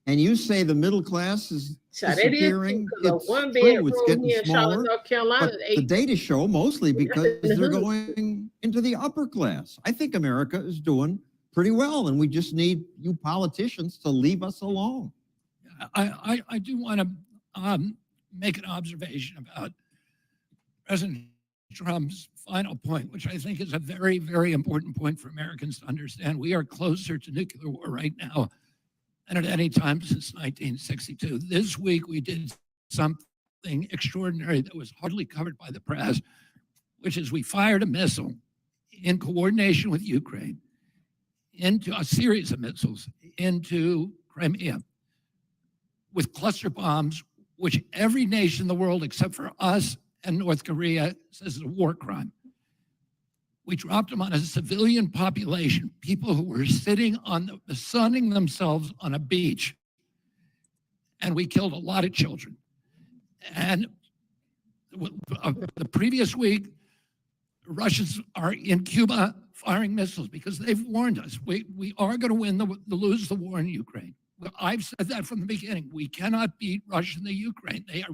And you say the middle class is disappearing. It's true, it's getting smaller. North Carolina, But the data show mostly because they're going into the upper class. I think America is doing pretty well, and we just need you politicians to leave us alone. I do want to make an observation about President Trump's final point, which I think is a very, very important point for Americans to understand. We are closer to nuclear war right now than at any time since 1962. This week, we did something extraordinary that was hardly covered by the press, which is we fired a missile in coordination with Ukraine into a series of missiles into Crimea with cluster bombs, which every nation in the world except for us and North Korea says is a war crime. We dropped them on a civilian population, people who were sitting sunning themselves on a beach. And we killed a lot of children. And the previous week, the Russians are in Cuba firing missiles because they've warned us. We are going to win lose the war in Ukraine. I've said that from the beginning. We cannot beat Russia and the Ukraine. They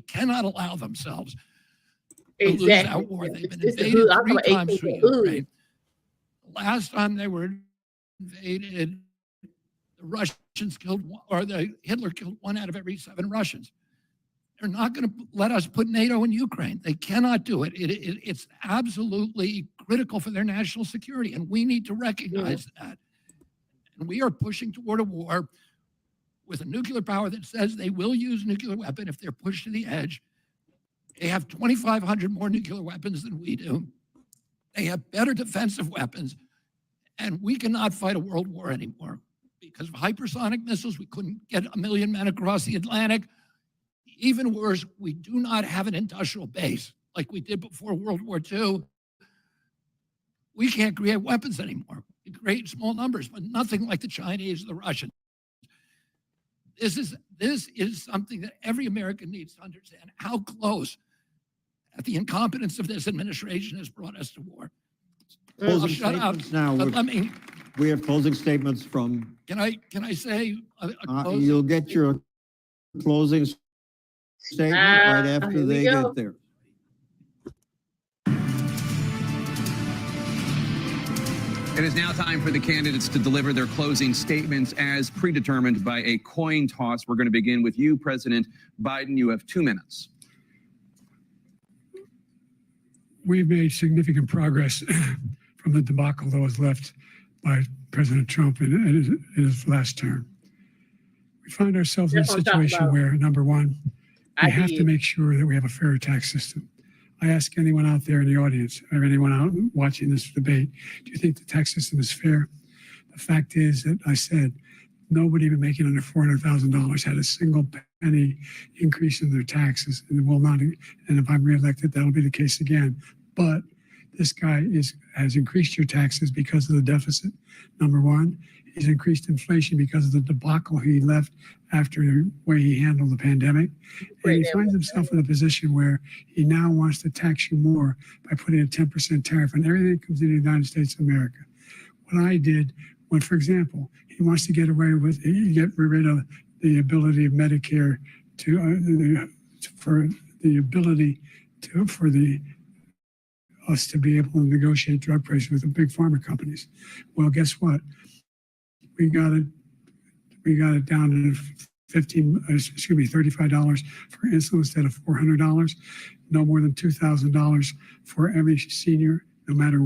cannot allow themselves to lose that war. They've been invaded 3 times through Ukraine. Last time they were invaded, the Russians killed, Hitler killed 1 out of every 7 Russians. They're not going to let us put NATO in Ukraine. They cannot do it. It's absolutely critical for their national security, and we need to recognize that. And we are pushing toward a war with a nuclear power that says they will use nuclear weapon if they're pushed to the edge. They have 2,500 more nuclear weapons than we do. They have better defensive weapons, and we cannot fight a world war anymore. Because of hypersonic missiles, we couldn't get 1 million men across the Atlantic. Even worse, we do not have an industrial base like we did before World War II. We can't create weapons anymore. We create small numbers, but nothing like the Chinese or the Russians. This is something that every American needs to understand how close the incompetence of this administration has brought us to war. I'll shut up. Now, But let me. we have closing statements from. Can I say a closing? You'll get your closing statement right after here we they go. get there. It is now time for the candidates to deliver their closing statements as predetermined by a coin toss. We're going to begin with you, President Biden. You have 2 minutes. We've made significant progress from the debacle that was left by President Trump in his last term. We find ourselves in a That's what I'm talking situation about. where, number one, we have to did. make sure that we have a fair tax system. I ask anyone out there in the audience or anyone out watching this debate, do you think the tax system is fair? The fact is that I said nobody even making under $400,000 had a single penny increase in their taxes, and will not. And if I'm reelected, that'll be the case again. But this guy has increased your taxes because of the deficit. Number one, he's increased inflation because of the debacle he left after the way he handled the pandemic. And he finds himself in a position where he now wants to tax you more by putting a 10% tariff on everything that comes into the United States of America. What I did, when, for example, he wants to get rid of the ability of Medicare for us to be able to negotiate drug prices with the big pharma companies. Well, guess what? We got it down to $35 for insulin instead of $400. No more than $2,000 for every senior, no matter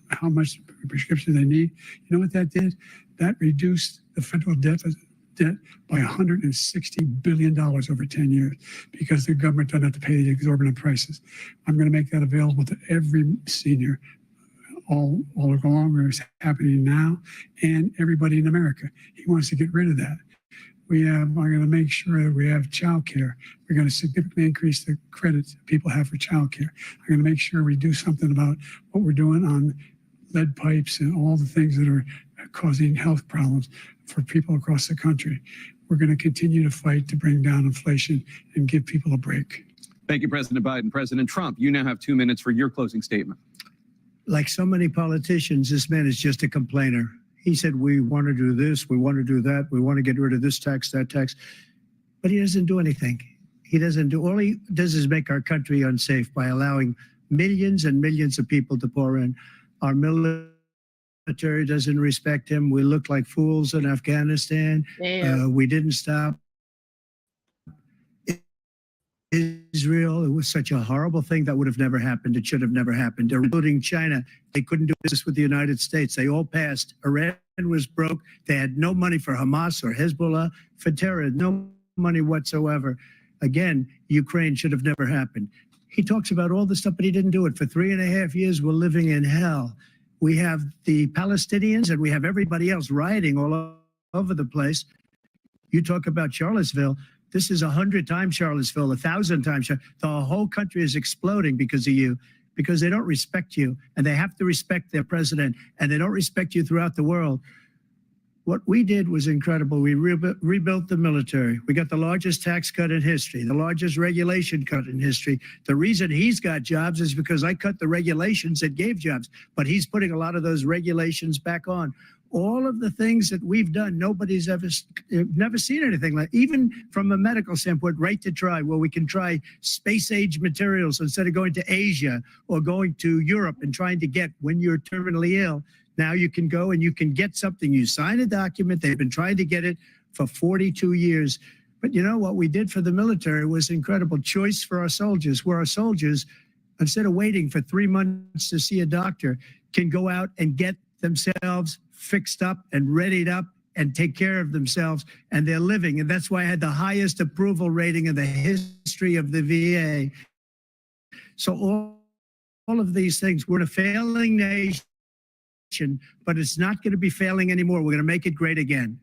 how much prescription they need. You know what that did? That reduced the federal debt by $160 billion over 10 years because the government doesn't have to pay the exorbitant prices. I'm going to make that available to every senior all along, where it's happening now, and everybody in America. He wants to get rid of that. I'm going to make sure that we have child care. We're going to significantly increase the credits people have for child care. I'm going to make sure we do something about what we're doing on lead pipes and all the things that are causing health problems for people across the country. We're going to continue to fight to bring down inflation and give people a break. Thank you, President Biden. President Trump, you now have 2 minutes for your closing statement. Like so many politicians, this man is just a complainer. He said, we want to do this, we want to do that, we want to get rid of this tax, that tax. But he doesn't do anything. All he does is make our country unsafe by allowing millions and millions of people to pour in. Our military doesn't respect him. We look like fools in Afghanistan. We didn't stop Israel. It was such a horrible thing that would have never happened. It should have never happened. Including China. They couldn't do business with the United States. They all passed. Iran was broke. They had no money for Hamas or Hezbollah, for terror, no money whatsoever. Again, Ukraine should have never happened. He talks about all this stuff, but he didn't do it. For 3.5 years, we're living in hell. We have the Palestinians and we have everybody else rioting all over the place. You talk about Charlottesville. This is 100 times Charlottesville, 1,000 times. The whole country is exploding because of you, because they don't respect you, and they have to respect their president, and they don't respect you throughout the world. What we did was incredible. We rebuilt the military. We got the largest tax cut in history, the largest regulation cut in history. The reason he's got jobs is because I cut the regulations that gave jobs, but he's putting a lot of those regulations back on. All of the things that we've done, nobody's never seen anything like, even from a medical standpoint, right to try, where we can try space-age materials instead of going to Asia or going to Europe and trying to get when you're terminally ill. Now you can go and you can get something. You sign a document. They've been trying to get it for 42 years. But you know what we did for the military was incredible. Choice for our soldiers, where our soldiers, instead of waiting for 3 months to see a doctor, can go out and get themselves fixed up and readied up and take care of themselves, and they're living. And that's why I had the highest approval rating in the history of the VA. So all of these things, we're a failing nation, but it's not going to be failing anymore. We're going to make it great again.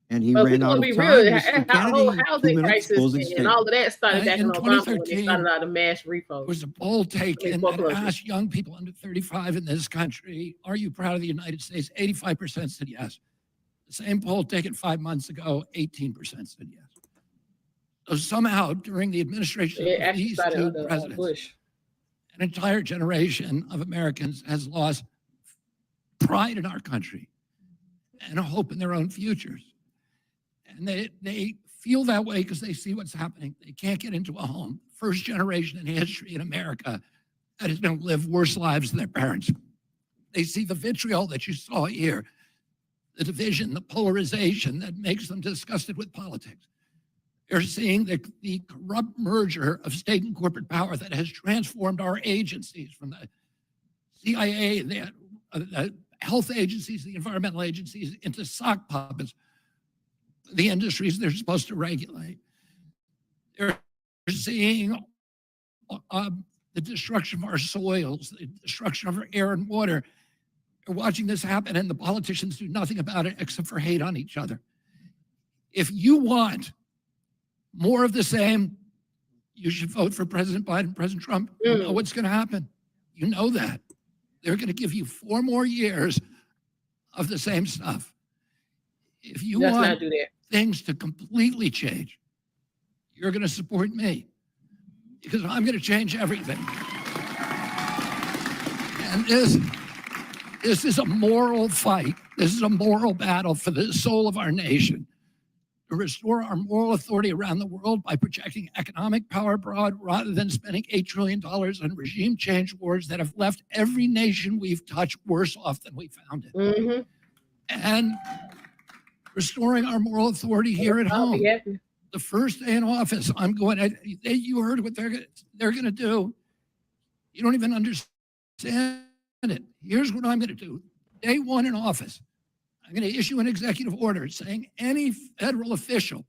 and he Well, ran we're out gonna of be time. real. Mr. Our whole Kennedy, 2 housing minutes, crisis closing and statement. all of that started back in In Obama when they 2013, started out the mass there repos. was a poll taken that foreclosure. asked young people under 35 in this country, are you proud of the United States? 85% said yes. The same poll taken 5 months ago, 18% said yes. So somehow during the administration It of actually these started two under presidents, Bush. an entire generation of Americans has lost pride in our country and a hope in their own futures. And they feel that way because they see what's happening. They can't get into a home. First generation in history in America that is going to live worse lives than their parents. They see the vitriol that you saw here, the division, the polarization that makes them disgusted with politics. They're seeing the corrupt merger of state and corporate power that has transformed our agencies from the CIA, the health agencies, the environmental agencies, into sock puppets, the industries they're supposed to regulate. They're seeing the destruction of our soils, the destruction of our air and water. They're watching this happen, and the politicians do nothing about it except for hate on each other. If you want more of the same, you should vote for President Biden, President Trump. You know what's going to happen. You know that. They're going to give you 4 more years of the same stuff. If you Let's want not do that. things to completely change, you're going to support me because I'm going to change everything. And this is a moral fight. This is a moral battle for the soul of our nation. To restore our moral authority around the world by projecting economic power abroad rather than spending $8 trillion on regime change wars that have left every nation we've touched worse off than we found it. And restoring our moral authority here at home. The first day in office, I'm going, you heard what they're going to do. You don't even understand it. Here's what I'm going to do. Day 1 in office, I'm going to issue an executive order saying any federal official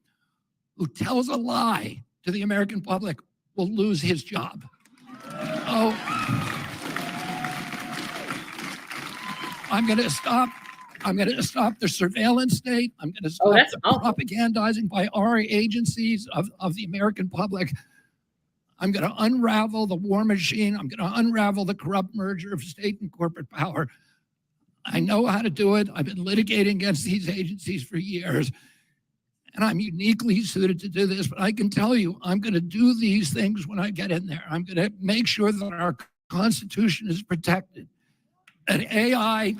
who tells a lie to the American public will lose his job. So I'm going to stop the surveillance state. I'm going to stop the propagandizing by our agencies of the American public. I'm going to unravel the war machine. I'm going to unravel the corrupt merger of state and corporate power. I know how to do it. I've been litigating against these agencies for years, and I'm uniquely suited to do this. But I can tell you, I'm going to do these things when I get in there. I'm going to make sure that our Constitution is protected, that AI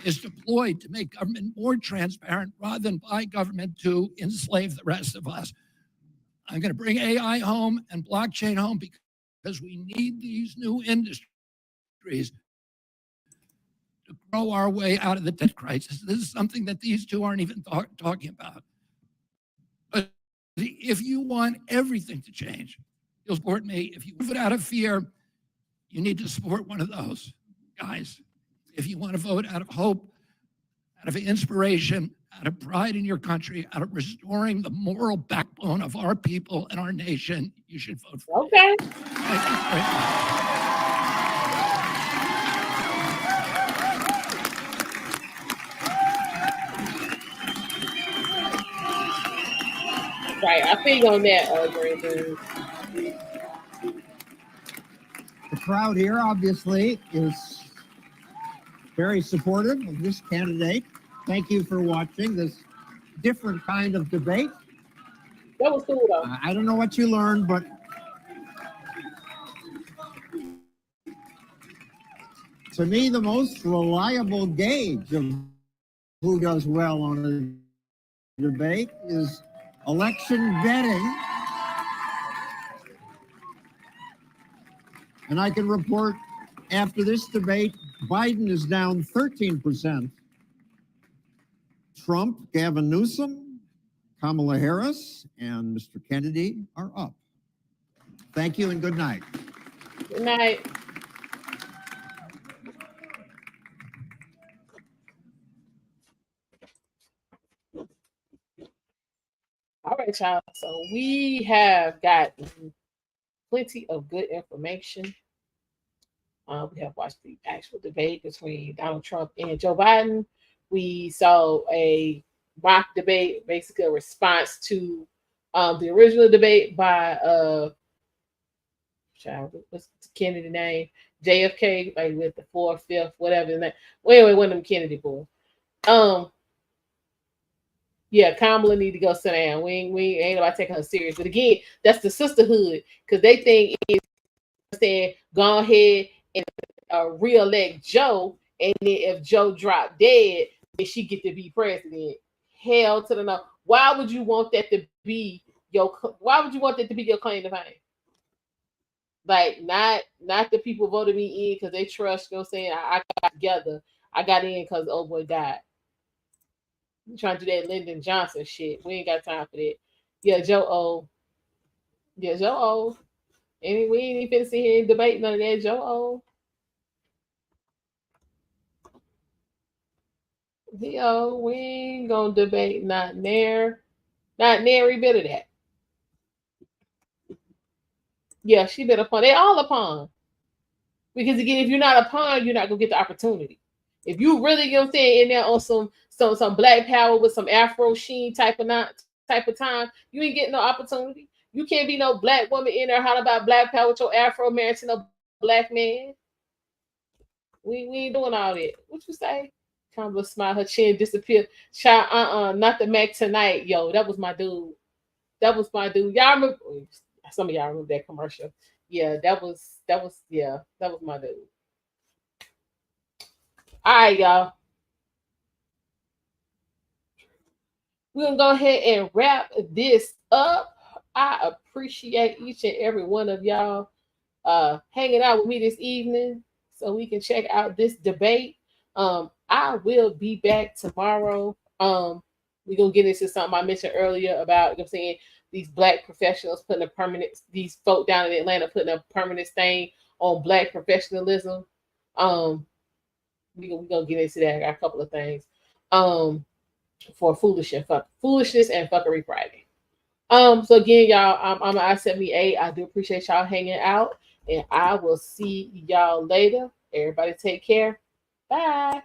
is deployed to make government more transparent rather than by government to enslave the rest of us. I'm going to bring AI home and blockchain home because we need these new industries to grow our way out of the debt crisis. This is something that these two aren't even talking about. But if you want everything to change, you'll support me. If you move it out of fear, you need to support one of those guys. If you want to vote out of hope, out of inspiration, out of pride in your country, out of restoring the moral backbone of our people and our nation, you should vote for me. Thank you very much. Right, I think on that, Brandon. The crowd here obviously is very supportive of this candidate. Thank you for watching this different kind of debate. That was cool though. I don't know what you learned, but to me, the most reliable gauge of who does well on a debate is election betting. And I can report after this debate, Biden is down 13%. Trump, Gavin Newsom, Kamala Harris, and Mr. Kennedy are up. Thank you and good night. Good night. All right, y'all. So we have gotten plenty of good information. We have watched the actual debate between Donald Trump and Joe Biden. We saw a mock debate, basically a response to the original debate by what's Kennedy name? JFK, like with the 4th, 5th, whatever. Well, anyway, one of them Kennedy boys. Yeah, Kamala need to go sit down. We ain't about taking her serious. But again, that's the sisterhood, because they think it's saying go ahead and re-elect Joe, and then if Joe drop dead, then she get to be president. Hell to the no. Why would you want that to be your claim to fame? Like, not the people voted me in because they trust, you know what I'm saying? I got together. I got in because the old boy died. You trying to do that Lyndon Johnson shit. We ain't got time for that. Yeah, Joe O. Yeah, Joe O. And we ain't even finna sit here and debate none of that. Joe O. Yo, we ain't gonna debate not nary bit of that. Yeah, she been a pawn. They all a pawn. Because again, if you're not a pawn, you're not gonna get the opportunity. If you really, you know what I'm saying, in there on some black power with some Afro sheen type of time, you ain't getting no opportunity. You can't be no black woman in there hollering about black power with your Afro married to no black man. We ain't doing all that. What you say? Kamala smile, her chin disappeared. Child, not the Mac tonight. Yo, that was my dude. That was my dude. Y'all remember? Some of y'all remember that commercial. Yeah, that was my dude. All right, y'all. We're gonna go ahead and wrap this up. I appreciate each and every one of y'all hanging out with me this evening so we can check out this debate. I will be back tomorrow. We're gonna get into something I mentioned earlier about, you know what I'm saying, these black professionals these folk down in Atlanta putting a permanent stain on black professionalism. We're gonna get into that. I got a couple of things. For foolishness and fuckery Friday. So again, y'all, I'm I-78. I do appreciate y'all hanging out, and I will see y'all later. Everybody take care. Bye.